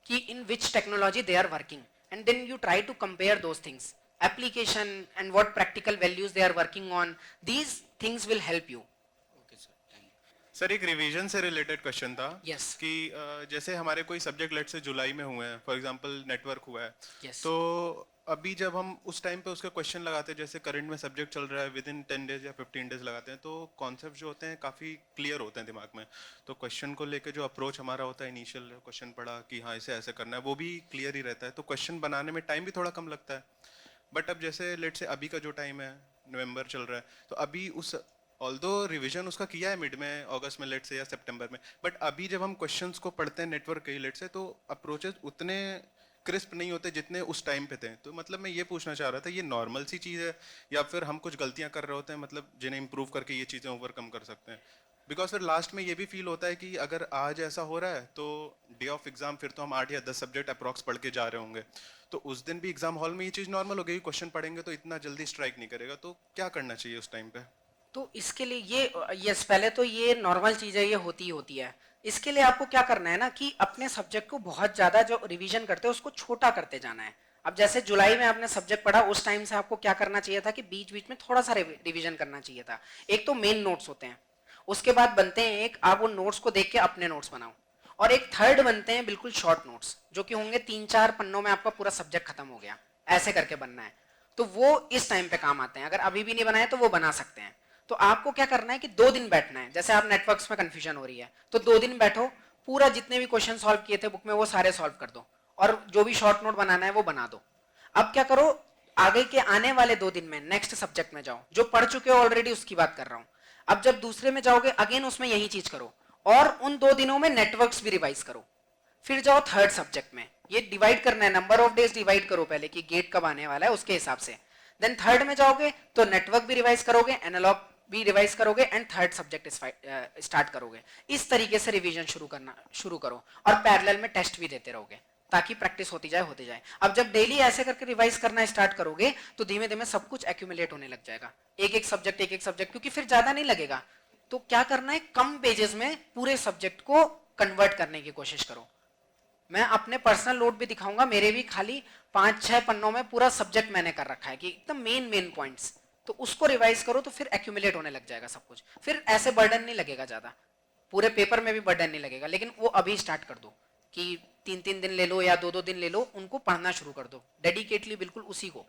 कि in which technology they are working, and then you try to compare those things, application and what practical values they are working on. These things will help you. Okay, sir. Thank you. Sir एक रिवीजन से रिलेटेड क्वेश्चन था Yes. कि जैसे हमारे कोई सब्जेक्ट लेट से जुलाई में हुए हैं, फॉर एग्जांपल नेटवर्क हुआ है, Yes. तो अभी जब हम उस टाइम पे उसका क्वेश्चन लगाते हैं, जैसे करंट में सब्जेक्ट चल रहा है, विद इन 10 डेज या 15 डेज लगाते हैं, तो कॉन्सेप्ट जो होते हैं काफ़ी क्लियर होते हैं दिमाग में। तो क्वेश्चन को लेके जो अप्रोच हमारा होता है, इनिशियल क्वेश्चन पढ़ा कि हाँ इसे ऐसे करना है, वो भी क्लियर ही रहता है, तो क्वेश्चन बनाने में टाइम भी थोड़ा कम लगता है। बट अब जैसे लेट से अभी का जो टाइम है, नवंबर चल रहा है, तो अभी उस ऑल्दो रिवीजन उसका किया है मिड में, अगस्त में लेट से या सितंबर में, बट अभी जब हम क्वेश्चंस को पढ़ते हैं नेटवर्क के लेट से, तो अप्रोचेस उतने क्रिस्प नहीं होते जितने उस टाइम पे थे। तो मतलब मैं ये पूछना चाह रहा था, ये नॉर्मल सी चीज़ है या फिर हम कुछ गलतियां कर रहे होते हैं, मतलब जिन्हें इंप्रूव करके ये चीज़ें ओवरकम कर सकते हैं? बिकॉज फिर लास्ट में ये भी फील होता है कि अगर आज ऐसा हो रहा है तो डे ऑफ एग्जाम फिर तो हम 8 या 10 सब्जेक्ट अप्रॉक्स पढ़ के जा रहे होंगे, तो उस दिन भी एग्जाम हॉल में ये चीज़ नॉर्मल हो गई, क्वेश्चन पढ़ेंगे तो इतना जल्दी स्ट्राइक नहीं करेगा, तो क्या करना चाहिए उस टाइम पे? तो इसके लिए ये यस, पहले तो ये नॉर्मल चीज है, ये होती ही होती है। इसके लिए आपको क्या करना है ना कि अपने सब्जेक्ट को बहुत ज्यादा जो रिवीजन करते हैं उसको छोटा करते जाना है। अब जैसे जुलाई में आपने सब्जेक्ट पढ़ा, उस टाइम से आपको क्या करना चाहिए था कि बीच बीच में थोड़ा सा रिवीजन करना चाहिए था। एक तो मेन नोट्स होते हैं, उसके बाद बनते हैं एक, आप उन नोट्स को देख के अपने नोट्स बनाओ, और एक थर्ड बनते हैं बिल्कुल शॉर्ट नोट्स, जो कि होंगे 3-4 पन्नों में आपका पूरा सब्जेक्ट खत्म हो गया, ऐसे करके बनना है। तो वो इस टाइम पे काम आते हैं। अगर अभी भी नहीं बनाए तो वो बना सकते हैं। तो आपको क्या करना है कि 2 दिन बैठना है। जैसे आप नेटवर्क्स में कंफ्यूजन हो रही है तो 2 दिन बैठो, पूरा जितने भी क्वेश्चन सॉल्व किए थे बुक में वो सारे सॉल्व कर दो, और जो भी शॉर्ट नोट बनाना है वो बना दो। अब क्या करो, आगे के आने वाले 2 दिन में नेक्स्ट सब्जेक्ट में जाओ, जो पढ़ चुके हो ऑलरेडी उसकी बात कर रहा हूं। अब जब दूसरे में जाओगे अगेन उसमें यही चीज करो, और उन 2 दिनों में नेटवर्क्स भी रिवाइज करो। फिर जाओ थर्ड सब्जेक्ट में, ये डिवाइड करना है, नंबर ऑफ डेज डिवाइड करो पहले कि गेट कब आने वाला है उसके हिसाब से। देन थर्ड में जाओगे तो नेटवर्क भी रिवाइज करोगे, एनालॉग भी रिवाइज करोगे, एंड थर्ड सब्जेक्ट स्टार्ट करोगे। इस तरीके से रिवीजन शुरू करो, और पैरेलल में टेस्ट भी देते रहोगे ताकि प्रैक्टिस होती जाए। अब जब डेली ऐसे करके रिवाइज करना स्टार्ट करोगे तो धीमे धीमे सब कुछ एक्यूमुलेट होने लग जाएगा, एक एक सब्जेक्ट, क्योंकि फिर ज्यादा नहीं लगेगा। तो क्या करना है, कम पेजेस में पूरे सब्जेक्ट को कन्वर्ट करने की कोशिश करो। मैं अपने पर्सनल नोट भी दिखाऊंगा, मेरे भी खाली 5-6 पन्नों में पूरा सब्जेक्ट मैंने कर रखा है कि एकदम मेन पॉइंट्स, तो उसको रिवाइज करो तो फिर एक्यूमुलेट होने लग जाएगा सब कुछ। फिर ऐसे बर्डन नहीं लगेगा ज्यादा, पूरे पेपर में भी बर्डन नहीं लगेगा। लेकिन वो अभी स्टार्ट कर दो कि 3-3 दिन ले लो या 2-2 दिन ले लो, उनको पढ़ना शुरू कर दो डेडिकेटली, बिल्कुल उसी को।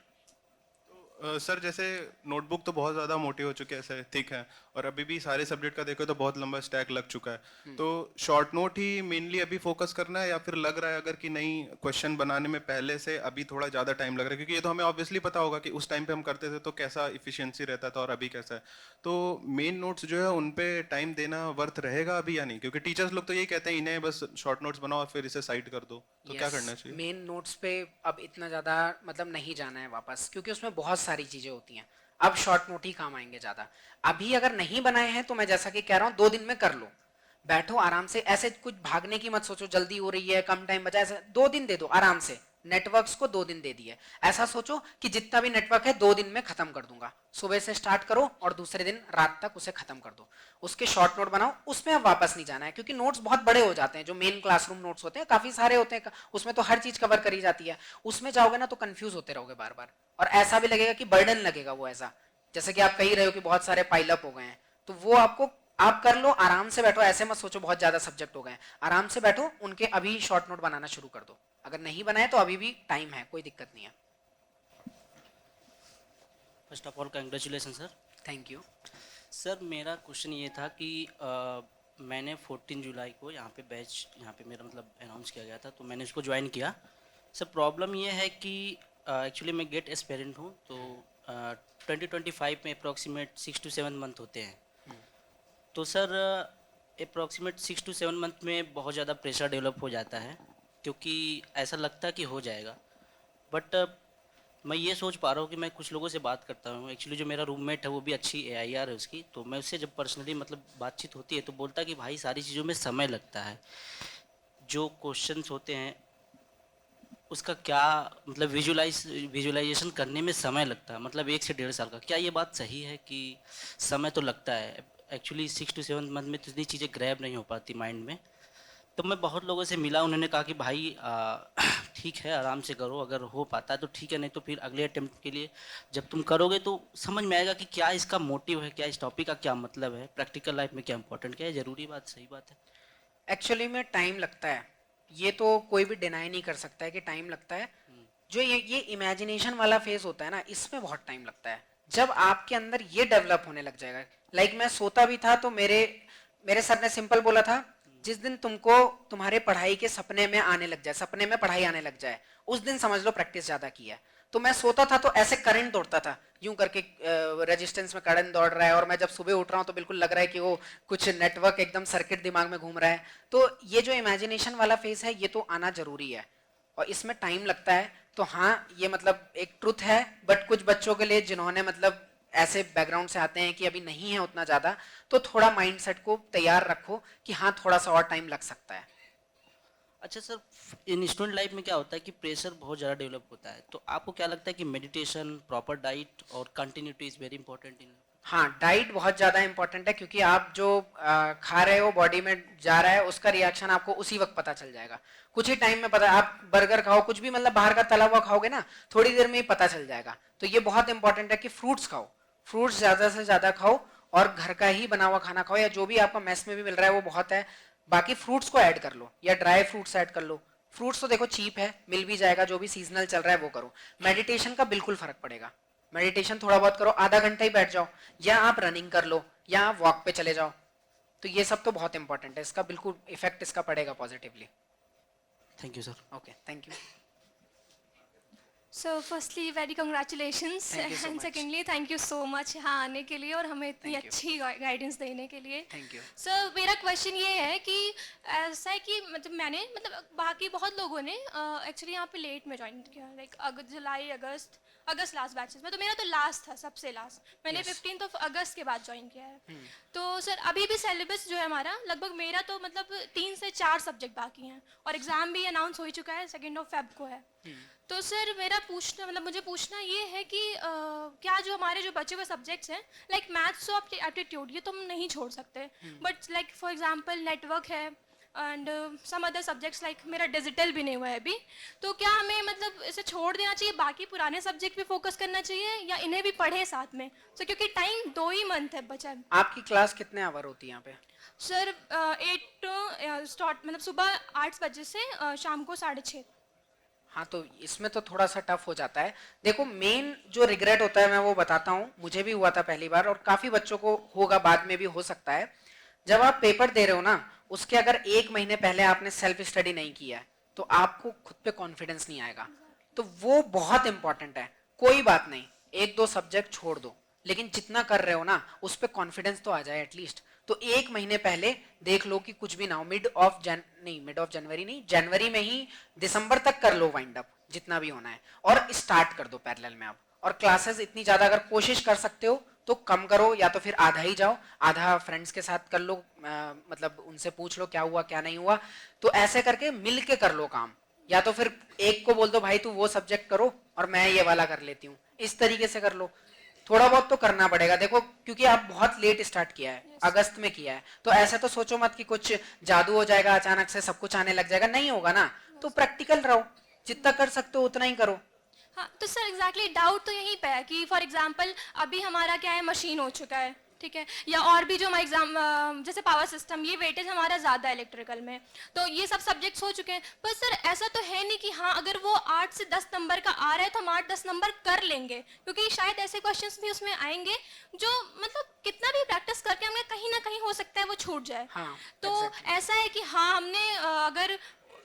सर जैसे नोटबुक तो बहुत ज़्यादा मोटी हो चुकी है, ऐसे थिक है, और अभी भी सारे सब्जेक्ट का देखो तो बहुत लंबा स्टैक लग चुका है, तो शॉर्ट नोट ही मेनली अभी फोकस करना है, या फिर लग रहा है अगर कि नहीं क्वेश्चन बनाने में पहले से अभी थोड़ा ज़्यादा टाइम लग रहा है, क्योंकि ये तो हमें ऑब्वियसली पता होगा कि उस टाइम पे हम करते थे तो कैसा इफिशियंसी रहता था और अभी कैसा है, तो मेन नोट्स जो है उन पे टाइम देना वर्थ रहेगा अभी या नहीं? क्योंकि टीचर्स लोग तो यही कहते हैं इन्हें बस शॉर्ट नोट्स बनाओ और फिर इसे साइड कर दो, तो क्या करना चाहिए? मेन नोट्स पे अब इतना ज्यादा मतलब नहीं जाना है वापस, क्योंकि उसमें बहुत सारी चीजें होती हैं। अब शॉर्ट नोट ही काम आएंगे ज्यादा। अभी अगर नहीं बनाए हैं तो मैं जैसा कि कह रहा हूँ 2 दिन में कर लो, बैठो आराम से, ऐसे कुछ भागने की मत सोचो जल्दी हो रही है कम टाइम बचा, ऐसे 2 दिन दे दो आराम से। नेटवर्क्स को 2 दिन दे दिए, ऐसा सोचो कि जितना भी नेटवर्क है 2 दिन में खत्म कर दूंगा। सुबह से स्टार्ट करो और दूसरे दिन रात तक उसे खत्म कर दो। उसके शॉर्ट नोट बनाओ, उसमें अब वापस नहीं जाना है, क्योंकि नोट्स बहुत बड़े हो जाते हैं। जो मेन क्लासरूम नोट्स होते हैं काफी सारे होते हैं, उसमें तो हर चीज कवर करी जाती है। उसमें जाओगे ना तो कंफ्यूज होते रहोगे बार बार, और ऐसा भी लगेगा कि बर्डन लगेगा वो, ऐसा जैसे कि आप कह ही रहे हो कि बहुत सारे पाइलअप हो गए हैं। तो वो आपको, आप कर लो आराम से बैठो, ऐसे मत सोचो बहुत ज्यादा सब्जेक्ट हो गए हैं। आराम से बैठो, उनके अभी शॉर्ट नोट बनाना शुरू कर दो। अगर नहीं बनाए तो अभी भी टाइम है, कोई दिक्कत नहीं है। First of all congratulation sir. Thank you. Sir मेरा क्वेश्चन ये था कि मैंने 14 जुलाई को यहाँ पे बैच, यहाँ पे मेरा मतलब अनाउंस किया गया था, तो मैंने उसको ज्वाइन किया। सर प्रॉब्लम ये है कि एक्चुअली मैं गेट एस्पेरेंट हूँ, तो 2025 में अप्रॉक्सीमेट 6 to 7 मंथ होते हैं। तो सर अप्रॉक्सीमेट 6 to 7 मंथ में बहुत ज़्यादा प्रेशर डेवलप हो जाता है, क्योंकि ऐसा लगता है कि हो जाएगा, बट मैं ये सोच पा रहा हूँ कि मैं कुछ लोगों से बात करता हूँ। एक्चुअली जो मेरा रूममेट है वो भी अच्छी AIR है उसकी, तो मैं उससे जब पर्सनली मतलब बातचीत होती है तो बोलता है कि भाई सारी चीज़ों में समय लगता है, जो क्वेश्चंस होते हैं उसका क्या मतलब विजुलाइजेशन करने में समय लगता है, मतलब 1 से 1.5 साल का। क्या ये बात सही है कि समय तो लगता है? एक्चुअली 6 to 7 मंथ में तो इतनी चीज़ें ग्रैब नहीं हो पाती माइंड में। तो मैं बहुत लोगों से मिला, उन्होंने कहा कि भाई ठीक है आराम से करो, अगर हो पाता है तो ठीक है, नहीं तो फिर अगले अटेम्प्ट के लिए जब तुम करोगे तो समझ में आएगा कि क्या इसका मोटिव है, क्या इस टॉपिक का क्या मतलब है, प्रैक्टिकल लाइफ में क्या इंपॉर्टेंट, क्या है ज़रूरी बात, सही बात है। एक्चुअली में टाइम लगता है, ये तो कोई भी डिनाई नहीं कर सकता है कि टाइम लगता है। जो ये इमेजिनेशन वाला फेज होता है ना, इसमें बहुत टाइम लगता है। जब आपके अंदर ये डेवलप होने लग जाएगा, लाइक मैं सोता भी था तो मेरे सर ने सिंपल बोला था, जिस दिन तुमको तुम्हारे पढ़ाई के सपने में आने लग जाए, सपने में पढ़ाई आने लग जाए, उस दिन समझ लो प्रैक्टिस ज्यादा की है। तो मैं सोता था तो ऐसे करंट दौड़ता था, यूं करके रेजिस्टेंस में करंट दौड़ रहा है, और मैं जब सुबह उठ रहा हूं तो बिल्कुल लग रहा है कि वो कुछ नेटवर्क एकदम सर्किट दिमाग में घूम रहा है। तो ये जो इमेजिनेशन वाला फेज है, ये तो आना जरूरी है और इसमें टाइम लगता है। तो हाँ, ये मतलब एक ट्रुथ है, बट कुछ बच्चों के लिए जिन्होंने मतलब ऐसे बैकग्राउंड से आते हैं कि अभी नहीं है उतना ज्यादा, तो थोड़ा माइंडसेट को तैयार रखो कि हाँ थोड़ा सा और टाइम लग सकता है। अच्छा सर, इन स्टूडेंट लाइफ में क्या होता है कि प्रेशर बहुत ज़्यादा डेवलप होता है, तो आपको क्या लगता है कि मेडिटेशन, प्रॉपर डाइट और continuity is very important in? हाँ, डाइट बहुत ज्यादा इंपॉर्टेंट है, क्योंकि आप जो खा रहे हो बॉडी में जा रहा है, उसका रिएक्शन आपको उसी वक्त पता चल जाएगा। कुछ ही टाइम में पता, आप बर्गर खाओ, कुछ भी मतलब बाहर का तला हुआ खाओगे ना, थोड़ी देर में ही पता चल जाएगा। तो ये बहुत इंपॉर्टेंट है कि फ्रूट्स खाओ, फ्रूट्स ज्यादा से ज्यादा खाओ, और घर का ही बना हुआ खाना खाओ, या जो भी आपका मेस में भी मिल रहा है वो बहुत है। बाकी फ्रूट्स को ऐड कर लो, या ड्राई फ्रूट्स ऐड कर लो। फ्रूट्स तो देखो चीप है, मिल भी जाएगा, जो भी सीजनल चल रहा है वो करो। मेडिटेशन का बिल्कुल फर्क पड़ेगा, मेडिटेशन थोड़ा बहुत करो, आधा घंटा ही बैठ जाओ, या आप रनिंग कर लो, या आप वॉक पे चले जाओ। तो ये सब तो बहुत इंपॉर्टेंट है, इसका बिल्कुल इफेक्ट इसका पड़ेगा positively. Thank you sir. Okay, thank you. So firstly very congratulations Thank you so and much. secondly thank you so much यहाँ आने के लिए और हमें इतनी Thank you. अच्छी गाइडेंस देने के लिए। Thank you. सो मेरा क्वेश्चन ये है कि ऐसा है कि मतलब बाकी बहुत लोगों ने एक्चुअली यहाँ पे लेट में ज्वाइन किया, लाइक जुलाई अगस्त लास्ट बैचेस में, तो मेरा तो लास्ट था, सबसे लास्ट। मैंने 15 अगस्त के बाद ज्वाइन किया है। तो सर अभी भी सिलेबस जो है हमारा, लगभग मेरा तो मतलब 3 से 4 सब्जेक्ट बाकी हैं, और एग्ज़ाम भी अनाउंस हो ही चुका है, 2 फेब को है। तो सर मेरा पूछना मतलब मुझे पूछना ये है कि क्या जो हमारे जो बचे हुए सब्जेक्ट्स हैं, लाइक मैथ्स और एप्टीट्यूड, ये तो हम नहीं छोड़ सकते, but like for example network है and some other subjects, like मेरा डिजिटल भी नहीं हुआ है अभी, तो क्या हमें मतलब इसे छोड़ देना चाहिए, बाकी पुराने सब्जेक्ट पे फोकस करना चाहिए, या इन्हें भी पढ़े साथ में? सो क्योंकि टाइम 2 ही मंथ है बचा है। आपकी क्लास कितने आवर होती है यहाँ पे? सर 8 स्टार्ट मतलब सुबह 8 बजे से शाम को 6:30। हाँ, तो इसमें तो थोड़ा सा टफ हो जाता है। देखो, मेन जो रिग्रेट होता है मैं वो बताता हूँ, मुझे भी हुआ था पहली बार, और काफी बच्चों को होगा, बाद में भी हो सकता है। जब आप पेपर दे रहे हो ना, उसके अगर 1 महीने पहले आपने सेल्फ स्टडी नहीं किया है, तो आपको खुद पे कॉन्फिडेंस नहीं आएगा। तो वो बहुत इंपॉर्टेंट है। कोई बात नहीं, 1-2 सब्जेक्ट छोड़ दो, लेकिन जितना कर रहे हो ना, उस पे कॉन्फिडेंस तो आ जाए एटलीस्ट। तो 1 महीने पहले देख लो कि कुछ भी ना हो, मिड ऑफ जनवरी नहीं, जनवरी में ही दिसंबर तक कर लो वाइंड अप, जितना भी होना है, और स्टार्ट कर दो पैरेलल में आप। और क्लासेस इतनी ज्यादा अगर कोशिश कर सकते हो तो कम करो, या तो फिर आधा ही जाओ, आधा फ्रेंड्स के साथ कर लो, मतलब उनसे पूछ लो क्या हुआ क्या नहीं हुआ। तो ऐसे करके मिल के कर लो काम, या तो फिर एक को बोल दो भाई तू वो सब्जेक्ट करो और मैं ये वाला कर लेती हूँ, इस तरीके से कर लो। थोड़ा बहुत तो करना पड़ेगा, देखो क्योंकि आप बहुत लेट स्टार्ट किया है, अगस्त में किया है, तो ऐसे तो सोचो मत कि कुछ जादू हो जाएगा, अचानक से सब कुछ आने लग जाएगा, नहीं होगा ना। तो प्रैक्टिकल रहो, जितना कर सकते हो उतना ही करो। हाँ, तो सर एग्जैक्टली डाउट तो यहीं पे है कि फॉर एग्जांपल अभी हमारा क्या है, मशीन हो चुका है, ठीक है, या और भी जो हमारे एग्जाम जैसे पावर सिस्टम, ये वेटेज हमारा ज़्यादा है इलेक्ट्रिकल में, तो ये सब सब्जेक्ट्स हो चुके हैं। पर सर ऐसा तो है नहीं कि हाँ अगर वो 8 से 10 नंबर का आ रहा है तो हम 8-10 नंबर कर लेंगे, क्योंकि शायद ऐसे क्वेश्चंस भी उसमें आएंगे जो मतलब कितना भी प्रैक्टिस करके हमें कहीं ना कहीं हो सकता है वो छूट जाए। हाँ, तो ऐसा है कि हाँ हमने अगर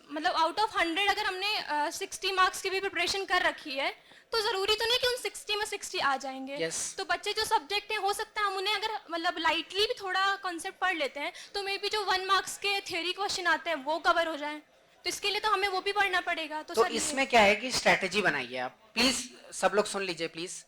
मतलब आउट ऑफ 100 अगर हमने 60 मार्क्स की भी प्रिपरेशन कर रखी है, तो जरूरी तो नहीं कि उन 60 में 60 आ जाएंगे। Yes. तो बच्चे जो सब्जेक्ट हैं, हो सकता है हम उन्हें अगर मतलब लाइटली भी थोड़ा कॉन्सेप्ट पढ़ लेते हैं, तो मे बी जो 1 मार्क्स के थ्योरी क्वेश्चन आते हैं वो कवर हो जाए। तो इसके लिए तो हमें वो भी पढ़ना पड़ेगा। तो सर इसमें क्या है कि स्ट्रैटेजी बनाइए आप, प्लीज सब लोग सुन लीजिए प्लीज।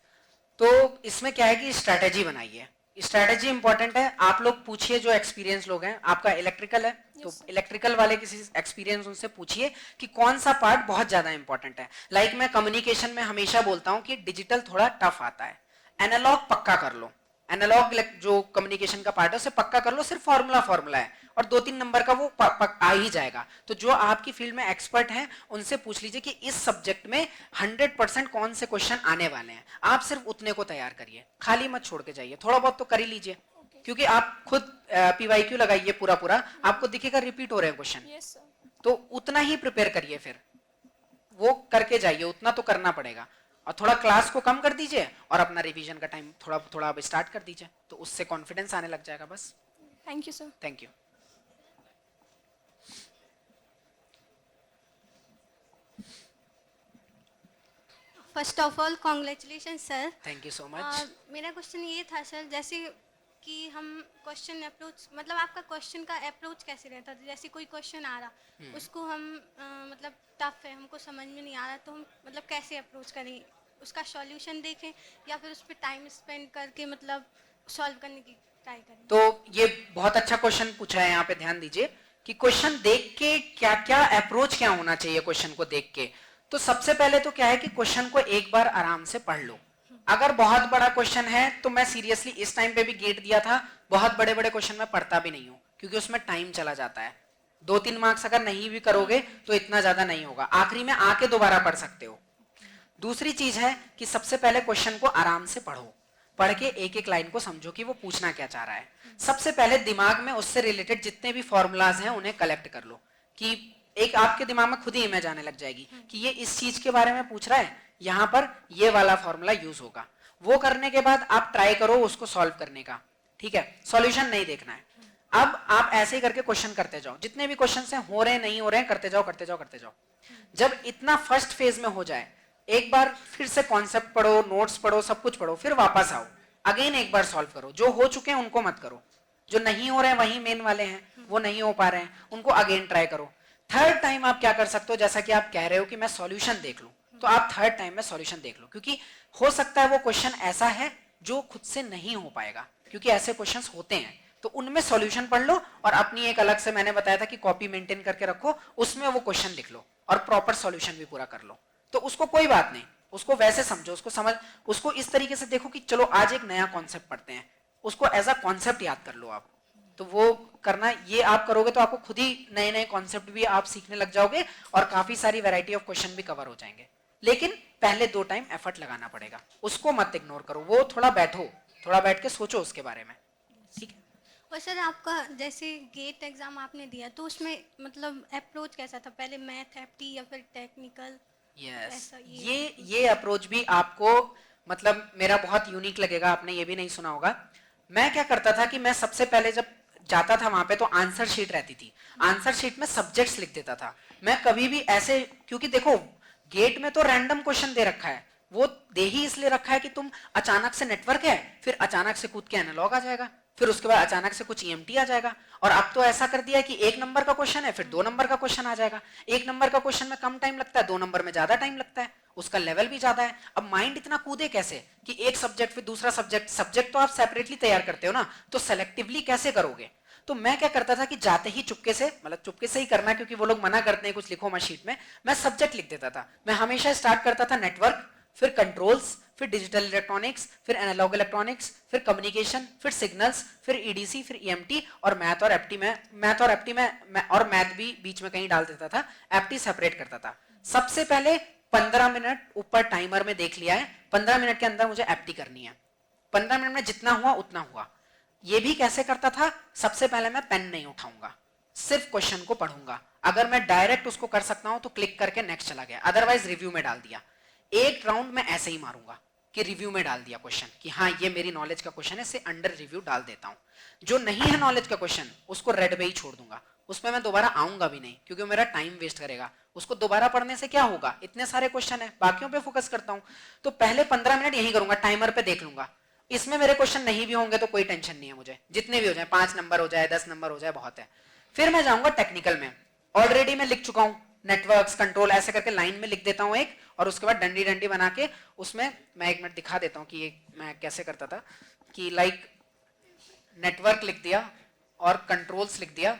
तो इसमें क्या है कि स्ट्रैटेजी बनाइए, स्ट्रैटेजी इंपॉर्टेंट है। आप लोग पूछिए जो एक्सपीरियंस लोग हैं, आपका इलेक्ट्रिकल है तो इलेक्ट्रिकल वाले किसी एक्सपीरियंस उनसे पूछिए कि कौन सा पार्ट बहुत ज्यादा इंपॉर्टेंट है। लाइक मैं कम्युनिकेशन में हमेशा बोलता हूं कि डिजिटल थोड़ा टफ आता है, एनालॉग पक्का कर लो, एनालॉग जो कम्युनिकेशन का पार्ट है उसे पक्का कर लो, सिर्फ फॉर्मूला है और 2-3 नंबर का वो आ ही जाएगा। तो जो आपकी फील्ड में एक्सपर्ट हैं उनसे पूछ लीजिए कि इस सब्जेक्ट में 100% कौन से क्वेश्चन आने वाले हैं, आप सिर्फ उतने को तैयार करिए, खाली मत छोड़ के जाइए, थोड़ा बहुत तो कर ही लीजिए, क्योंकि आप खुद PYQ लगाइए पूरा, आपको दिखेगा रिपीट हो रहे हैं क्वेश्चन, यस सर। तो उतना ही प्रिपेयर करिए फिर। वो करके जाइए, उतना तो करना पड़ेगा। और थोड़ा क्लास को कम कर दीजिए और अपना रिवीजन का टाइम थोड़ा थोड़ा अब स्टार्ट कर दीजिए, तो उससे कॉन्फिडेंस आने लग जाएगा बस। Thank you sir. Thank you. First of all congratulation sir. Thank you so much. मेरा क्वेश्चन ये था सर, जैसे कि हम क्वेश्चन अप्रोच, मतलब आपका क्वेश्चन का अप्रोच कैसे रहता था? जैसे कोई क्वेश्चन आ रहा उसको हम मतलब टफ है, हमको समझ में नहीं आ रहा, तो हम मतलब कैसे अप्रोच करें, उसका सॉल्यूशन देखें या फिर उस पर टाइम स्पेंड करके मतलब सॉल्व करने की ट्राई करें? तो ये बहुत अच्छा क्वेश्चन पूछा है, यहाँ पे ध्यान दीजिए कि क्वेश्चन देख के क्या क्या अप्रोच क्या होना चाहिए क्वेश्चन को देख के। तो सबसे पहले तो क्या है कि क्वेश्चन को एक बार आराम से पढ़ लो। अगर बहुत बड़ा क्वेश्चन है तो मैं सीरियसली इस टाइम पे भी गेट दिया था, बहुत बड़े बड़े क्वेश्चन में पढ़ता भी नहीं हूं क्योंकि उसमें टाइम चला जाता है। 2-3 मार्क्स अगर नहीं भी करोगे तो इतना ज्यादा नहीं होगा, आखिरी में आके दोबारा पढ़ सकते हो। दूसरी चीज है कि सबसे पहले क्वेश्चन को आराम से पढ़ो, पढ़ के एक एक लाइन को समझो कि वो पूछना क्या चाह रहा है। सबसे पहले दिमाग में उससे रिलेटेड जितने भी फॉर्मूलाज हैं उन्हें कलेक्ट कर लो, कि एक आपके दिमाग में खुद ही इमेज आने लग जाएगी कि ये इस चीज के बारे में पूछ रहा है, यहाँ पर ये वाला फॉर्मूला यूज होगा। वो करने के बाद आप ट्राई करो उसको सॉल्व करने का, ठीक है, सॉल्यूशन नहीं देखना है। अब आप ऐसे ही करके क्वेश्चन करते जाओ, जितने भी क्वेश्चन हैं हो रहे हैं नहीं हो रहे हैं, करते जाओ करते जाओ करते जाओ। जब इतना फर्स्ट फेज में हो जाए, एक बार फिर से कॉन्सेप्ट पढ़ो, नोट्स पढ़ो, सब कुछ पढ़ो, फिर वापस आओ, अगेन एक बार सॉल्व करो। जो हो चुके हैं उनको मत करो, जो नहीं हो रहे हैं वही मेन वाले हैं, वो नहीं हो पा रहे हैं उनको अगेन ट्राई करो। थर्ड टाइम आप क्या कर सकते हो, जैसा कि आप कह रहे हो कि मैं सॉल्यूशन देख लूं, तो आप थर्ड टाइम में सॉल्यूशन देख लो, क्योंकि हो सकता है वो क्वेश्चन ऐसा है जो खुद से नहीं हो पाएगा, क्योंकि ऐसे क्वेश्चंस होते हैं। तो उनमें सॉल्यूशन पढ़ लो और अपनी एक अलग से, मैंने बताया था कि कॉपी मेंटेन करके रखो, उसमें वो क्वेश्चन लिख लो और प्रॉपर सॉल्यूशन भी पूरा कर लो। तो उसको कोई बात नहीं, उसको वैसे समझो, उसको समझ, उसको इस तरीके से देखो कि चलो आज एक नया कॉन्सेप्ट पढ़ते हैं, उसको एज अ कॉन्सेप्ट याद कर लो आप। तो वो करना, ये आप करोगे तो आपको खुद ही नए नए कॉन्सेप्ट भी आप सीखने लग जाओगे और काफी सारी वैरायटी ऑफ क्वेश्चन भी कवर हो जाएंगे। लेकिन पहले 2 टाइम एफर्ट लगाना पड़ेगा, उसको मत इग्नोर करो, वो थोड़ा बैठो, थोड़ा बैठ के सोचो उसके बारे में, ठीक है। और सर आपका जैसे गेट एग्जाम आपने दिया तो उसमें मतलब अप्रोच कैसा था, पहले मैथ एप्टी या फिर टेक्निकल? यस, ये अप्रोच भी आपको मतलब मेरा बहुत यूनिक लगेगा, आपने ये भी नहीं सुना होगा। मैं क्या करता था कि मैं सबसे पहले जब जाता था वहां पे तो आंसर शीट रहती थी, आंसर शीट में सब्जेक्ट्स लिख देता था मैं। कभी भी ऐसे, क्योंकि देखो गेट में तो रैंडम क्वेश्चन दे रखा है, वो दे ही इसलिए रखा है कि तुम अचानक से नेटवर्क है, फिर अचानक से कूद के एनालॉग आ जाएगा, फिर उसके बाद अचानक से कुछ ईएमटी आ जाएगा। और अब तो ऐसा कर दिया है कि 1 नंबर का क्वेश्चन है फिर 2 नंबर का क्वेश्चन आ जाएगा। 1 नंबर का क्वेश्चन में कम टाइम लगता है, 2 नंबर में ज्यादा टाइम लगता है, उसका लेवल भी ज्यादा है। अब माइंड इतना कूदे कैसे कि एक सब्जेक्ट फिर दूसरा सब्जेक्ट, सब्जेक्ट तो आप सेपरेटली तैयार करते हो ना, तो सेलेक्टिवली कैसे करोगे। तो मैं क्या करता था कि जाते ही चुपके से, मतलब चुपके से ही करना क्योंकि वो लोग मना करते हैं कुछ लिखो मत शीट में, मैं सब्जेक्ट लिख देता था। मैं हमेशा स्टार्ट करता था नेटवर्क, फिर कंट्रोल्स, फिर डिजिटल इलेक्ट्रॉनिक्स, फिर एनालॉग इलेक्ट्रॉनिक्स, फिर कम्युनिकेशन, फिर सिग्नल्स, फिर ईडीसी, फिर ईएमटी और मैथ और एप्टी में, मैथ और एप्टी में और मैथ भी बीच में कहीं डाल देता था, एप्टी सेपरेट करता था। सबसे पहले 15 मिनट ऊपर टाइमर में देख लिया है, 15 मिनट के अंदर मुझे एप्टी करनी है, 15 मिनट में जितना हुआ उतना हुआ। ये भी कैसे करता था, सबसे पहले मैं पेन नहीं उठाऊंगा, सिर्फ क्वेश्चन को पढ़ूंगा। अगर मैं डायरेक्ट उसको कर सकता हूं तो क्लिक करके नेक्स्ट चला गया, अदरवाइज रिव्यू में डाल दिया। एक राउंड में ऐसे ही मारूंगा कि रिव्यू में डाल दिया क्वेश्चन कि हाँ ये मेरी नॉलेज का क्वेश्चन है, इसे अंडर रिव्यू डाल देता हूं। जो नहीं है नॉलेज का क्वेश्चन उसको रेड पे ही छोड़ दूंगा, उसमें मैं दोबारा आऊंगा भी नहीं क्योंकि मेरा टाइम वेस्ट करेगा। उसको दोबारा पढ़ने से क्या होगा, इतने सारे क्वेश्चन है, बाकियों पे फोकस करता हूं। तो पहले 15 मिनट यही करूंगा, टाइमर पे देख लूंगा। इसमें मेरे क्वेश्चन नहीं भी होंगे तो कोई टेंशन नहीं है मुझे, जितने भी हो जाए, 5 नंबर हो जाए, 10 नंबर हो जाए, बहुत है। फिर मैं जाऊंगा टेक्निकल में, ऑलरेडी मैं लिख चुका हूं, नेटवर्क्स, कंट्रोल, ऐसे करके लाइन में लिख देता हूं एक, और उसके बाद डंडी डंडी बना के उसमें मैं 1 मिनट दिखा देता हूं कि ये मैं कैसे करता था। कि लाइक नेटवर्क लिख दिया और कंट्रोल्स लिख दिया।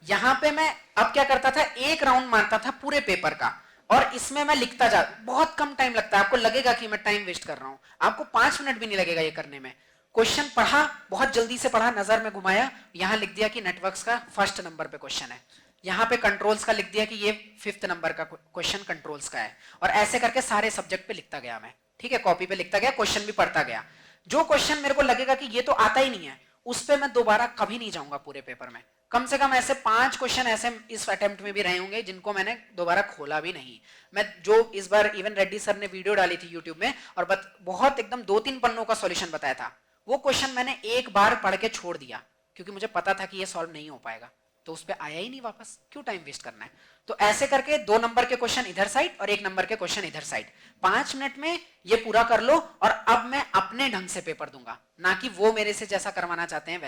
यहां पे मैं अब क्या करता था, एक राउंड मारता था पूरे पेपर का, और इसमें मैं लिखता जा, बहुत कम टाइम लगता है। आपको लगेगा कि मैं टाइम वेस्ट कर रहा हूं, आपको 5 मिनट भी नहीं लगेगा ये करने में। क्वेश्चन पढ़ा, बहुत जल्दी से पढ़ा, नजर में घुमाया, यहां लिख दिया कि नेटवर्क्स का 1st नंबर पे क्वेश्चन है, यहाँ पे कंट्रोल्स का लिख दिया कि ये 5th नंबर का क्वेश्चन कंट्रोल्स का है, और ऐसे करके सारे सब्जेक्ट पे लिखता गया मैं, ठीक है, कॉपी पे लिखता गया, क्वेश्चन भी पढ़ता गया। जो क्वेश्चन मेरे को लगेगा कि ये तो आता ही नहीं है, उस पे मैं दोबारा कभी नहीं जाऊंगा पूरे पेपर में, कम से कम ऐसे 5 क्वेश्चन ऐसे इस अटेम्प्ट में भी रहे होंगे जिनको मैंने दोबारा खोला भी नहीं। मैं जो इस बार इवन रेड्डी सर ने वीडियो डाली थी यूट्यूब में और बहुत एकदम 2-3 पन्नों का सॉल्यूशन बताया था, वो क्वेश्चन मैंने एक बार पढ़ के छोड़ दिया क्योंकि मुझे पता था कि ये सॉल्व नहीं हो पाएगा, तो उस पर आया ही नहीं वापस, क्यों टाइम वेस्ट करना है। तो ऐसे करके 2 नंबर के क्वेश्चन इधर साइड और 1 नंबर के क्वेश्चन इधर साइड, 5 मिनट में ये पूरा कर लो और अब मैं अपने ढंग से पेपर दूंगा, ना कि वो मेरे से जैसा करवाना चाहते हैं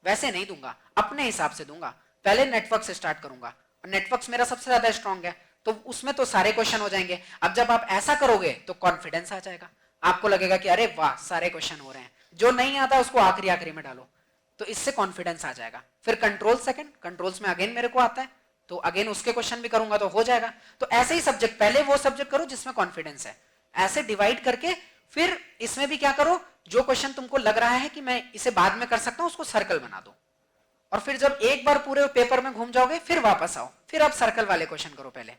वैसे नहीं दूंगा, अपने हिसाब से दूंगा। पहले नेटवर्क से स्टार्ट करूंगा, नेटवर्क्स मेरा सबसे ज्यादा स्ट्रांग है, तो उसमें तो सारे क्वेश्चन हो जाएंगे। अब जब आप ऐसा करोगे तो कॉन्फिडेंस आ जाएगा, आपको लगेगा कि अरे वाह सारे क्वेश्चन हो रहे हैं, जो नहीं आता उसको आखिरी में डालो, तो इससे कॉन्फिडेंस आ जाएगा। फिर कंट्रोल सेकंड, कंट्रोल्स में अगेन मेरे को आता है तो अगेन उसके क्वेश्चन भी करूंगा तो हो जाएगा। तो ऐसे ही सब्जेक्ट, पहले वो सब्जेक्ट करो जिसमें कॉन्फिडेंस है, ऐसे डिवाइड करके फिर इसमें भी क्या करो, जो क्वेश्चन तुमको लग रहा है कि मैं इसे बाद में कर सकता हूं उसको सर्कल बना दो, और फिर जब एक बार पूरे पेपर में घूम जाओगे फिर वापस आओ, फिर आप सर्कल वाले क्वेश्चन करो पहले,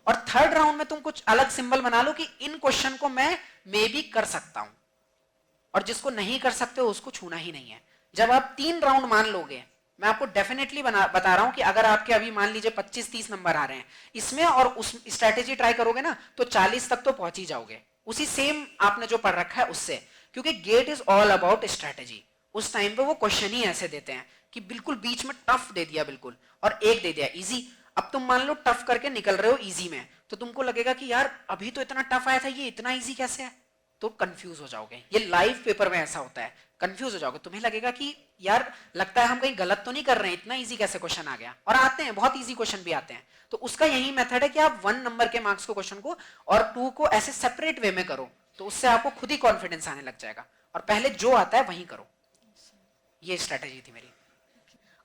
और थर्ड राउंड में तुम कुछ अलग सिंबल बना लो कि इन क्वेश्चन को मैं मे बी कर सकता हूं, और जिसको नहीं कर सकते हो उसको छूना ही नहीं है। जब आप 3 राउंड मान लोगे, मैं आपको डेफिनेटली बता रहा हूं कि अगर आपके अभी मान लीजिए 25-30 नंबर आ रहे हैं इसमें और उस स्ट्रैटेजी ट्राई करोगे ना तो 40 तक तो पहुंच ही जाओगे, उसी सेम आपने जो पढ़ रखा है उससे, क्योंकि GATE is all about strategy. उस टाइम पे वो क्वेश्चन ही ऐसे देते हैं कि बिल्कुल बीच में टफ दे दिया बिल्कुल और एक दे दिया इजी। अब तुम मान लो टफ करके निकल रहे हो इजी में, तो तुमको लगेगा कि यार अभी तो इतना टफ आया था, ये इतना इजी कैसे है, तो कंफ्यूज हो जाओगे। ये लाइव पेपर में ऐसा होता है, कंफ्यूज हो जाओगे, तुम्हें लगेगा कि यार लगता है हम कहीं गलत तो नहीं कर रहे हैं, इतना इजी कैसे क्वेश्चन आ गया, और आते हैं बहुत इजी क्वेश्चन भी आते हैं। तो उसका यही मेथड है कि आप 1 नंबर के मार्क्स को क्वेश्चन को और 2 को ऐसे सेपरेट वे में करो, तो उससे आपको खुद ही कॉन्फिडेंस आने लग जाएगा, और पहले जो आता है वही करो। ये स्ट्रेटेजी थी मेरी।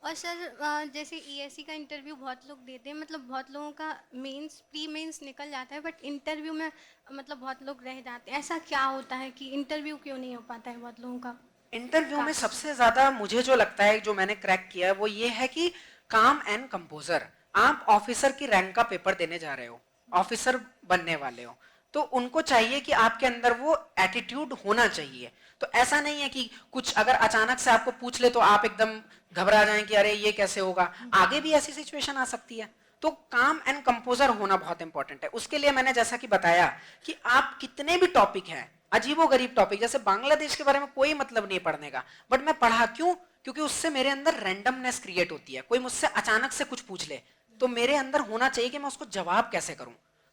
और सर जैसे ईएससी का इंटरव्यू बहुत लोग देते हैं, मतलब बहुत लोगों का मेंस प्री मेंस निकल जाता है, बट इंटरव्यू में मतलब बहुत लोग रह जाते हैं, ऐसा क्या होता है कि इंटरव्यू क्यों नहीं हो पाता है बहुत लोगों का? इंटरव्यू में सबसे ज्यादा मुझे जो लगता है जो मैंने क्रैक किया है वो ये है कि काम एंड कंपोजर। आप ऑफिसर की रैंक का पेपर देने जा रहे हो, ऑफिसर बनने वाले हो, तो उनको चाहिए कि आपके अंदर वो एटीट्यूड होना चाहिए। तो ऐसा नहीं है कि कुछ अगर अचानक से आपको पूछ ले तो आप एकदम घबरा जाएं कि अरे ये कैसे होगा, आगे भी ऐसी सिचुएशन आ सकती है। तो काम एंड कंपोजर होना बहुत इंपॉर्टेंट है। उसके लिए मैंने जैसा कि बताया कि आप कितने भी टॉपिक हैं, अजीबोगरीब टॉपिक, जैसे बांग्लादेश के बारे में कोई मतलब नहीं पढ़ने का, बट मैं पढ़ा क्यों, क्योंकि उससे मेरे अंदर रैंडमनेस क्रिएट होती है। कोई मुझसे अचानक से कुछ पूछ ले तो मेरे अंदर होना चाहिए कि मैं उसको जवाब कैसे करूं।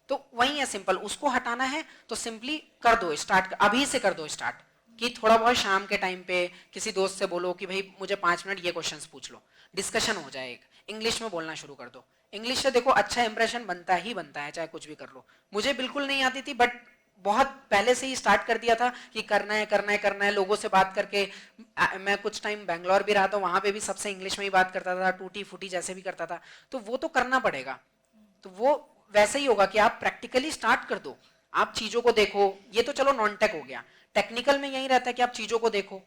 तो वही है सिंपल, उसको हटाना है तो सिंपली कर दो स्टार्ट, अभी से कर दो स्टार्ट, कि थोड़ा बहुत शाम के टाइम पे किसी दोस्त से बोलो कि भाई मुझे 5 मिनट ये क्वेश्चंस पूछ लो, डिस्कशन हो जाए। एक इंग्लिश में बोलना शुरू कर दो, इंग्लिश से देखो अच्छा इंप्रेशन बनता ही बनता है, चाहे कुछ भी कर लो। मुझे बिल्कुल नहीं आती थी, बट बहुत पहले से ही स्टार्ट कर दिया था कि करना है करना है करना है, लोगों से बात करके। मैं कुछ टाइम बैंगलोर भी रहा था, वहां पे भी सबसे इंग्लिश में ही बात करता था, टूटी फूटी जैसे भी करता था। तो वो तो करना पड़ेगा, तो वो वैसे ही होगा कि आप प्रैक्टिकली स्टार्ट कर दो, आप चीजों को देखो। ये तो चलो नॉन टेक हो गया, टेक्निकल में यही रहता है कि आप चीजों को देखो,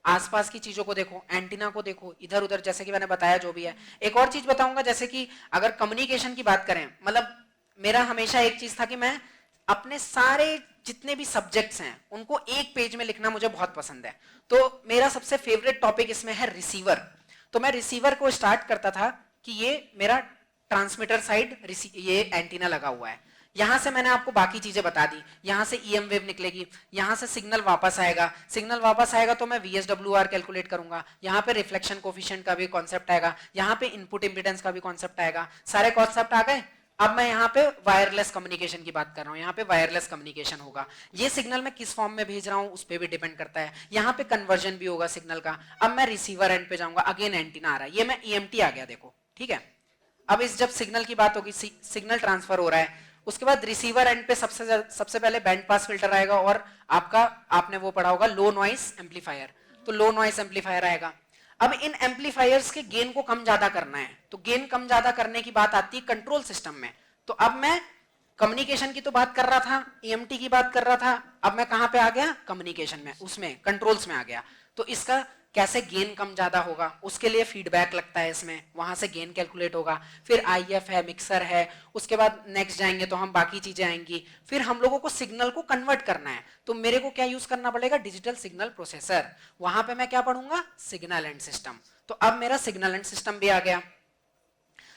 आसपास की चीजों को देखो, एंटीना को देखो, इधर उधर, जैसे कि मैंने बताया जो भी है। एक और चीज बताऊंगा, जैसे कि अगर कम्युनिकेशन की बात करें, मतलब मेरा हमेशा एक चीज था कि मैं अपने सारे जितने भी सब्जेक्ट्स हैं उनको एक पेज में लिखना मुझे बहुत पसंद है। तो मेरा सबसे फेवरेट टॉपिक इसमें है रिसीवर। तो मैं रिसीवर को स्टार्ट करता था कि ये मेरा ट्रांसमीटर साइड ये एंटीना लगा हुआ है, यहां से मैंने आपको बाकी चीजें बता दी, यहां से ईएम वेव निकलेगी, यहां से सिग्नल वापस आएगा, सिग्नल वापस आएगा तो मैं VSWR कैलकुलेट करूंगा, यहां पे रिफ्लेक्शन कोफिशिएंट का भी कॉन्सेप्ट आएगा, यहां पे इनपुट इंपीडेंस का भी कॉन्सेप्ट आएगा। सारे कॉन्सेप्ट आ गए। अब मैं यहाँ पे वायरलेस कम्युनिकेशन की बात कर रहा हूँ, यहाँ पे वायरलेस कम्युनिकेशन होगा, ये सिग्नल मैं किस फॉर्म में भेज रहा हूँ उस पर भी डिपेंड करता है। यहाँ पे कन्वर्जन भी होगा सिग्नल का। अब मैं रिसीवर एंड पे जाऊंगा, अगेन एंटीना आ रहा है, ये मैं EMT आ गया, देखो ठीक है। अब इस जब सिग्नल की बात होगी, सिग्नल ट्रांसफर हो रहा है, उसके बाद रिसीवर एंड पे सबसे पहले बैंड पास फिल्टर आएगा, और आपका आपने वो पढ़ा होगा लो नॉइस एम्पलीफायर, तो लो नॉइस एम्पलीफायर आएगा। अब इन एम्पलीफायर्स के गेन को कम ज्यादा करना है, तो गेन कम ज्यादा करने की बात आती है कंट्रोल सिस्टम में। तो अब मैं कम्युनिकेशन की तो बात कर रहा था, EMT की बात कर रहा था, अब मैं कहां पे आ गया, कम्युनिकेशन में, उसमें कंट्रोल्स में आ गया। तो इसका कैसे गेन कम ज्यादा होगा, उसके लिए फीडबैक लगता है इसमें, वहां से गेन कैलकुलेट होगा। फिर IF है, मिक्सर है, उसके बाद नेक्स्ट जाएंगे तो हम बाकी चीजें आएंगी। फिर हम लोगों को सिग्नल को कन्वर्ट करना है, तो मेरे को क्या यूज करना पड़ेगा, डिजिटल सिग्नल प्रोसेसर। वहां पे मैं क्या पढ़ूंगा, सिग्नल एंड सिस्टम। तो अब मेरा सिग्नल एंड सिस्टम भी आ गया।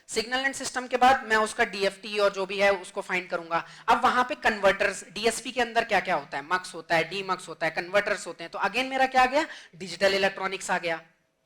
सिग्नल एंड सिस्टम के बाद मैं उसका DFT और जो भी है उसको फाइंड करूंगा। अब वहां पे कन्वर्टर्स, DSP के अंदर क्या क्या होता है, मक्स होता है, डीमक्स होता है, कन्वर्टर्स होते हैं। तो अगेन मेरा क्या आ गया, डिजिटल इलेक्ट्रॉनिक्स आ गया।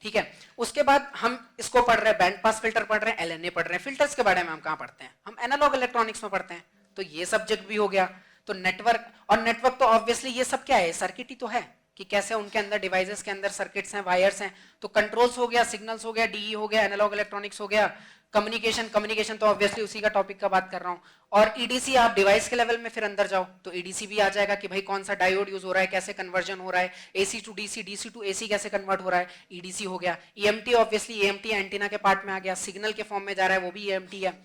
ठीक है, उसके बाद हम इसको पढ़ रहे हैं, बैंड पास फिल्टर पढ़ रहे हैं, LNA पढ़ रहे हैं। फिल्टर्स के बारे में हम कहाँ पढ़ते हैं, हम एनालॉग इलेक्ट्रॉनिक्स में पढ़ते हैं। तो ये सब्जेक्ट भी हो गया। तो नेटवर्क, और नेटवर्क तो ऑब्वियसली ये सब क्या है, सर्किट ही तो है, कि कैसे उनके अंदर डिवाइसेस के अंदर सर्किट्स हैं, वायर्स हैं। तो कंट्रोल्स हो गया, सिग्नल्स हो गया, DE हो गया, एनालॉग इलेक्ट्रॉनिक्स हो गया। कम्युनिकेशन तो ऑब्वियसली उसी का टॉपिक का बात कर रहा हूं। और EDC, आप डिवाइस के लेवल में फिर अंदर जाओ तो EDC भी आ जाएगा कि भाई कौन सा डायोड यूज हो रहा है, कैसे कन्वर्जन हो रहा है, AC to DC, DC to AC कैसे कन्वर्ट हो रहा है, EDC हो गया। EMT ऑब्वियसली, EMT एंटीना के पार्ट में आ गया, सिग्नल के फॉर्म में जा रहा है, वो भी EMT है।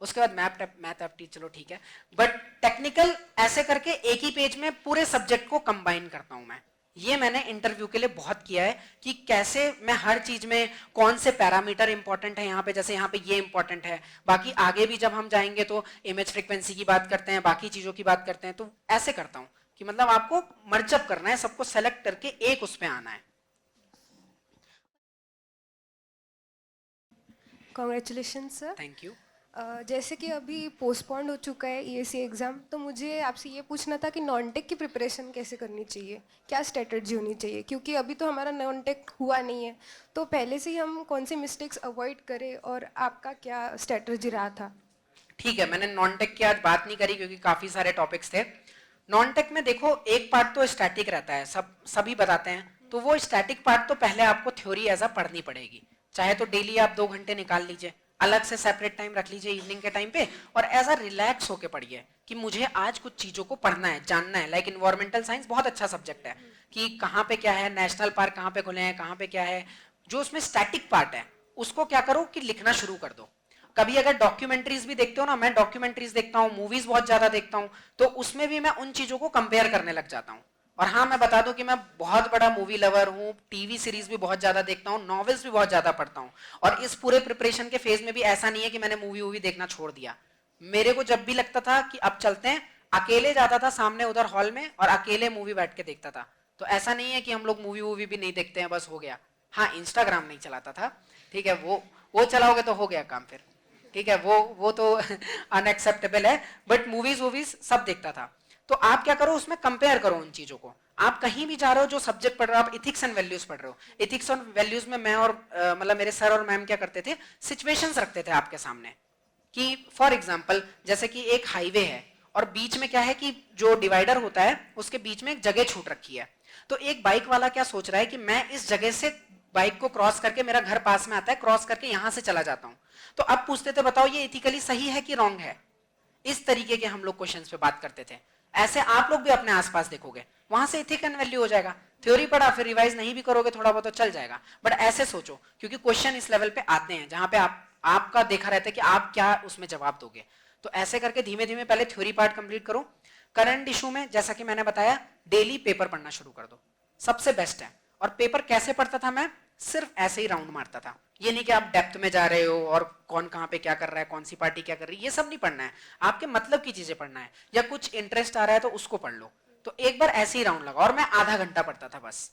उसके बाद मैथ एप्टी, चलो ठीक है। बट टेक्निकल ऐसे करके एक ही पेज में पूरे सब्जेक्ट को कंबाइन करता हूं मैं। ये मैंने इंटरव्यू के लिए बहुत किया है कि कैसे मैं हर चीज में कौन से पैरामीटर इंपॉर्टेंट है, यहाँ पे जैसे यहाँ पे ये इंपॉर्टेंट है, बाकी आगे भी जब हम जाएंगे तो इमेज फ्रीक्वेंसी की बात करते हैं, बाकी चीजों की बात करते हैं। तो ऐसे करता हूं कि मतलब आपको मर्जअप करना है, सबको सेलेक्ट करके एक उस पे आना है। Congratulation sir. Thank you. जैसे कि अभी पोस्टपोन्ड हो चुका है EAC एग्ज़ाम, तो मुझे आपसे ये पूछना था कि नॉन टेक की प्रिपरेशन कैसे करनी चाहिए, क्या स्ट्रेटजी होनी चाहिए, क्योंकि अभी तो हमारा नॉन टेक हुआ नहीं है, तो पहले से ही हम कौन सी मिस्टेक्स अवॉइड करें, और आपका क्या स्ट्रेटजी रहा था। ठीक है, मैंने नॉन टेक की आज बात नहीं करी क्योंकि काफी सारे टॉपिक्स थे। नॉन टेक में देखो, एक पार्ट तो स्टैटिक रहता है, सभी बताते हैं। तो वो स्टैटिक पार्ट तो पहले आपको थ्योरी एज अ पढ़नी पड़ेगी, चाहे तो डेली आप 2 घंटे निकाल लीजिए, अलग से सेपरेट टाइम रख लीजिए इवनिंग के टाइम पे, और एज अ रिलैक्स होके पढ़िए कि मुझे आज कुछ चीजों को पढ़ना है, जानना है। लाइक इन्वायरमेंटल साइंस बहुत अच्छा सब्जेक्ट है कि कहाँ पे क्या है, नेशनल पार्क कहाँ पे खुले हैं, कहाँ पे क्या है। जो उसमें स्टैटिक पार्ट है उसको क्या करो कि लिखना शुरू कर दो। कभी अगर डॉक्यूमेंट्रीज भी देखते हो ना, मैं डॉक्यूमेंट्रीज देखता हूँ, मूवीज बहुत ज्यादा देखता हूँ, तो उसमें भी मैं उन चीजों को कंपेयर करने लग जाता हूँ। और हाँ, मैं बता दूं कि मैं बहुत बड़ा मूवी लवर हूँ, टीवी सीरीज भी बहुत ज्यादा देखता हूँ, नॉवेल्स भी बहुत ज्यादा पढ़ता हूँ। और इस पूरे प्रिपरेशन के फेज में भी ऐसा नहीं है कि मैंने मूवी देखना छोड़ दिया। मेरे को जब भी लगता था कि अब चलते हैं, अकेले जाता था सामने उधर हॉल में और अकेले मूवी बैठ के देखता था। तो ऐसा नहीं है कि हम लोग मूवी भी नहीं देखते हैं, बस हो गया। हाँ, इंस्टाग्राम नहीं चलाता था, ठीक है, वो चलाओगे तो हो गया काम फिर, ठीक है, वो तो अनएक्सेप्टेबल है। बट मूवीज सब देखता था। तो आप क्या करो, उसमें कंपेयर करो उन चीजों को। आप कहीं भी जा रहे हो, जो सब्जेक्ट पढ़ रहे हो, आप इथिक्स एंड वैल्यूज पढ़ रहे हो, इथिक्स एंड वैल्यूज में मैं और मतलब मेरे सर और मैम क्या करते थे, सिचुएशंस रखते थे आपके सामने कि फॉर एग्जांपल जैसे कि एक हाईवे है और बीच में क्या है कि जो डिवाइडर होता है उसके बीच में एक जगह छूट रखी है। तो एक बाइक वाला क्या सोच रहा है कि मैं इस जगह से बाइक को क्रॉस करके, मेरा घर पास में आता है, क्रॉस करके यहां से चला जाता हूं। तो अब पूछते थे, बताओ ये इथिकली सही है कि रॉन्ग है। इस तरीके के हम लोग क्वेश्चंस पे बात करते थे। ऐसे आप लोग भी अपने आसपास देखोगे, वहां से इथिक एंड वैल्यू हो जाएगा। थ्योरी पढ़ा, फिर रिवाइज नहीं भी करोगे थोड़ा बहुत तो चल जाएगा, बट ऐसे सोचो, क्योंकि क्वेश्चन इस लेवल पे आते हैं जहां पे आपका देखा रहता है कि आप क्या उसमें जवाब दोगे। तो ऐसे करके धीमे धीमे पहले थ्योरी पार्ट कंप्लीट करो। करंट इशू में जैसा कि मैंने बताया, डेली पेपर पढ़ना शुरू कर दो, सबसे बेस्ट है। और पेपर कैसे पढ़ता था मैं, सिर्फ ऐसे ही राउंड मारता था। ये नहीं कि आप डेप्थ में जा रहे हो और कौन कहाँ पे क्या कर रहा है, कौन सी पार्टी क्या कर रही है, ये सब नहीं पढ़ना है। आपके मतलब की चीजें पढ़ना है, या कुछ इंटरेस्ट आ रहा है तो उसको पढ़ लो। तो एक बार ऐसे ही राउंड लगा, और मैं आधा घंटा पढ़ता था बस।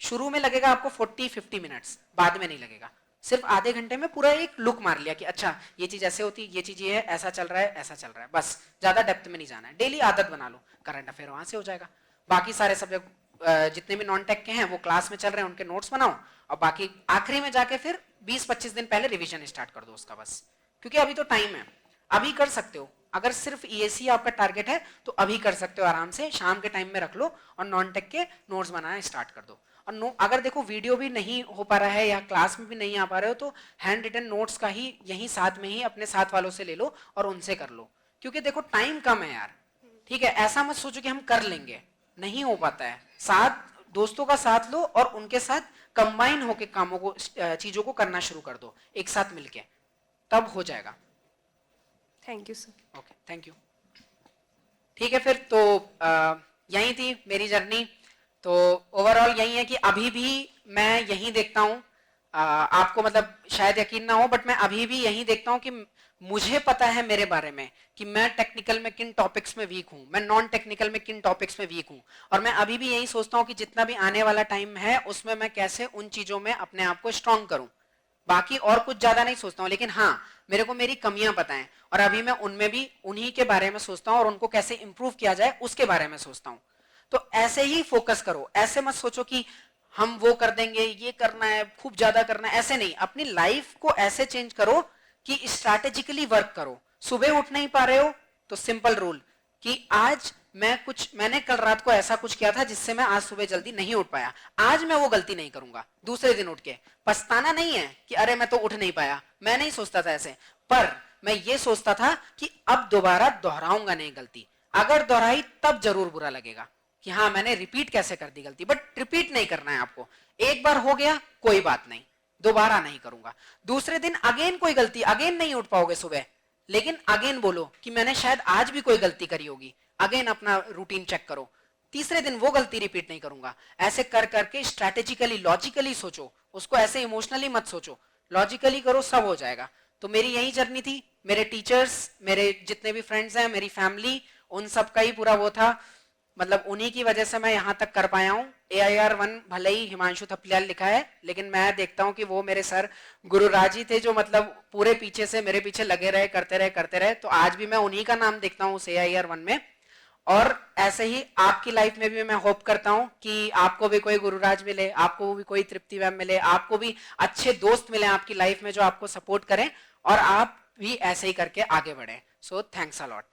शुरू में लगेगा आपको 40-50 मिनट्स, बाद में नहीं लगेगा। सिर्फ आधे घंटे में पूरा एक लुक मार लिया कि अच्छा ये चीज ऐसे होती, ये चीज ये है, ऐसा चल रहा है, ऐसा चल रहा है, बस ज्यादा डेप्थ में नहीं जाना है। डेली आदत बना लो, करंट अफेयर वहां से हो जाएगा। बाकी सारे सब्जेक्ट जितने भी नॉन टेक के हैं वो क्लास में चल रहे हैं, उनके नोट्स बनाओ, और बाकी आखिरी में जाके फिर 20-25 दिन पहले रिवीजन स्टार्ट कर दो उसका बस। क्योंकि अभी तो टाइम है, अभी कर सकते हो। अगर सिर्फ EAC आपका टारगेट है तो अभी कर सकते हो आराम से, शाम के टाइम में रख लो और नॉन टेक के नोट्स बनाना स्टार्ट कर दो। और अगर देखो वीडियो भी नहीं हो पा रहा है या क्लास में भी नहीं आ पा रहे हो, तो हैंड रिटन नोट्स का ही यहीं साथ में ही अपने साथ वालों से ले लो और उनसे कर लो। क्योंकि देखो टाइम कम है यार, ठीक है, ऐसा मत सोचो कि हम कर लेंगे, नहीं हो पाता है। साथ दोस्तों का साथ लो और उनके साथ कंबाइन होके कामों को, चीजों को करना शुरू कर दो एक साथ मिलके, तब हो जाएगा। Thank you sir. Okay, thank you. ठीक है, फिर तो यही थी मेरी जर्नी। तो ओवरऑल यही है कि अभी भी मैं यही देखता हूँ, आपको मतलब शायद यकीन ना हो, बट मैं अभी भी यही देखता हूँ कि मुझे पता है मेरे बारे में कि मैं टेक्निकल में किन टॉपिक्स में वीक हूँ, मैं नॉन टेक्निकल में किन टॉपिक्स में वीक हूँ, और मैं अभी भी यही सोचता हूँ कि जितना भी आने वाला टाइम है उसमें मैं कैसे उन चीजों में अपने आप को स्ट्रांग करूँ। बाकी और कुछ ज्यादा नहीं सोचता हूँ, लेकिन हाँ मेरे को मेरी कमियां पता है और अभी मैं उनमें भी उन्हीं के बारे में सोचता हूँ और उनको कैसे इंप्रूव किया जाए उसके बारे में सोचता हूँ। तो ऐसे ही फोकस करो, ऐसे मत सोचो कि हम वो कर देंगे, ये करना है, खूब ज्यादा करना है, ऐसे नहीं। अपनी लाइफ को ऐसे चेंज करो कि स्ट्रैटेजिकली वर्क करो। सुबह उठ नहीं पा रहे हो तो सिंपल रूल कि आज मैंने कल रात को ऐसा कुछ किया था जिससे मैं आज सुबह जल्दी नहीं उठ पाया, आज मैं वो गलती नहीं करूंगा। दूसरे दिन उठ के पछताना नहीं है कि अरे मैं तो उठ नहीं पाया, मैं नहीं सोचता था ऐसे, पर मैं ये सोचता था कि अब दोबारा दोहराऊंगा नहीं गलती। अगर दोहराई तब जरूर बुरा लगेगा कि हाँ मैंने रिपीट कैसे कर दी गलती, बट रिपीट नहीं करना है आपको। एक बार हो गया कोई बात नहीं, दोबारा नहीं करूंगा। दूसरे दिन अगेन कोई गलती, अगेन नहीं उठ पाओगे सुबह, लेकिन अगेन बोलो कि मैंने शायद आज भी कोई गलती करी होगी, अगेन अपना रूटीन चेक करो। तीसरे दिन वो गलती रिपीट नहीं करूंगा। ऐसे कर करके स्ट्रैटेजिकली लॉजिकली सोचो, उसको ऐसे इमोशनली मत सोचो, लॉजिकली करो, सब हो जाएगा। तो मेरी यही जर्नी थी। मेरे टीचर्स, मेरे जितने भी फ्रेंड्स हैं, मेरी फैमिली, उन सब का ही पूरा वो था, मतलब उन्हीं की वजह से मैं यहाँ तक कर पाया हूँ। AIR1 भले ही हिमांशु थपलियाल लिखा है, लेकिन मैं देखता हूँ कि वो मेरे सर गुरुराज ही थे जो मतलब पूरे पीछे से मेरे पीछे लगे रहे, करते रहे। तो आज भी मैं उन्हीं का नाम देखता हूँ उस AIR1 में। और ऐसे ही आपकी लाइफ में भी मैं होप करता हूँ कि आपको भी कोई गुरुराज मिले, आपको भी कोई तृप्ति मैम मिले, आपको भी अच्छे दोस्त मिले आपकी लाइफ में जो आपको सपोर्ट करें, और आप भी ऐसे ही करके आगे बढ़े। So thanks a lot.